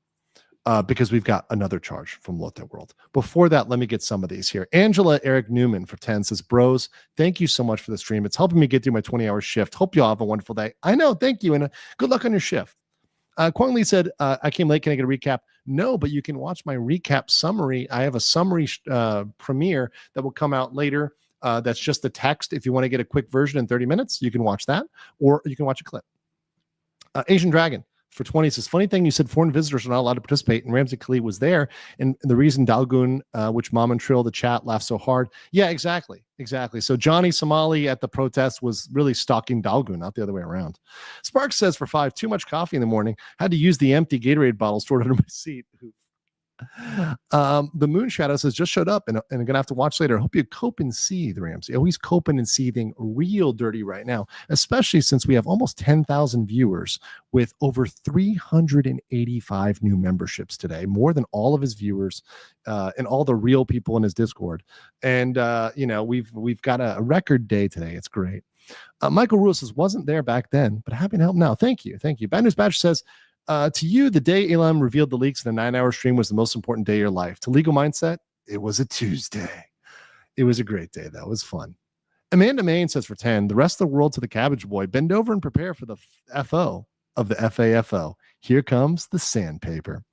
Because we've got another charge from Lotte World. Before that, let me get some of these here. Angela Eric Newman for 10 says, bros, thank you so much for the stream. It's helping me get through my 20-hour shift. Hope you all have a wonderful day. I know. Thank you. And good luck on your shift. Kwang Lee said, I came late. Can I get a recap? No, but you can watch my recap summary. I have a summary premiere that will come out later. That's just the text. If you want to get a quick version in 30 minutes, you can watch that, or you can watch a clip. Asian Dragon for 20 says, funny thing, you said foreign visitors are not allowed to participate, and Ramsey Khalid was there, and the reason Dalgun, which Mom and Trill, the chat, laughed so hard. Yeah, exactly. So Johnny Somali at the protest was really stalking Dalgun, not the other way around. Sparks says, for 5, too much coffee in the morning. Had to use the empty Gatorade bottle stored under my seat. The Moon Shadow says, just showed up and I'm gonna have to watch later. I hope you cope and seethe, Ramsey. Oh, he's coping and seething real dirty right now, especially since we have almost 10,000 viewers with over 385 new memberships today, more than all of his viewers and all the real people in his Discord. And we've got a record day today. It's great. Michael Ruhl says, wasn't there back then, but happy to help now. Thank you. Bad News Badge says, to you, the day Elam revealed the leaks in a 9-hour stream was the most important day of your life. To Legal Mindset, it was a Tuesday. It was a great day, though. It was fun. Amanda Main says for 10, the rest of the world to the Cabbage Boy. Bend over and prepare for the FO of the FAFO. Here comes the sandpaper.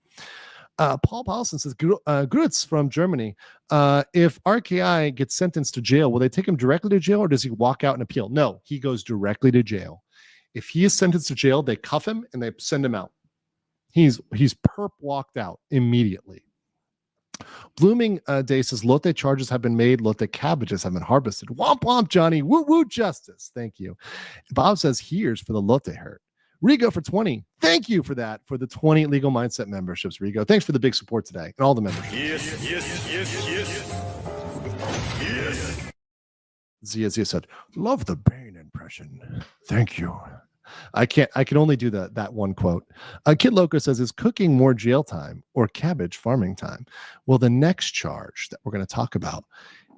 Paul Paulson says, Grutz from Germany. If RKI gets sentenced to jail, will they take him directly to jail or does he walk out and appeal? No, he goes directly to jail. If he is sentenced to jail, they cuff him and they send him out. He's perp walked out immediately. Blooming Day says, Lotte charges have been made. Lotte cabbages have been harvested. Womp womp, Johnny. Woo woo justice. Thank you. Bob says, here's for the Lotte hurt. Rigo for 20. Thank you for that, for the 20 Legal Mindset memberships, Rigo. Thanks for the big support today and all the members. Yes. Zia said, love the Bane impression. Thank you. I can only do that one quote. Kid Loco says, is cooking more jail time or cabbage farming time? Well, the next charge that we're going to talk about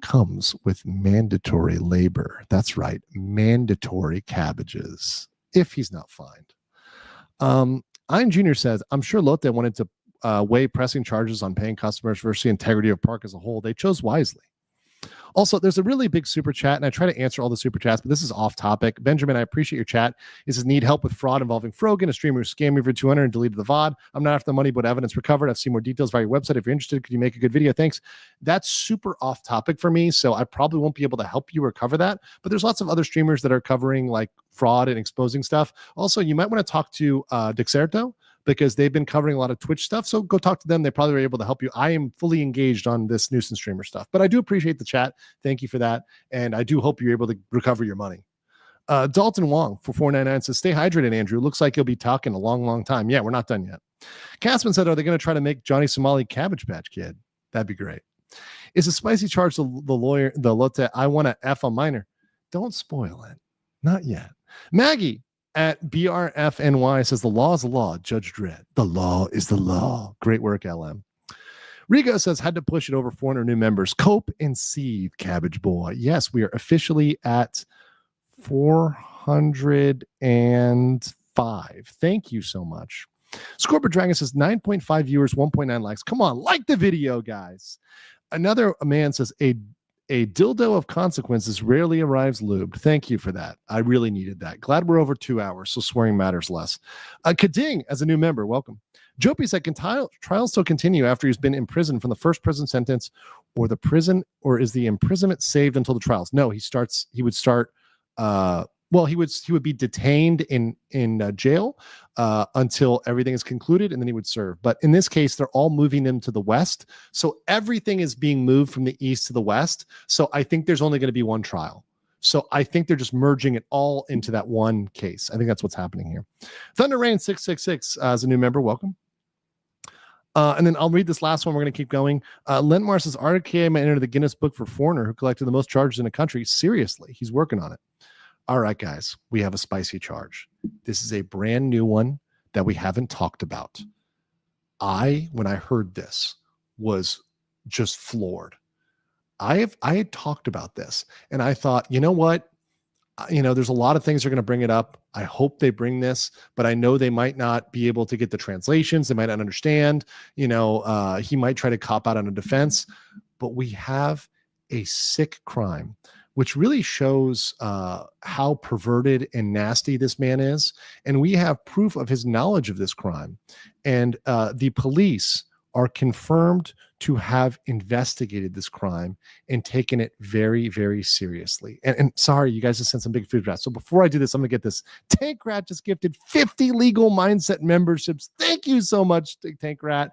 comes with mandatory labor. That's right, mandatory cabbages, if he's not fined. Ian Jr. says, I'm sure Lotte wanted to weigh pressing charges on paying customers versus the integrity of Park as a whole. They chose wisely. Also, there's a really big super chat, and I try to answer all the super chats, but this is off topic. Benjamin, I appreciate your chat. It says, need help with fraud involving Frogan, a streamer who scammed me for 200 and deleted the VOD. I'm not after the money, but evidence recovered. I've seen more details via your website. If you're interested, could you make a good video? Thanks. That's super off topic for me, so I probably won't be able to help you recover that. But there's lots of other streamers that are covering like fraud and exposing stuff. Also, you might want to talk to Dexerto, because they've been covering a lot of Twitch stuff. So go talk to them. They probably were able to help you. I am fully engaged on this nuisance streamer stuff, but I do appreciate the chat. Thank you for that. And I do hope you're able to recover your money. Dalton Wong for $4.99 says, stay hydrated, Andrew. Looks like you'll be talking a long, long time. Yeah, we're not done yet. Casman said, are they going to try to make Johnny Somali Cabbage Patch Kid? That'd be great. Is a spicy charge the Lotte, I want to F a minor? Don't spoil it. Not yet. Maggie at BRFNY says, the law is the law, Judge Dredd. The law is the law. Great work, LM. Rigo says, had to push it over 400 new members. Cope and seethe, Cabbage Boy. Yes, we are officially at 405. Thank you so much. Scorpio Dragon says, 9.5 viewers, 1.9 likes. Come on, like the video, guys. Another man says, a dildo of consequences rarely arrives lubed. Thank you for that. I really needed that. Glad we're over 2 hours, so swearing matters less. Kading, as a new member, welcome. Jopi said, can trials still continue after he's been imprisoned from the first prison sentence, or is the imprisonment saved until the trials? No, he would be detained in jail until everything is concluded, and then he would serve. But in this case, they're all moving him to the west. So everything is being moved from the east to the west. So I think there's only going to be one trial. So I think they're just merging it all into that one case. I think that's what's happening here. Thunder Rain 666 as a new member, welcome. And then I'll read this last one. We're going to keep going. Lentmar says, RKA might enter the Guinness Book for foreigner who collected the most charges in the country. Seriously, he's working on it. All right, guys, we have a spicy charge. This is a brand new one that we haven't talked about. When I heard this, was just floored. I had talked about this, and I thought, you know what? There's a lot of things they're going to bring it up. I hope they bring this, but I know they might not be able to get the translations. They might not understand. He might try to cop out on a defense, but we have a sick crime, which really shows how perverted and nasty this man is. And we have proof of his knowledge of this crime. And the police are confirmed to have investigated this crime and taken it very, very seriously. And sorry, you guys just sent some big food rats. So before I do this, I'm going to get this. Tank Rat just gifted 50 legal mindset memberships. Thank you so much, Tank Rat.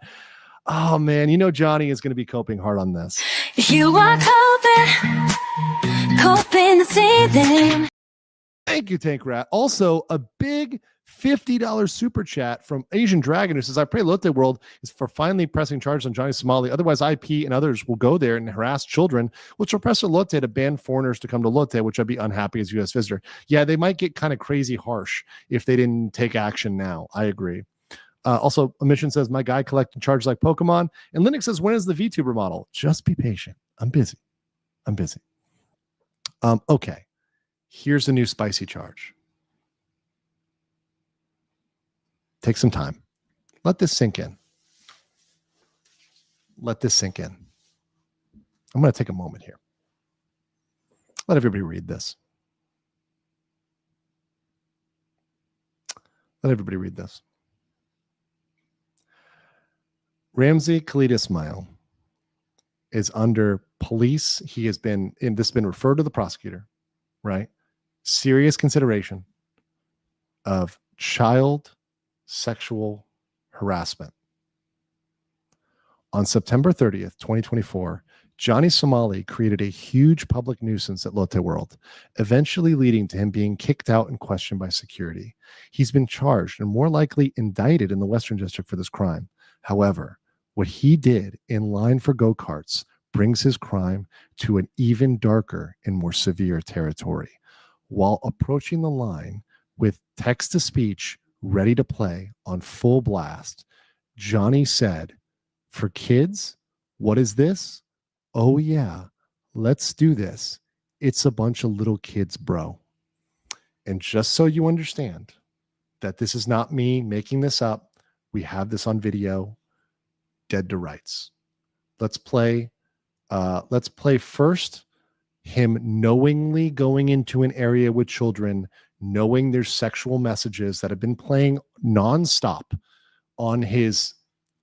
Oh, man, Johnny is going to be coping hard on this. You are coping the seething. Thank you, Tank Rat. Also, a big $50 super chat from Asian Dragon who says, I pray Lotte World is for finally pressing charges on Johnny Somali. Otherwise, IP and others will go there and harass children, which will press Lotte to ban foreigners to come to Lotte, which I'd be unhappy as U.S. visitor. Yeah, they might get kind of crazy harsh if they didn't take action now. I agree. Also, Emission says, my guy collecting charges like Pokemon. And Linux says, when is the VTuber model? Just be patient. I'm busy. Okay. Here's the new spicy charge. Take some time. Let this sink in. I'm going to take a moment here. Let everybody read this. Ramsey Khalid Ismail is under police. He has been referred to the prosecutor, right? Serious consideration of child sexual harassment. On September 30th, 2024, Johnny Somali created a huge public nuisance at Lotte World, eventually leading to him being kicked out and questioned by security. He's been charged and more likely indicted in the Western District for this crime. However, what he did in line for go-karts brings his crime to an even darker and more severe territory. While approaching the line with text-to-speech ready to play on full blast, Johnny said, for kids, what is this? Oh yeah, let's do this. It's a bunch of little kids, bro. And just so you understand that this is not me making this up, we have this on video, dead to rights. Let's play first him knowingly going into an area with children, knowing there's sexual messages that have been playing nonstop on his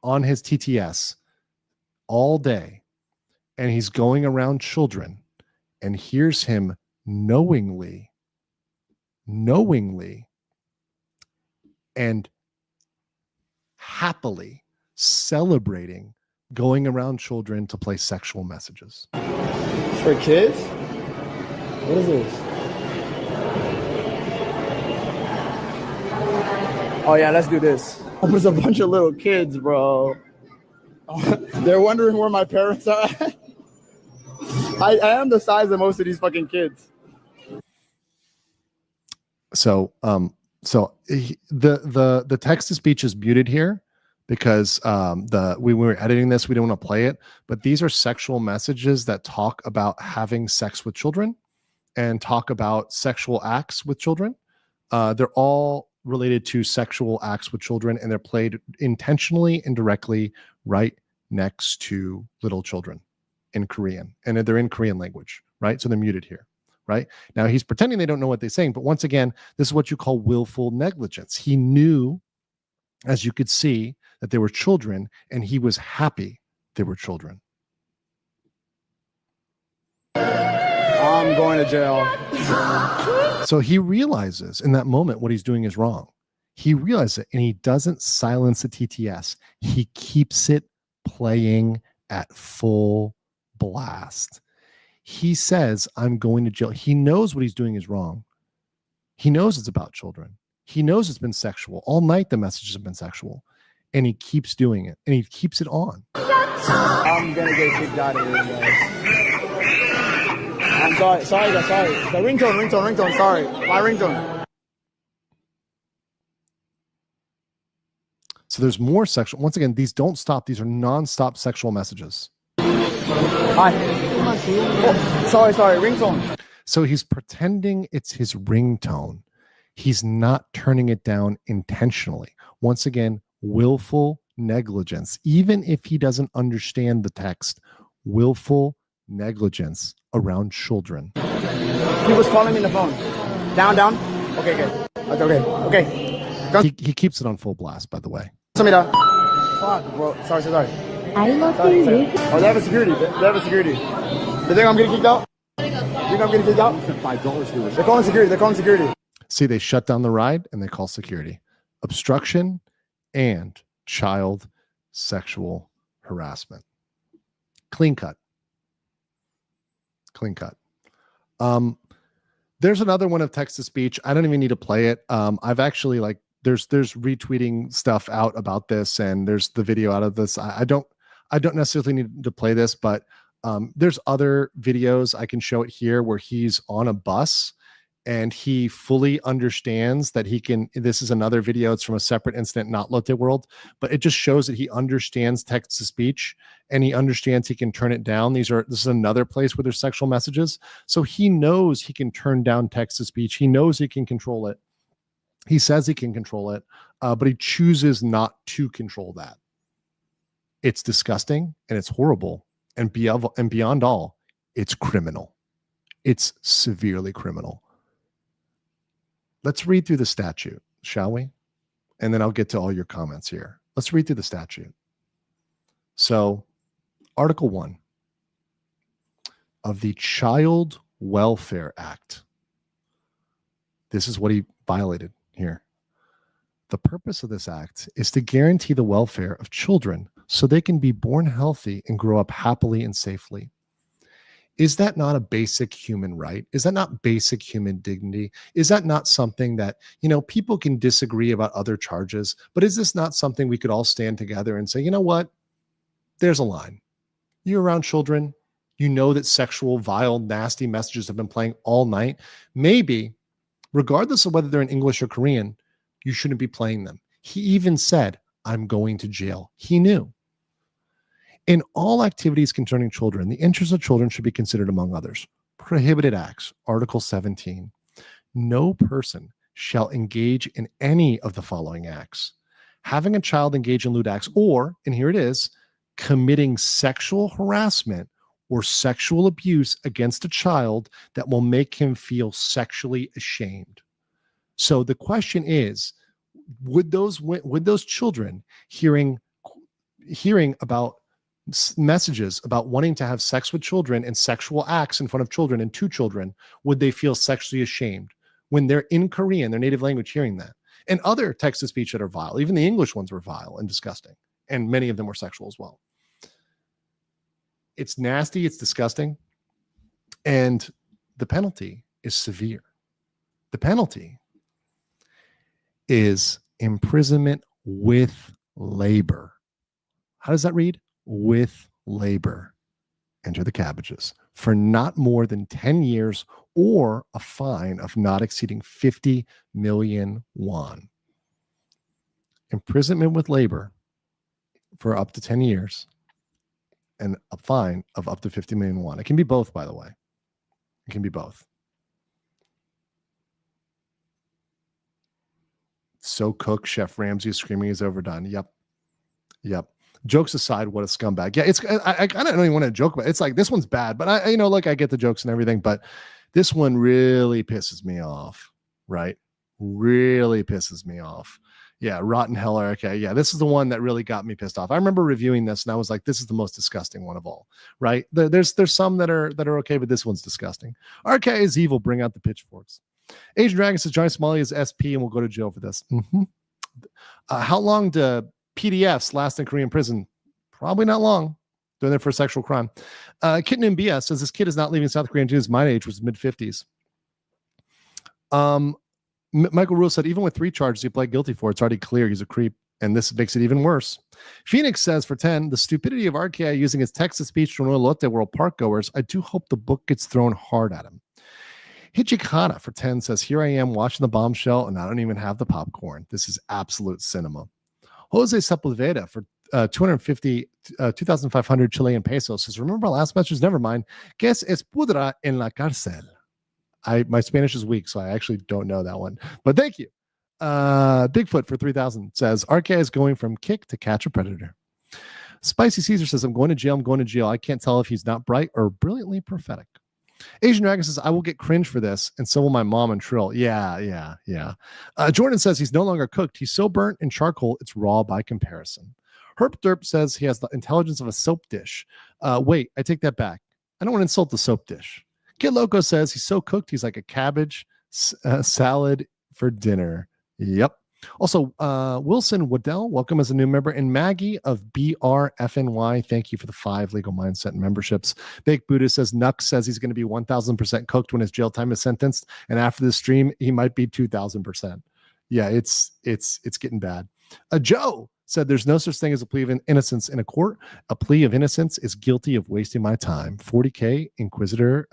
TTS all day, and he's going around children, and here's him knowingly and happily celebrating going around children to play sexual messages. For kids? What is this? Oh yeah, let's do this. There's a bunch of little kids, bro. They're wondering where my parents are at. I am the size of most of these fucking kids. So the text to speech is muted here because when we were editing this, we didn't want to play it, but these are sexual messages that talk about having sex with children and talk about sexual acts with children. They're all related to sexual acts with children, and they're played intentionally and directly right next to little children in Korean, and they're in Korean language, right? So they're muted here. Right now, he's pretending they don't know what they're saying. But once again, this is what you call willful negligence. He knew, as you could see, that they were children, and he was happy they were children. I'm going to jail. So he realizes in that moment what he's doing is wrong. He realizes it, and he doesn't silence the TTS. He keeps it playing at full blast. He says, I'm going to jail. He knows what he's doing is wrong. He knows it's about children. He knows it's been sexual. All night the messages have been sexual. And he keeps doing it. And he keeps it on. I'm going to get kicked out of here, guys. I'm sorry. Sorry, guys. Sorry. The ringtone. Sorry. My ringtone. So there's more sexual. Once again, these don't stop. These are non-stop sexual messages. Hi. Oh, sorry. Ringtone. So he's pretending it's his ringtone. He's not turning it down intentionally. Once again, willful negligence. Even if he doesn't understand the text, willful negligence around children. He was calling me on the phone. Down. Okay. He keeps it on full blast, by the way. Fuck, bro. Sorry. Sorry. Oh, they have a security. They have a security. You think I'm getting kicked out? $5. They're calling security. See, they shut down the ride and they call security. Obstruction and child sexual harassment. Clean cut. There's another one of text to speech. I don't even need to play it. I've actually there's retweeting stuff out about this, and there's the video out of this. I don't necessarily need to play this, but there's other videos I can show it here where he's on a bus and he fully understands that he can. This is another video. It's from a separate incident, not Lotte World, but it just shows that he understands text to speech and he understands he can turn it down. This is another place where there's sexual messages. So he knows he can turn down text to speech. He knows he can control it. He says he can control it, but he chooses not to control that. It's disgusting and it's horrible. And beyond all, it's criminal. It's severely criminal. Let's read through the statute, shall we? And then I'll get to all your comments here. Let's read through the statute. So, Article 1 of the Child Welfare Act. This is what he violated here. The purpose of this act is to guarantee the welfare of children so they can be born healthy and grow up happily and safely. Is that not a basic human right? Is that not basic human dignity? Is that not something that, people can disagree about other charges, but is this not something we could all stand together and say, you know what? There's a line. You're around children. You know that sexual, vile, nasty messages have been playing all night. Maybe, regardless of whether they're in English or Korean, you shouldn't be playing them. He even said, I'm going to jail. He knew. In all activities concerning children, the interests of children should be considered among others. Prohibited acts, Article 17. No person shall engage in any of the following acts: having a child engage in lewd acts, or, and here it is, committing sexual harassment or sexual abuse against a child that will make him feel sexually ashamed. So the question is, would those children hearing about messages about wanting to have sex with children and sexual acts in front of children and to children, would they feel sexually ashamed when they're in Korean, their native language, hearing that? And other text-to-speech that are vile, even the English ones were vile and disgusting, and many of them were sexual as well. It's nasty, it's disgusting, and the penalty is severe. The penalty is imprisonment with labor. How does that read? With labor. Enter the cabbages. For not more than 10 years or a fine of not exceeding 50 million won. Imprisonment with labor for up to 10 years and a fine of up to 50 million won. It can be both, by the way. It can be both. So Cook, Chef Ramsay is screaming is overdone. Yep. Jokes aside, what a scumbag. Yeah, it's I kind of don't even want to joke about it. It's like, this one's bad, but I I get the jokes and everything, but this one really pisses me off, right? Really pisses me off. Yeah, rotten hell, okay. Yeah, this is the one that really got me pissed off. I remember reviewing this and I was like, this is the most disgusting one of all, right? There's some that are okay, but this one's disgusting. RK is evil, bring out the pitchforks. Asian Dragon says Johnny Somali is SP and will go to jail for this. How long do PDFs last in Korean prison? Probably not long. Doing there for a sexual crime. Kitten in BS says this kid is not leaving South Korea until his my age, was mid-50s. Michael Rule said even with 3 charges he pled guilty for, it's already clear he's a creep, and this makes it even worse. Phoenix says for 10, the stupidity of RKI using his text-to-speech to annoy Lotte World park goers. I do hope the book gets thrown hard at him. Hichikana for 10 says, here I am watching the bombshell and I don't even have the popcorn. This is absolute cinema. Jose Sepulveda for 2,500 Chilean pesos says, remember our last message? Never mind. ¿Qué es pudra en la cárcel? My Spanish is weak, so I actually don't know that one. But thank you. Bigfoot for 3,000 says, RK is going from kick to catch a predator. Spicy Caesar says, I'm going to jail. I can't tell if he's not bright or brilliantly prophetic. Asian Dragon says, I will get cringe for this, and so will my mom and Trill. Yeah. Jordan says he's no longer cooked. He's so burnt in charcoal, it's raw by comparison. Herp Derp says he has the intelligence of a soap dish. Wait, I take that back. I don't want to insult the soap dish. Kid Loco says he's so cooked, he's like a cabbage salad for dinner. Yep. Also, Wilson Waddell, welcome as a new member. And Maggie of BRFNY, thank you for the 5 Legal Mindset memberships. Baked Buddha says Nux says he's going to be 1,000% cooked when his jail time is sentenced. And after the stream, he might be 2,000%. Yeah, it's getting bad. Joe said there's no such thing as a plea of innocence in a court. A plea of innocence is guilty of wasting my time. 40K Inquisitor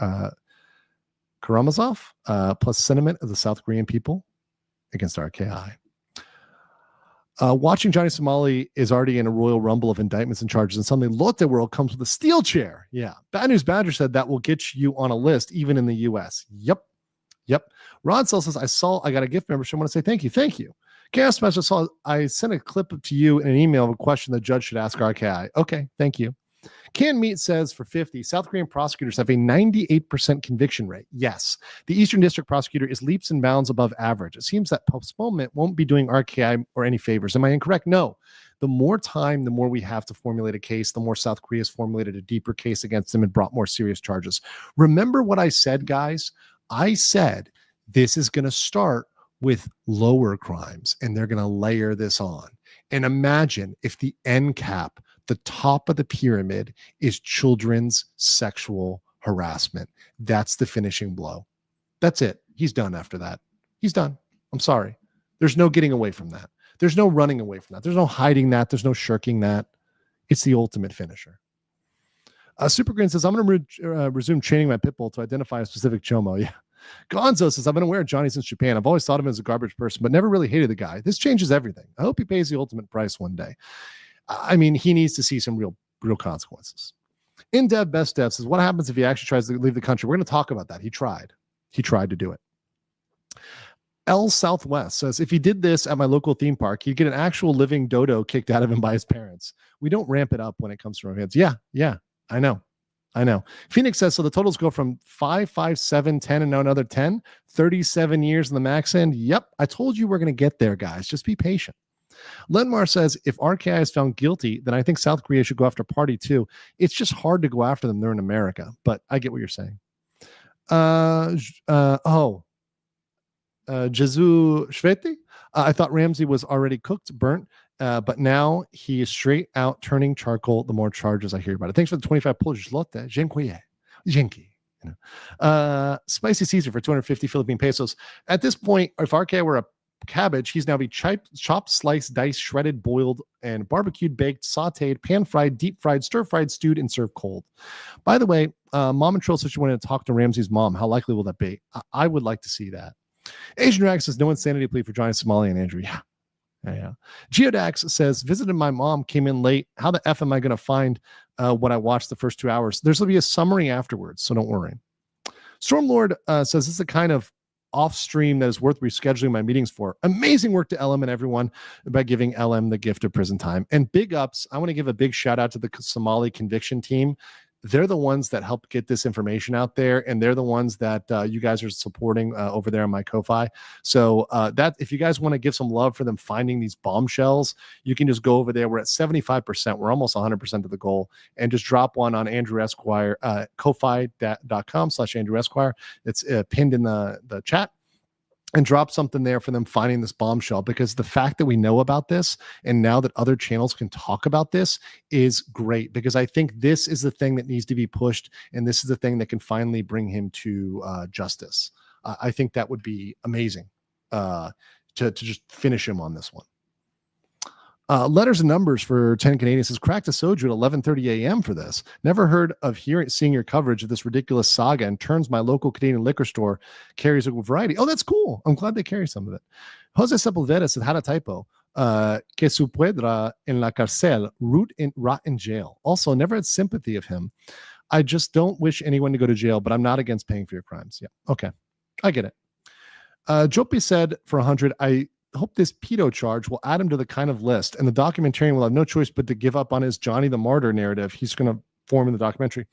Karamazov plus sentiment of the South Korean people against RKI. Watching Johnny Somali is already in a royal rumble of indictments and charges, and suddenly Lotte World comes with a steel chair. Yeah. Bad News Badger said that will get you on a list, even in the U.S. Yep. Rod Sell says, I got a gift membership. I want to say thank you. Chaos Smash, I sent a clip to you in an email of a question the judge should ask RKI. Okay, thank you. Canned Meat says for 50, South Korean prosecutors have a 98% conviction rate. Yes, the Eastern District prosecutor is leaps and bounds above average. It seems that postponement won't be doing RKI or any favors. Am I incorrect? No. The more time, the more we have to formulate a case, the more South Korea has formulated a deeper case against them and brought more serious charges. Remember what I said, guys? I said this is going to start with lower crimes, and they're going to layer this on. And imagine if the end cap, the top of the pyramid, is children's sexual harassment. That's the finishing blow. That's it. He's done after that. He's done. I'm sorry. There's no getting away from that. There's no running away from that. There's no hiding that. There's no shirking that. It's the ultimate finisher. Super Green says, I'm going to resume training my pit bull to identify a specific chomo. Yeah. Gonzo says, I've been aware of Johnny since Japan. I've always thought of him as a garbage person, but never really hated the guy. This changes everything. I hope he pays the ultimate price one day. I mean, he needs to see some real real consequences. In Dev Best Dev says, what happens if he actually tries to leave the country? We're going to talk about that. He tried to do it. L Southwest says, if he did this at my local theme park, he'd get an actual living dodo kicked out of him by his parents. We don't ramp it up when it comes to romance. Yeah, I know. Phoenix says, so the totals go from 5, 5, 7, 10, and now another 10, 37 years in the max end. Yep, I told you we're going to get there, guys. Just be patient. Lenmar says, if RKI is found guilty, then I think South Korea should go after Party too. It's just hard to go after them. They're in America, but I get what you're saying. Jesu Shveti. I thought Ramsey was already cooked, burnt, but now he is straight out turning charcoal the more charges I hear about it. Thanks for the 25 Polish Lotte. Dziękuję. Dzięki. Spicy Caesar for 250 Philippine pesos. At this point, if RK were a cabbage, he's now be chopped, sliced, diced, shredded, boiled, and barbecued, baked, sauteed, pan-fried, deep-fried, stir-fried, stewed, and served cold. By the way, Mom and Trill said she wanted to talk to Ramsey's mom. How likely will that be? I would like to see that. Asian Rag says, no insanity plea for Johnny Somali and Andrew. Yeah. Geodax says, visited my mom, came in late. How the F am I going to find what I watched the first 2 hours? There's going to be a summary afterwards, so don't worry. Stormlord says, this is the kind of off stream that is worth rescheduling my meetings for. Amazing work to LM and everyone by giving LM the gift of prison time. And big ups. I want to give a big shout out to the Somali conviction team. They're the ones that help get this information out there, and they're the ones that you guys are supporting over there on my Ko-Fi. So that if you guys want to give some love for them finding these bombshells, you can just go over there. We're at 75%. We're almost 100% of the goal, and just drop one on Andrew Esquire, ko-fi.com/Andrew Esquire. It's pinned in the chat. And drop something there for them finding this bombshell, because the fact that we know about this and now that other channels can talk about this is great, because I think this is the thing that needs to be pushed, and this is the thing that can finally bring him to justice. I think that would be amazing to just finish him on this one. Letters and numbers for 10 Canadian says, cracked a soju at 11:30 a.m. for this. Never heard of seeing your coverage of this ridiculous saga, and turns my local Canadian liquor store carries a variety. Oh, that's cool. I'm glad they carry some of it. Jose Sepulveda said, had a typo. Que su puedra en la cárcel, rot in jail. Also, never had sympathy of him. I just don't wish anyone to go to jail, but I'm not against paying for your crimes. Yeah, okay. I get it. Jopi said, for 100, I hope this pedo charge will add him to the kind of list, and the documentarian will have no choice but to give up on his Johnny the Martyr narrative he's going to form in the documentary.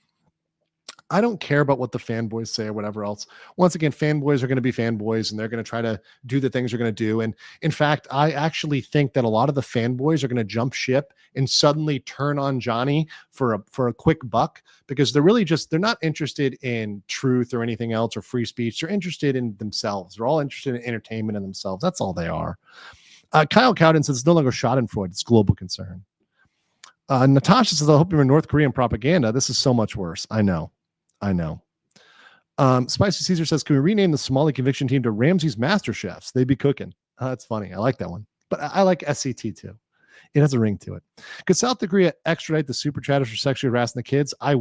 I don't care about what the fanboys say or whatever else. Once again, fanboys are going to be fanboys, and they're going to try to do the things they're going to do. And in fact, I actually think that a lot of the fanboys are going to jump ship and suddenly turn on Johnny for a quick buck, because they're not interested in truth or anything else or free speech. They're interested in themselves. They're all interested in entertainment and themselves. That's all they are. Kyle Cowden says it's no longer Schadenfreude. It's global concern. Natasha says, I hope you're in North Korean propaganda. This is so much worse. I know. Spicy Caesar says, can we rename the Somali conviction team to Ramsey's Master Chefs? They'd be cooking. That's funny. I like that one. But I like SCT too. It has a ring to it. Could South Korea extradite the super chatters for sexually harassing the kids? I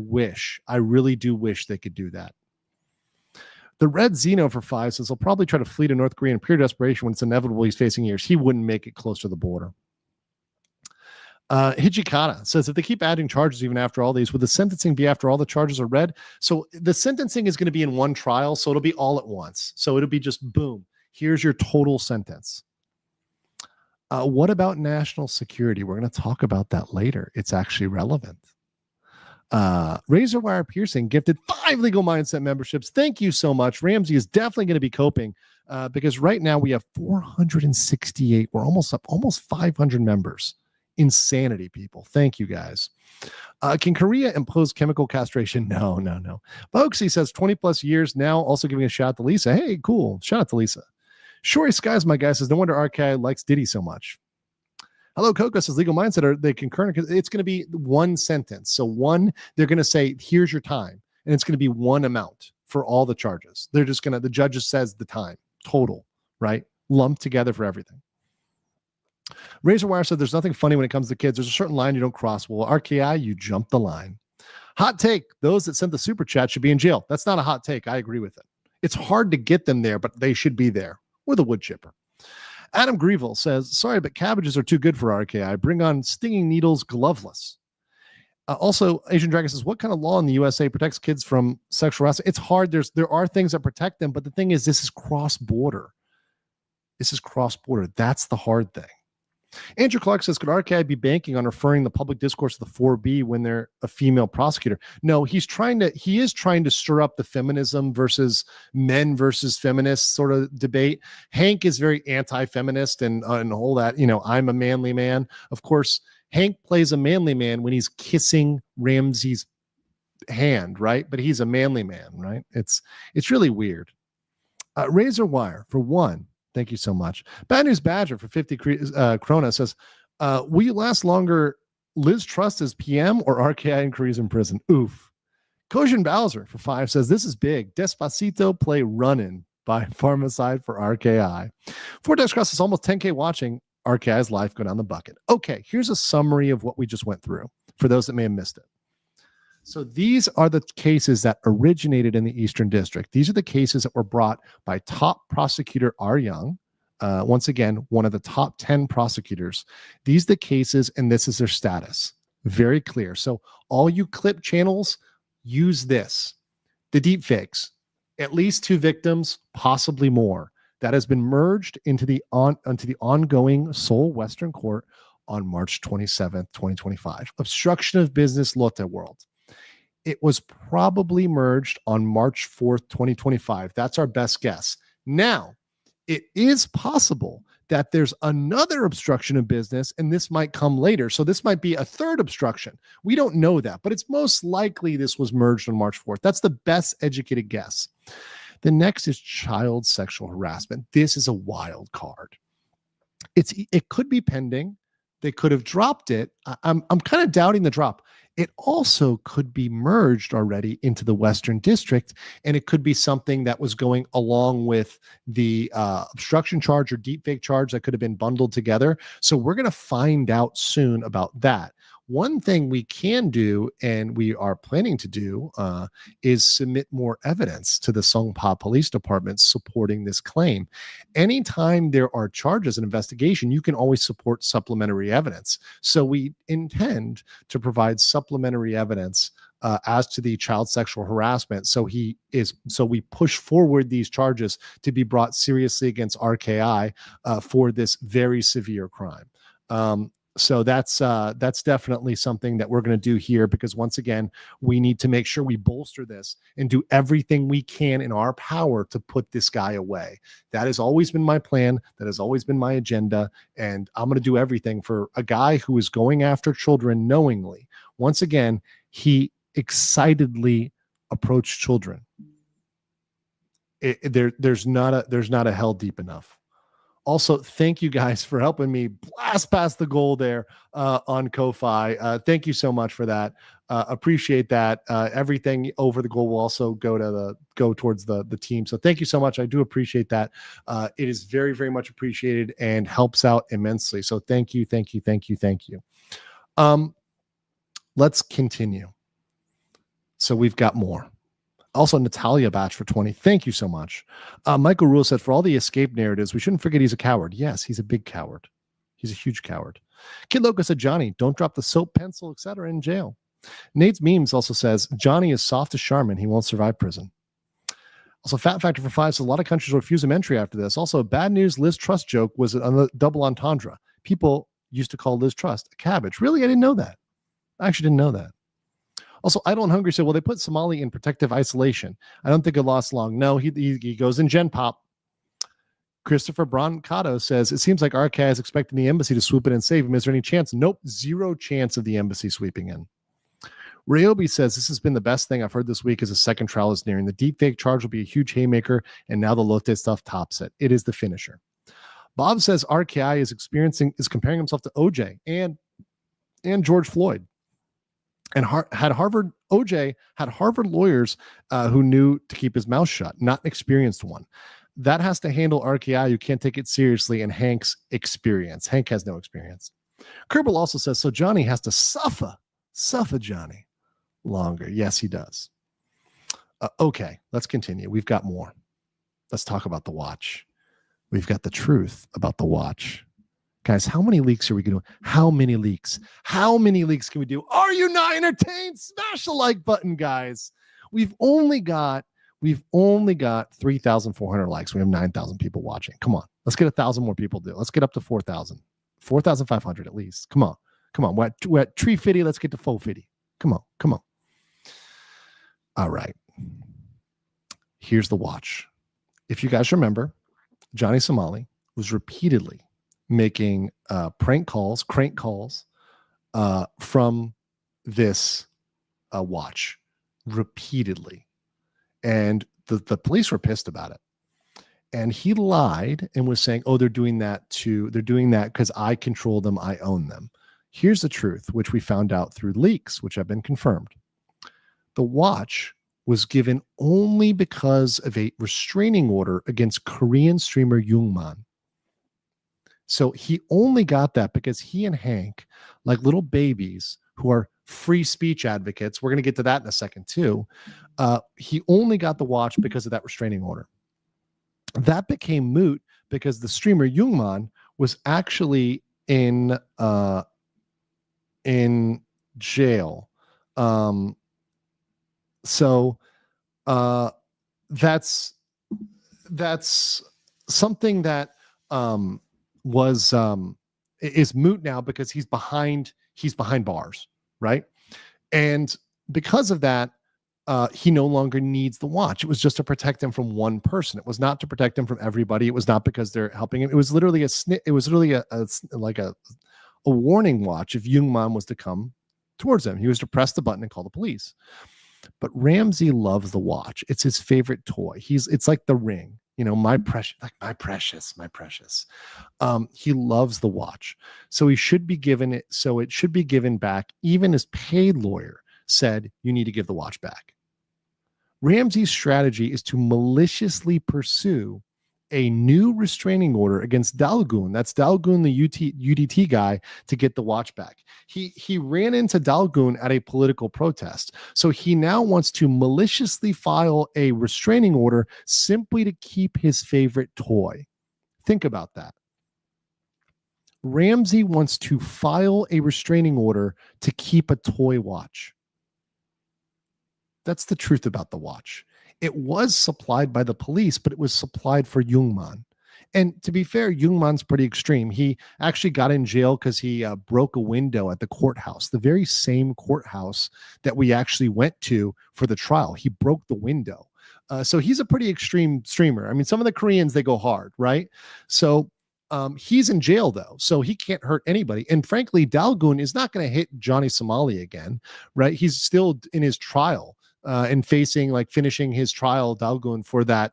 really do wish they could do that. The Red Xeno for 5 says he'll probably try to flee to North Korea in pure desperation when it's inevitable he's facing years. He wouldn't make it close to the border. Hijikata says, if they keep adding charges even after all these, would the sentencing be after all the charges are read? So the sentencing is going to be in one trial, so it'll be all at once. So it'll be just boom, here's your total sentence. What about national security? We're going to talk about that later. It's actually relevant. Razorwire Piercing gifted 5 Legal Mindset memberships. Thank you so much. Ramsey is definitely going to be coping because right now we have 468. We're almost up, almost 500 members. Insanity, people. Thank you, guys. Can Korea impose chemical castration? No. Boxy says 20 plus years now, also giving a shout out to Lisa. Hey, cool. Shout out to Lisa. Shory Skies, my guy, says, no wonder RKI likes Diddy so much. Hello, Coco says, legal mindset, are they concurrent? Because it's going to be one sentence. So they're going to say, here's your time. And it's going to be one amount for all the charges. They're just going to, the judge says the time total, right? Lumped together for everything. Razorwire said, there's nothing funny when it comes to kids. There's a certain line you don't cross. Well, RKI, you jump the line. Hot take. Those that sent the super chat should be in jail. That's not a hot take. I agree with it. It's hard to get them there, but they should be there. Or the wood chipper. Adam Grieville says, sorry, but cabbages are too good for RKI. Bring on stinging needles gloveless. Also, Asian Dragon says, what kind of law in the USA protects kids from sexual harassment? It's hard. There are things that protect them, but the thing is, this is cross-border. This is cross-border. That's the hard thing. Andrew Clark says, could RKI be banking on referring the public discourse to the 4B when they're a female prosecutor? No, he is trying to stir up the feminism versus men versus feminists sort of debate. Hank is very anti-feminist and all that, I'm a manly man. Of course, Hank plays a manly man when he's kissing Ramsey's hand, right? But he's a manly man, right? It's really weird. Razor Wire for 1. Thank you so much. Bad News Badger for 50 krona says, will you last longer Liz Truss as PM or RKI and Korea's in prison? Oof. Kojin Bowser for 5 says, this is big. Despacito play Runnin' by Pharmacide for RKI. Vortex Cross is almost 10K watching RKI's life go down the bucket. Okay, here's a summary of what we just went through for those that may have missed it. So these are the cases that originated in the Eastern District. These are the cases that were brought by top prosecutor R. Young. Once again, one of the top 10 prosecutors. These are the cases, and this is their status. Very clear. So all you clip channels, use this. The deepfakes, at least 2 victims, possibly more. That has been merged into the ongoing Seoul Western Court on March 27th, 2025. Obstruction of business, Lotte World. It was probably merged on March 4th, 2025. That's our best guess. Now, it is possible that there's another obstruction of business, and this might come later. So this might be a third obstruction. We don't know that, but it's most likely this was merged on March 4th. That's the best educated guess. The next is child sexual harassment. This is a wild card. It could be pending. They could have dropped it. I'm kind of doubting the drop. It also could be merged already into the Western District, and it could be something that was going along with the obstruction charge or deepfake charge that could have been bundled together. So we're going to find out soon about that. One thing we can do, and we are planning to do, is submit more evidence to the Songpa Police Department supporting this claim. Anytime there are charges and investigation, you can always support supplementary evidence. So we intend to provide supplementary evidence as to the child sexual harassment. So we push forward these charges to be brought seriously against RKI for this very severe crime. So that's definitely something that we're going to do here, because once again, we need to make sure we bolster this and do everything we can in our power to put this guy away. That has always been my plan. That has always been my agenda. And I'm going to do everything for a guy who is going after children knowingly. Once again, he excitedly approached children. There's not a hell deep enough. Also, thank you guys for helping me blast past the goal there on Ko-Fi. Thank you so much for that. Appreciate that. Everything over the goal will also go towards the team. So thank you so much. I do appreciate that. It is very, very much appreciated and helps out immensely. So thank you. Let's continue. So we've got more. Also, Natalia Batch for 20. Thank you so much. Michael Rule said, for all the escape narratives, we shouldn't forget he's a coward. Yes, he's a big coward. He's a huge coward. Kid Loco said, Johnny, don't drop the soap, pencil, etc. in jail. Nate's Memes also says, Johnny is soft as Charmin. He won't survive prison. Also, Fat Factor for 5 says, a lot of countries will refuse him entry after this. Also, bad news, Liz Truss joke was a double entendre. People used to call Liz Truss a cabbage. Really? I didn't know that. I actually didn't know that. Also, Idle and Hungry said, well, they put Somali in protective isolation. I don't think it lasts long. No, he goes in Gen Pop. Christopher Brancato says, it seems like RKI is expecting the embassy to swoop in and save him. Is there any chance? Nope, zero chance of the embassy sweeping in. Ryobi says, this has been the best thing I've heard this week as a second trial is nearing. The deepfake charge will be a huge haymaker, and now the Lotte stuff tops it. It is the finisher. Bob says RKI is comparing himself to OJ and George Floyd. And OJ had Harvard lawyers who knew to keep his mouth shut, not an experienced one. That has to handle RKI, who can't take it seriously, and Hank's experience. Hank has no experience. Kerbal also says, so Johnny has to suffer Johnny longer. Yes, he does. Okay, let's continue. We've got more. Let's talk about the watch. We've got the truth about the watch. Guys, how many leaks are we going to do? How many leaks? How many leaks can we do? Are you not entertained? Smash the like button, guys. We've only got 3,400 likes. We have 9,000 people watching. Come on. Let's get 1,000 more people do. Let's get up to 4,000. 4,500 at least. Come on. We're at 350. Let's get to 450. Come on. All right. Here's the watch. If you guys remember, Johnny Somali was repeatedly making crank calls from this watch repeatedly. And the police were pissed about it. And he lied and was saying, oh, they're doing that because I control them, I own them. Here's the truth, which we found out through leaks, which have been confirmed. The watch was given only because of a restraining order against Korean streamer Youngman. So he only got that because he and Hank, like little babies who are free speech advocates, we're going to get to that in a second too, he only got the watch because of that restraining order. That became moot because the streamer Youngman was actually in jail. So that's something that is moot now because he's behind bars, right? And because of that, he no longer needs the watch. It was just to protect him from one person. It was not to protect him from everybody. It was not because they're helping him. It was literally a warning watch if Youngman was to come towards him. He was to press the button and call the police. But Ramsey loves the watch. It's his favorite toy. It's like the ring, my precious. He loves the watch. So he should be given it. So it should be given back. Even his paid lawyer said, you need to give the watch back. Ramsey's strategy is to maliciously pursue a new restraining order against Dalgun. That's Dalgun, the UDT guy, to get the watch back. He ran into Dalgun at a political protest. So he now wants to maliciously file a restraining order simply to keep his favorite toy. Think about that. Ramsey wants to file a restraining order to keep a toy watch. That's the truth about the watch. It was supplied by the police, but it was supplied for Youngman. And to be fair, Youngman's pretty extreme. He actually got in jail because he broke a window at the courthouse, the very same courthouse that we actually went to for the trial. He broke the window. So he's a pretty extreme streamer. I mean, some of the Koreans, they go hard, right? So he's in jail, though, so he can't hurt anybody. And frankly, Dalgun is not going to hit Johnny Somali again, right? He's still in his trial. And finishing his trial, Dalgun, for that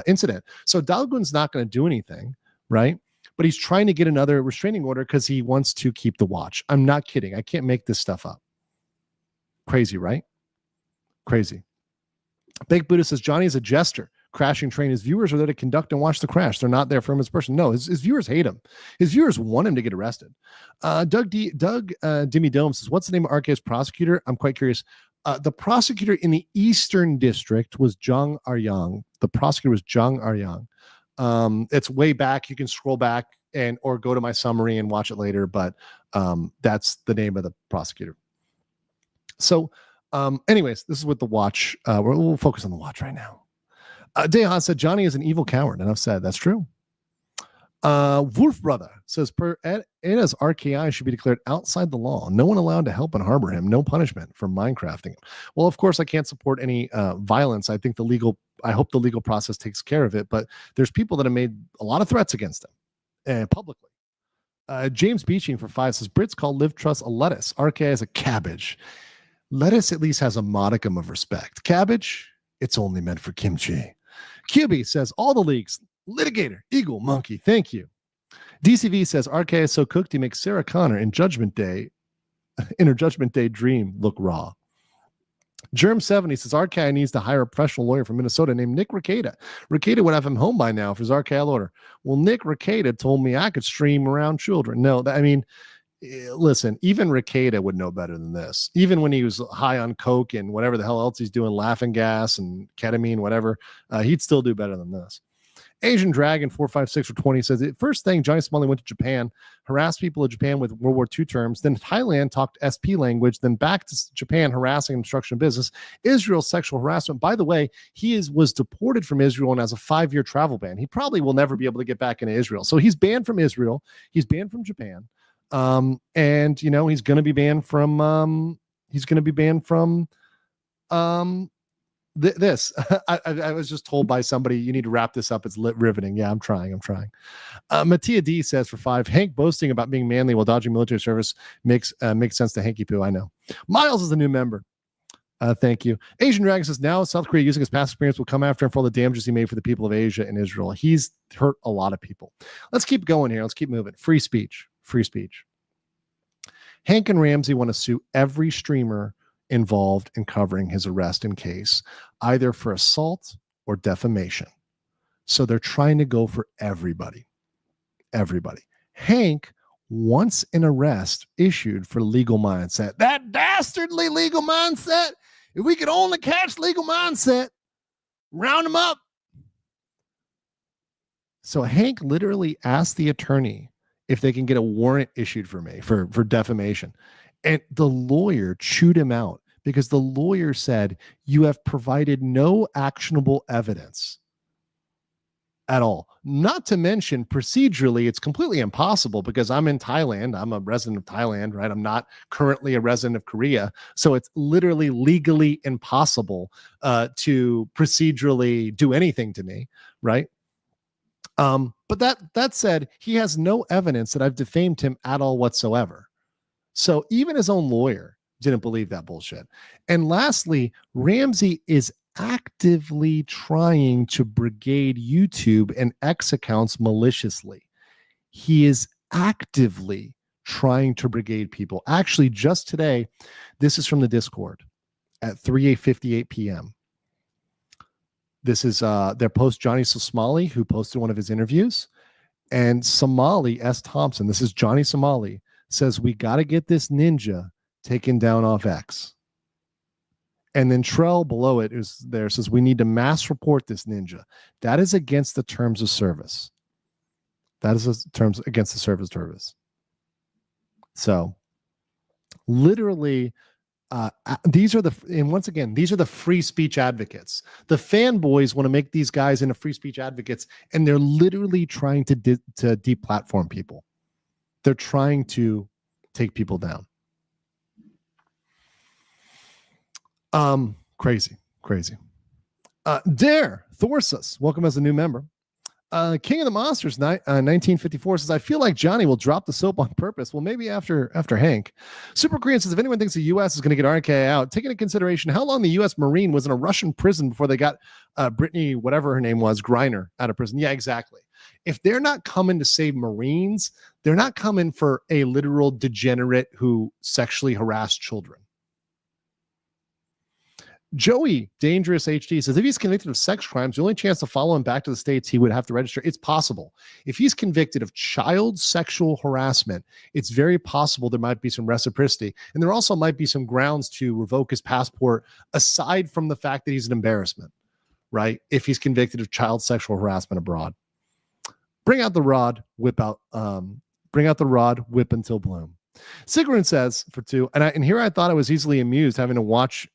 incident. So Dalgun's not going to do anything, right? But he's trying to get another restraining order because he wants to keep the watch. I'm not kidding. I can't make this stuff up. Crazy, right? Crazy. Baked Buddha says, Johnny is a jester. Crashing train. His viewers are there to conduct and watch the crash. They're not there for him as a person. No, his viewers hate him. His viewers want him to get arrested. Doug Dimmy Dome says, what's the name of RK's prosecutor? I'm quite curious. The prosecutor in the Eastern District was Jung Aryang. The prosecutor was Jung Aryang. It's way back. You can scroll back or go to my summary and watch it later, but that's the name of the prosecutor. So anyways, this is with the watch. We'll focus on the watch right now. Dehan said, Johnny is an evil coward, and I've said that's true. Wolf Brother says, Ada's RKI should be declared outside the law. No one allowed to help and harbor him. No punishment for Minecrafting him. Well, of course, I can't support any violence. I hope the legal process takes care of it. But there's people that have made a lot of threats against him publicly. James Beeching for 5 says, Brits call Live Trust a lettuce. RKI is a cabbage. Lettuce at least has a modicum of respect. Cabbage, it's only meant for kimchi. QB says, all the leagues. Litigator, Eagle, Monkey, thank you. DCV says, RK is so cooked he makes Sarah Connor in her Judgment Day dream look raw. Germ 70 says, RK needs to hire a professional lawyer from Minnesota named Nick Ricada. Ricada would have him home by now if his RK order. Well, Nick Ricada told me I could stream around children. No, listen, even Ricada would know better than this. Even when he was high on coke and whatever the hell else he's doing, laughing gas and ketamine, whatever, he'd still do better than this. Asian Dragon 456 or 20 says the first thing Johnny Somali went to Japan, harassed people in Japan with World War II terms, then Thailand talked SP language, then back to Japan harassing and obstruction of business. Israel sexual harassment. By the way, he was deported from Israel and has a 5-year travel ban. He probably will never be able to get back into Israel. So he's banned from Israel. He's banned from Japan. And you know, he's going to be banned from this. I was just told by somebody, you need to wrap this up. It's riveting. Yeah, I'm trying. Mattia D says for 5, Hank boasting about being manly while dodging military service makes sense to Hanky Poo. I know. Miles is a new member. Thank you. Asian Dragon says now South Korea using his past experience will come after him for all the damages he made for the people of Asia and Israel. He's hurt a lot of people. Let's keep going here. Let's keep moving. Free speech. Hank and Ramsey want to sue every streamer involved in covering his arrest and case, either for assault or defamation. So they're trying to go for everybody. Hank wants an arrest issued for Legal Mindset. That dastardly Legal Mindset. If we could only catch Legal Mindset, round him up. So Hank literally asked the attorney if they can get a warrant issued for me for defamation. And the lawyer chewed him out because the lawyer said, you have provided no actionable evidence at all. Not to mention procedurally, it's completely impossible because I'm in Thailand. I'm a resident of Thailand, right? I'm not currently a resident of Korea. So it's literally legally impossible to procedurally do anything to me, right? But that said, he has no evidence that I've defamed him at all whatsoever. So even his own lawyer didn't believe that bullshit. And lastly, Ramsey is actively trying to brigade YouTube and X accounts maliciously. He is actively trying to brigade people. Actually, just today, this is from the Discord at 3:58 p.m. This is their post Johnny Somali, who posted one of his interviews. And Somali S. Thompson, this is Johnny Somali, says, we got to get this ninja taken down off X. And then Trell below it is there, says, we need to mass report this ninja. That is against the terms of service. That is against the service. So literally, these are the free speech advocates. The fanboys want to make these guys into free speech advocates, and they're literally trying to deplatform people. They're trying to take people down. Crazy. Dare Thorsus, welcome as a new member. King of the Monsters 1954 says, I feel like Johnny will drop the soap on purpose. Well, maybe after Hank. Super Korean says, if anyone thinks the U.S. is going to get RK out, take into consideration how long the U.S. Marine was in a Russian prison before they got Brittany, whatever her name was, Griner, out of prison. Yeah, exactly. If they're not coming to save Marines, they're not coming for a literal degenerate who sexually harassed children. Joey Dangerous HD says, if he's convicted of sex crimes, the only chance to follow him back to the States, he would have to register. It's possible. If he's convicted of child sexual harassment, it's very possible there might be some reciprocity. And there also might be some grounds to revoke his passport, aside from the fact that he's an embarrassment, right? If he's convicted of child sexual harassment abroad. Bring out the rod, whip until bloom. Sigrun says for 2, and here I thought I was easily amused having to watch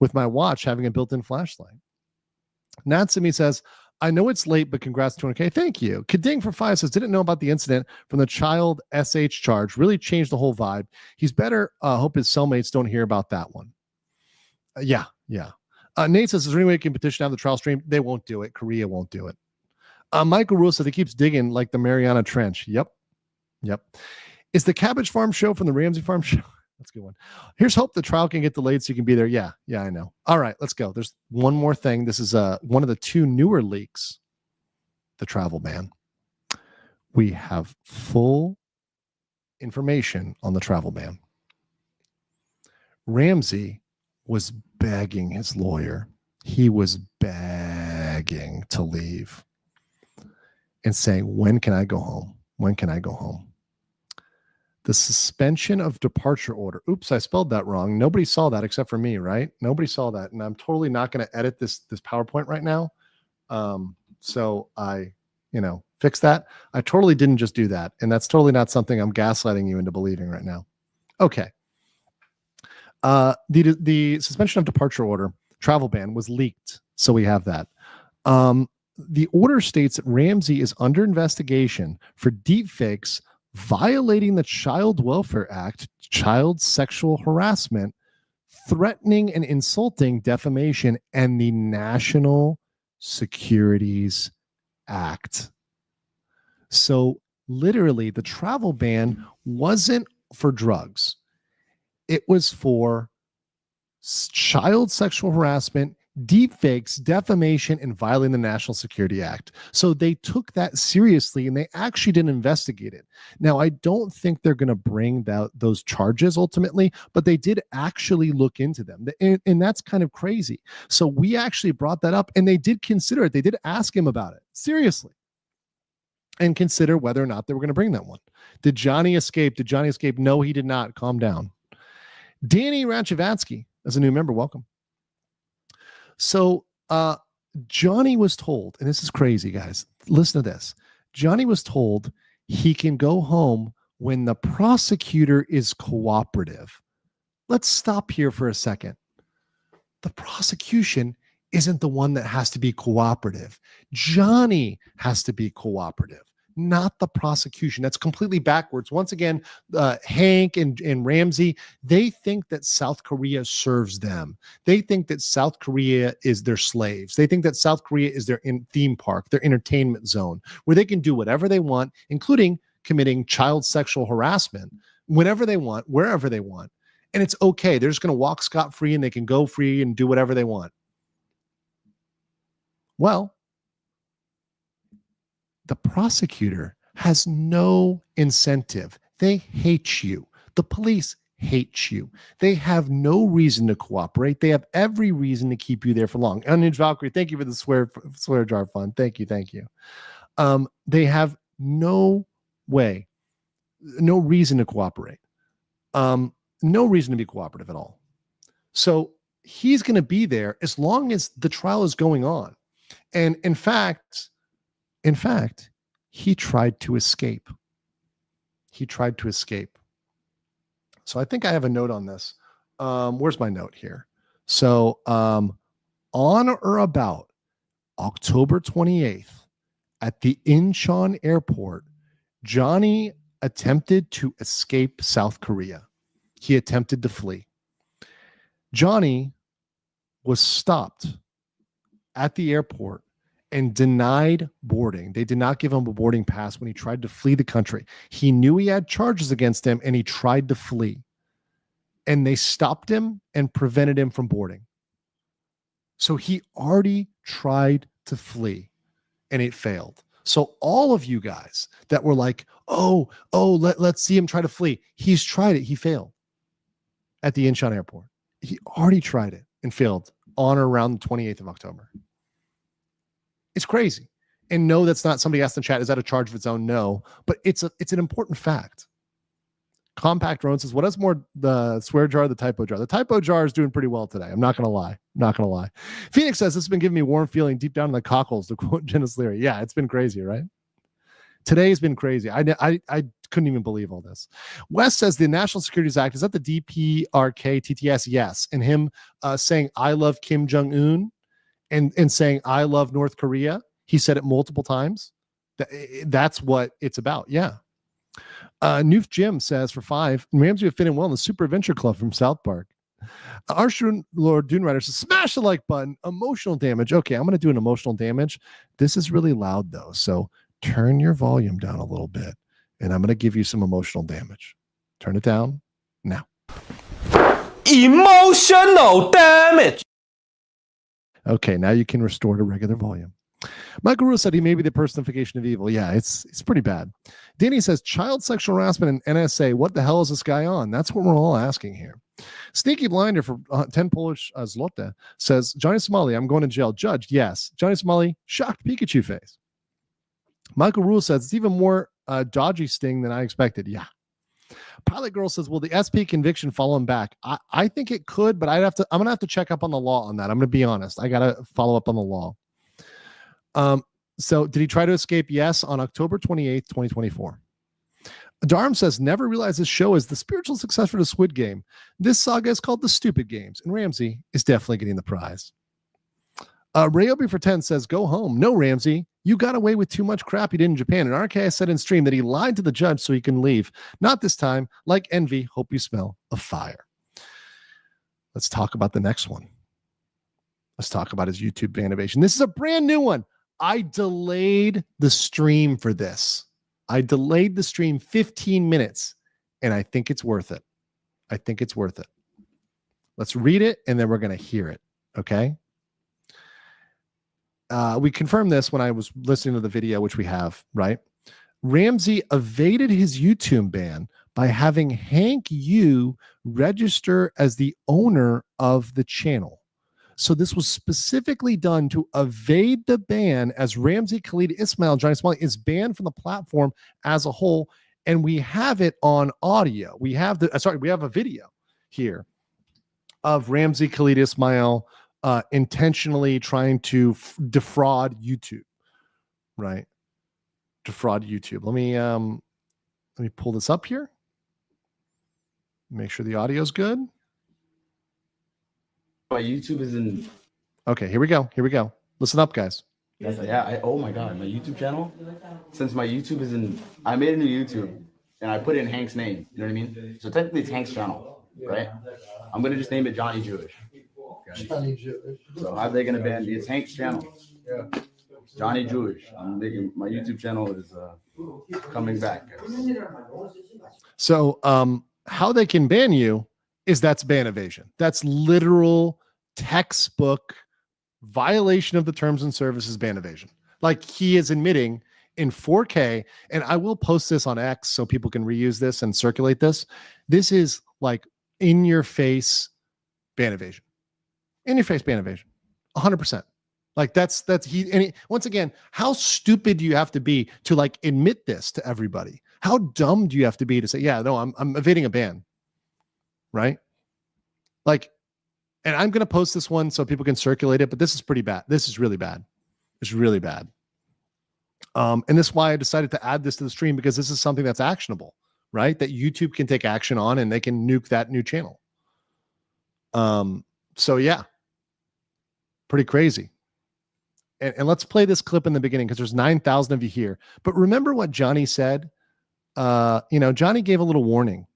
with my watch having a built-in flashlight. Natsumi says, I know it's late, but congrats to 200K. Thank you. Kading for 5 says, didn't know about the incident from the child SH charge. Really changed the whole vibe. He's better. Hope his cellmates don't hear about that one. Yeah. Nate says, is there any way you can petition to have the trial stream? They won't do it. Korea won't do it. Michael Rule says, he keeps digging like the Mariana Trench. Yep. Is the Cabbage Farm show from the Ramsey Farm show? That's a good one. Here's hope the trial can get delayed so you can be there. Yeah, I know. All right, let's go. There's one more thing. This is one of the 2 newer leaks. The travel ban. We have full information on the travel ban. Ramsey was begging his lawyer. He was begging to leave and saying, when can I go home? The suspension of departure order. Oops, I spelled that wrong. Nobody saw that except for me, right? Nobody saw that. And I'm totally not going to edit this PowerPoint right now. So I, fixed that. I totally didn't just do that. And that's totally not something I'm gaslighting you into believing right now. Okay. The suspension of departure order, travel ban, was leaked. So we have that. The order states that Ramsey is under investigation for deepfakes violating the Child Welfare Act, child sexual harassment, threatening and insulting, defamation, and the National Securities Act. So literally, the travel ban wasn't for drugs. It was for child sexual harassment, deepfakes, defamation, and violating the National Security Act. So they took that seriously and they actually didn't investigate it. Now, I don't think they're going to bring those charges ultimately, but they did actually look into them. And that's kind of crazy. So we actually brought that up and they did consider it. They did ask him about it seriously and consider whether or not they were going to bring that one. Did Johnny escape? Did Johnny escape? No, he did not. Calm down. Danny Ranchavatsky, as a new member, welcome. So Johnny was told, and this is crazy, guys. Listen to this. Johnny was told he can go home when the prosecutor is cooperative. Let's stop here for a second. The prosecution isn't the one that has to be cooperative. Johnny has to be cooperative, not the prosecution. That's completely backwards. Once again, Hank and Ramsey, they think that South Korea serves them. They think that South Korea is their slaves. They think that South Korea is their theme park, their entertainment zone, where they can do whatever they want, including committing child sexual harassment whenever they want, wherever they want. And it's okay. They're just going to walk scot-free and they can go free and do whatever they want. Well, the prosecutor has no incentive. They hate you. The police hate you. They have no reason to cooperate. They have every reason to keep you there for long. Onion Valkyrie, thank you for the swear jar fund. Thank you. They have no way, no reason to cooperate. No reason to be cooperative at all. So he's going to be there as long as the trial is going on. And in fact, he tried to escape. So I think I have a note on this. Where's my note here? So on or about October 28th at the Incheon airport, Johnny attempted to escape South Korea. He attempted to flee. Johnny was stopped at the airport and denied boarding. They did not give him a boarding pass when he tried to flee the country. He knew he had charges against him and he tried to flee. And they stopped him and prevented him from boarding. So he already tried to and it failed. So all of you guys that were like, let's see him try to flee. He's tried it. He failed at the Incheon airport. He already tried it and failed on or around the 28th of October. It's crazy. And no, that's not, somebody asked in chat, is that a charge of its own? No, but it's an important fact. Compact Drone says, what is more, the swear jar or the typo jar? The typo jar is doing pretty well today. I'm not going to lie. Phoenix says, this has been giving me warm feeling deep down in the cockles, to quote Dennis Leary. Yeah, it's been crazy, right? Today's been crazy. I couldn't even believe all this. Wes says the National Securities Act, is that the DPRK TTS? Yes. And him saying, I love Kim Jong-un and saying, I love North Korea. He said it multiple times. That's what it's about. Yeah. Noof Jim says for 5, Ramsey would fit in well in the Super Adventure Club from South Park. Arshun Lord Dune Rider says, smash the like button. Emotional damage. Okay, I'm going to do an emotional damage. This is really loud though. So turn your volume down a little bit and I'm going to give you some emotional damage. Turn it down now. Emotional damage. Okay, now you can restore to regular volume. Michael Rule said he may be the personification of evil. Yeah, it's pretty bad. Danny says, child sexual harassment and NSA. What the hell is this guy on? That's what we're all asking here. Sneaky Blinder for 10 Polish zlote says, Johnny Somali, I'm going to jail. Judge, yes. Johnny Somali, shocked Pikachu face. Michael Rule says, it's even more dodgy sting than I expected. Yeah. Pilot Girl says, will the SP conviction follow him back? I think it could, but I'm going to have to check up on the law on that. I'm going to be honest. I got to follow up on the law. So did he try to escape? Yes, on October 28th, 2024. Darm says, never realized this show is the spiritual successor to Squid Game. This saga is called The Stupid Games, and Ramsey is definitely getting the prize. Rayobi for 10 says, go home. No, Ramsey, you got away with too much crap you did in Japan. And RKS said in stream that he lied to the judge so he can leave. Not this time. Like envy, hope you smell of fire. Let's talk about the next one. Let's talk about his YouTube ban evasion. This is a brand new one. I delayed the stream for this. I delayed the stream 15 minutes, and I think it's worth it. I think it's worth it. Let's read it, and then we're going to hear it, okay? We confirmed this when I was listening to the video, which we have, right? Ramsey evaded his YouTube ban by having Hank Yoo register as the owner of the channel. So this was specifically done to evade the ban, as Ramsey Khalid Ismail, Johnny Somali, is banned from the platform as a whole. And we have it on audio. We have we have a video here of Ramsey Khalid Ismail intentionally trying to defraud YouTube, right? Defraud YouTube. Let me pull this up here. Make sure the audio's good. My YouTube is in. Okay, here we go. Here we go. Listen up, guys. Yeah. Oh my God, my YouTube channel. Since my YouTube is in, I made a new YouTube and I put in Hank's name. You know what I mean? So technically, it's Hank's channel, right? I'm gonna just name it Johnny Jewish. Okay. Johnny Jewish. So how are they gonna ban me? It's Hank's channel. Yeah. Johnny Jewish. I'm making my YouTube channel is coming back. So how they can ban you is that's ban evasion. That's literal textbook violation of the terms and services ban evasion. Like he is admitting in 4K, and I will post this on X so people can reuse this and circulate this. This is like in your face ban evasion. In your face ban evasion. 100%. Like that's once again, how stupid do you have to be to like admit this to everybody? How dumb do you have to be to say, yeah, no, I'm evading a ban, right? Like, and I'm going to post this one so people can circulate it, but this is pretty bad. This is really bad. It's really bad. And this is why I decided to add this to the stream, because this is something that's actionable, right? That YouTube can take action on and they can nuke that new channel. So yeah, pretty crazy. And let's play this clip in the beginning because there's 9,000 of you here. But remember what Johnny said? Johnny gave a little warning.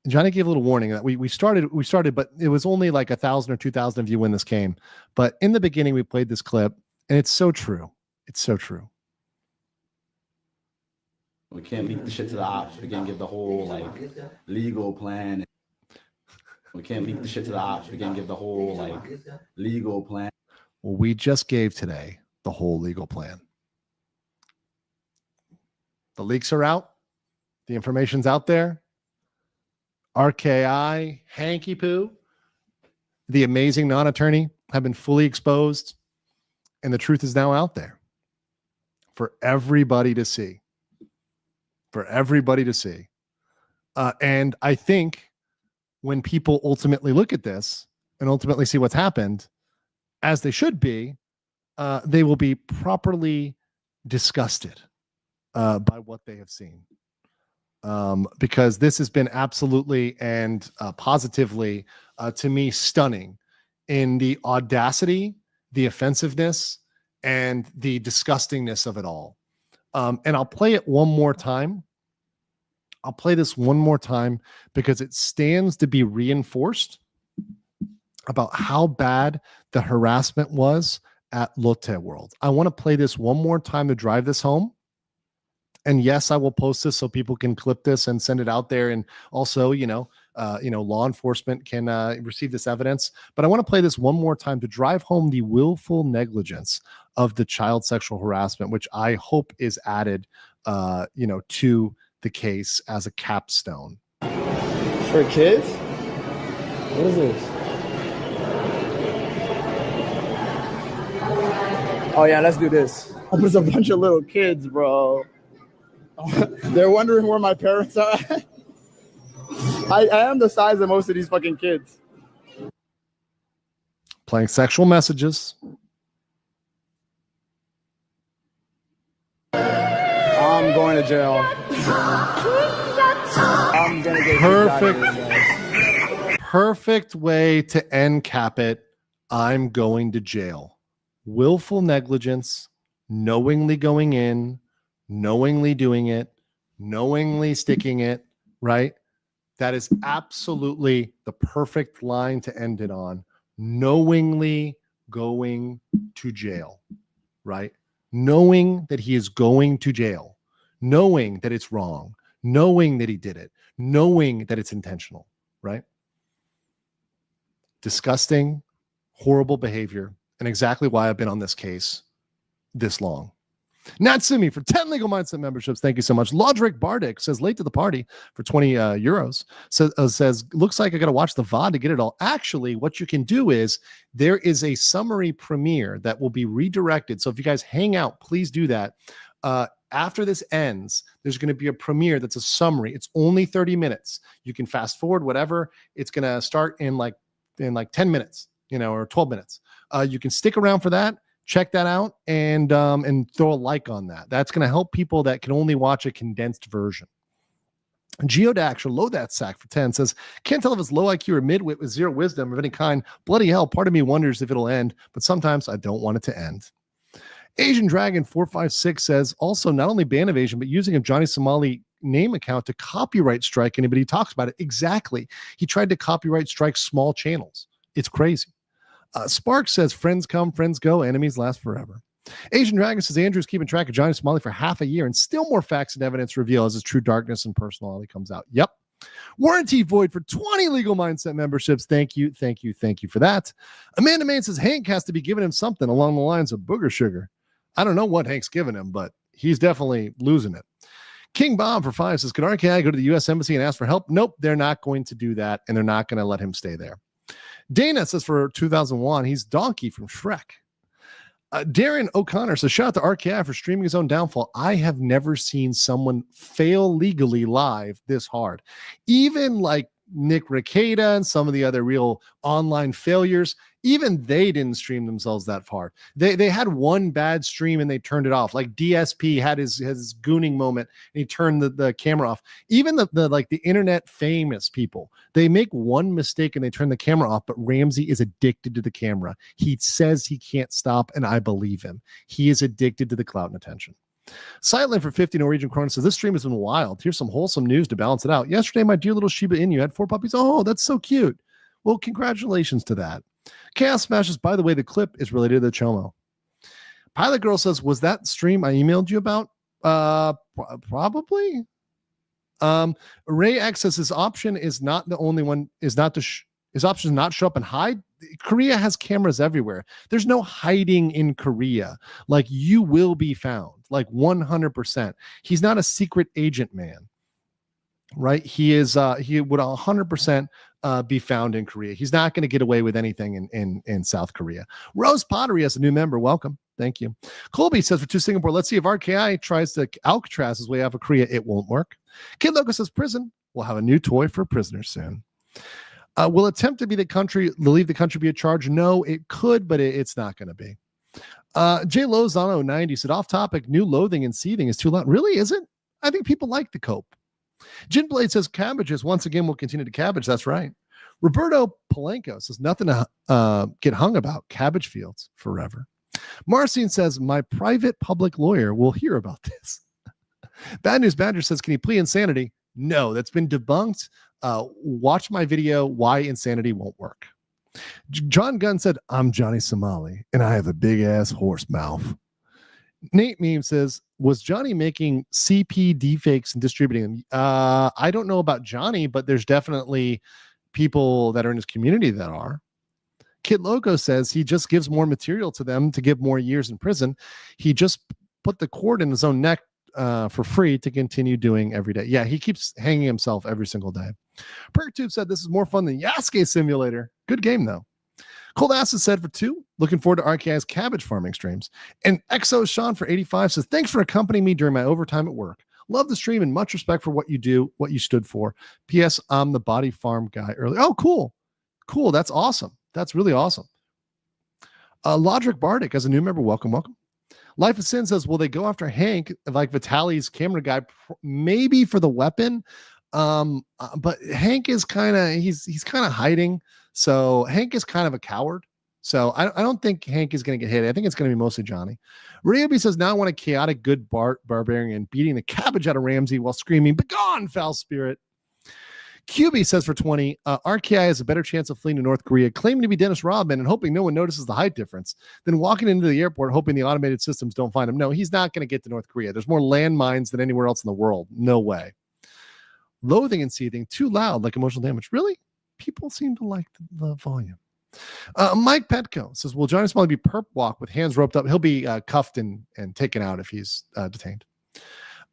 Johnny gave a little warning that we started, but it was only like 1,000 or 2,000 of you when this came. But in the beginning, we played this clip, and it's so true. It's so true. We can't beat the shit to the ops. We can't give the whole like legal plan. We can't beat the shit to the ops. We can't give the whole like legal plan. Well, we just gave today the whole legal plan. The leaks are out. The information's out there. RKI, Hanky Poo, the amazing non-attorney have been fully exposed, and the truth is now out there for everybody to see. For everybody to see. And I think when people ultimately look at this and ultimately see what's happened, as they should be, they will be properly disgusted by what they have seen. Because this has been absolutely and positively, to me, stunning in the audacity, the offensiveness, and the disgustingness of it all. And I'll play it one more time. I'll play this one more time because it stands to be reinforced about how bad the harassment was at Lotte World. I want to play this one more time to drive this home. And yes, I will post this so people can clip this and send it out there. And also, law enforcement can receive this evidence. But I want to play this one more time to drive home the willful negligence of the child sexual harassment, which I hope is added, to the case as a capstone. For kids? What is this? Oh yeah, let's do this. There's a bunch of little kids, bro. They're wondering where my parents are at. I am the size of most of these fucking kids. Playing sexual messages. I'm going to jail. I'm gonna get Perfect way to end Capit. I'm going to jail. Willful negligence, knowingly going in, knowingly doing it, knowingly sticking it, right? That is absolutely the perfect line to end it on. Knowingly going to jail, right? Knowing that he is going to jail, knowing that it's wrong, knowing that he did it, knowing that it's intentional, right? Disgusting, horrible behavior, and exactly why I've been on this case this long. Natsumi for 10 Legal Mindset memberships. Thank you so much. Lodrick Bardick says late to the party for 20 euros. Says looks like I got to watch the VOD to get it all. Actually, what you can do is there is a summary premiere that will be redirected. So if you guys hang out, please do that. After this ends, there's going to be a premiere that's a summary. It's only 30 minutes. You can fast forward, whatever. It's going to start in like 10 minutes, or 12 minutes. You can stick around for that. Check that out and throw a like on that. That's going to help people that can only watch a condensed version. Geodax or Low That Sack for 10 says, can't tell if it's low IQ or midwit with zero wisdom of any kind. Bloody hell, part of me wonders if it'll end, but sometimes I don't want it to end. Asian Dragon 456 says, also not only ban evasion, but using a Johnny Somali name account to copyright strike anybody who talks about it. Exactly. He tried to copyright strike small channels. It's crazy. Spark says, friends come, friends go, enemies last forever. Asian Dragon says, Andrew's keeping track of Johnny Somali for half a year and still more facts and evidence reveal as his true darkness and personality comes out. Yep. Warranty Void for 20 Legal Mindset memberships. Thank you for that. Amanda Main says, Hank has to be giving him something along the lines of booger sugar. I don't know what Hank's giving him, but he's definitely losing it. King Bob for 5 says, could RKI go to the U.S. Embassy and ask for help? Nope, they're not going to do that, and they're not going to let him stay there. Dana says for 2001, he's Donkey from Shrek. Darren O'Connor says, shout out to RKI for streaming his own downfall. I have never seen someone fail legally live this hard. Even like Nick Rekieta and some of the other real online failures, even they didn't stream themselves that far. They had one bad stream and they turned it off. Like DSP had his gooning moment and he turned the camera off. Even the internet famous people, they make one mistake and they turn the camera off, but Ramsey is addicted to the camera. He says he can't stop, and I believe him. He is addicted to the clout and attention. Silent for 50 Norwegian kroner says, this stream has been wild. Here's some wholesome news to balance it out. Yesterday, my dear little Shiba Inu had 4 puppies. Oh, that's so cute. Well, congratulations to that. Chaos Smashes, by the way, the clip is related to the Chomo. Pilot Girl says, was that stream I emailed you about? Probably. Ray X says his option is not the only one, his option is not show up and hide. Korea has cameras everywhere. There's no hiding in Korea. Like, you will be found, like 100%. He's not a secret agent man, right? He is. He would 100% be found in Korea. He's not going to get away with anything in South Korea. Rose Pottery has a new member. Welcome. Thank you. Colby says for 2 Singapore, let's see if RKI tries to Alcatraz his way out of Korea. It won't work. Kid Loco says prison. We'll have a new toy for prisoners soon. Will attempt to be leave the country be a charge? No, it could, but it's not going to be. J Lozano 90 said, off topic, new loathing and seething is too loud. Really, is it? I think people like the cope. Ginblade says cabbages once again will continue to cabbage. That's right. Roberto Palenko says nothing to get hung about. Cabbage fields forever. Marcin says my private public lawyer will hear about this. Bad News Badger says, can you plead insanity? No, that's been debunked. Watch my video, why insanity won't work. John Gunn said, I'm Johnny Somali, and I have a big-ass horse mouth. Nate Meme says, was Johnny making CP deepfakes and distributing them? I don't know about Johnny, but there's definitely people that are in his community that are. Kid Loco says he just gives more material to them to give more years in prison. He just put the cord in his own neck for free to continue doing every day. Yeah, he keeps hanging himself every single day. PerkTube said this is more fun than Yasuke Simulator. Good game, though. Cold Acid said for 2, looking forward to RKI's cabbage farming streams. And Exo Sean for 85 says, thanks for accompanying me during my overtime at work. Love the stream and much respect for what you do, what you stood for. P.S. I'm the body farm guy early. Oh, cool. Cool. That's awesome. That's really awesome. Lodrick Bardick as a new member. Welcome, welcome. Life of Sin says, will they go after Hank like Vitaly's camera guy? Maybe for the weapon. But Hank is kind of he's kind of hiding. So Hank is kind of a coward. So I don't think Hank is going to get hit. I think it's going to be mostly Johnny. Ryobi says, now I want a chaotic good barbarian beating the cabbage out of Ramsey while screaming, "Begone, foul spirit." QB says for 20, RKI has a better chance of fleeing to North Korea, claiming to be Dennis Rodman and hoping no one notices the height difference, than walking into the airport hoping the automated systems don't find him. No, he's not going to get to North Korea. There's more landmines than anywhere else in the world. No way. Loathing and Seething, too loud, like emotional damage. Really? People seem to like the volume. Mike Petco says, will Johnny Somali be perp walk with hands roped up? He'll be cuffed and taken out if he's detained.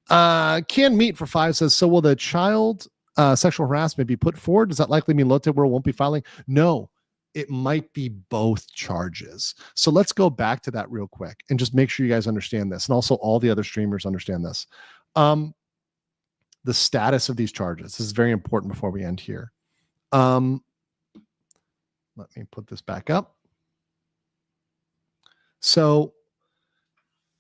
Can Meet for 5 says, so will the child sexual harassment be put forward? Does that likely mean Lotte World won't be filing? No, it might be both charges. So let's go back to that real quick and just make sure you guys understand this. And also all the other streamers understand this. The status of these charges. This is very important before we end here. Let me put this back up. So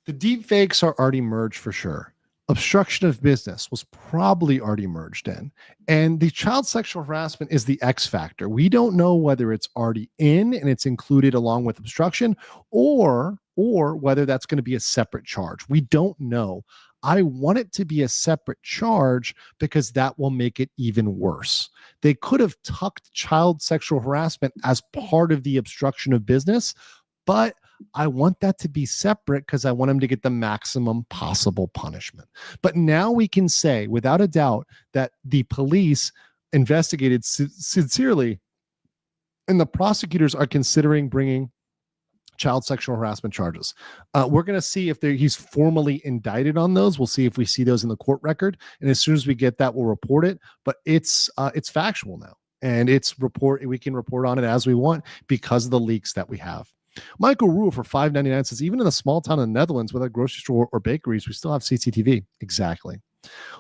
the deep fakes are already merged for sure. Obstruction of business was probably already merged in. And the child sexual harassment is the X factor. We don't know whether it's already in and it's included along with obstruction or whether that's going to be a separate charge. We don't know. I want it to be a separate charge because that will make it even worse. They could have tucked child sexual harassment as part of the obstruction of business, but I want that to be separate because I want them to get the maximum possible punishment. But now we can say without a doubt that the police investigated sincerely and the prosecutors are considering bringing child sexual harassment charges. We're going to see if he's formally indicted on those. We'll see if we see those in the court record. And as soon as we get that, we'll report it. But it's factual now. And we can report on it as we want because of the leaks that we have. Michael Rule for $5.99 says, even in a small town in the Netherlands without a grocery store or bakeries, we still have CCTV. Exactly.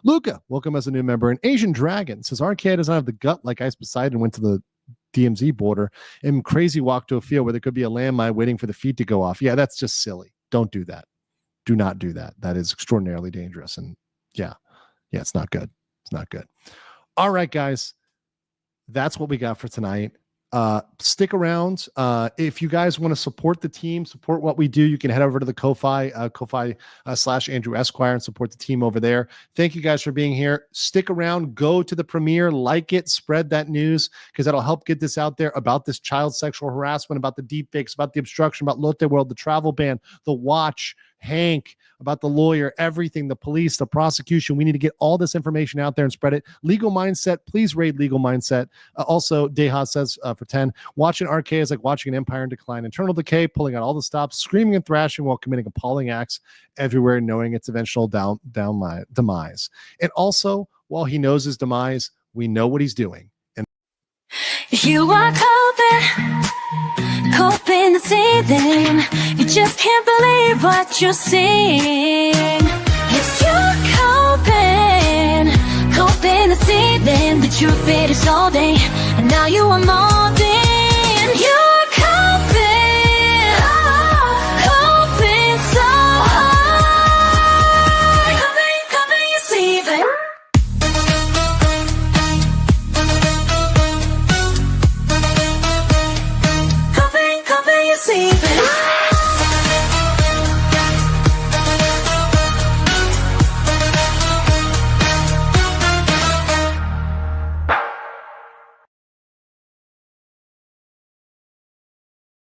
Luca, welcome as a new member. And Asian Dragon says, RK doesn't have the gut like Ice Poseidon went to the DMZ border and crazy walk to a field where there could be a landmine waiting for the feet to go off. Yeah, that's just silly. Don't do that. Do not do that. That is extraordinarily dangerous. And yeah, it's not good. It's not good. All right, guys. That's what we got for tonight. Stick around. If you guys want to support the team, support what we do, you can head over to the Ko-Fi, /Andrew Esquire and support the team over there. Thank you guys for being here. Stick around, go to the premiere, like it, spread that news because that'll help get this out there about this child sexual harassment, about the deepfakes, about the obstruction, about Lotte World, the travel ban, the watch, Hank, about the lawyer, everything, the police, the prosecution. We need to get all this information out there and spread it. Legal Mindset, please raid Legal Mindset. Also, Deha says for 10, watching RK is like watching an empire in decline. Internal decay, pulling out all the stops, screaming and thrashing while committing appalling acts everywhere, knowing its eventual demise. And also, while he knows his demise, we know what he's doing. And You are coping the seething. You just can't believe what you're seeing. Yes, you're coping the seething. The truth it is all day, and now you are more than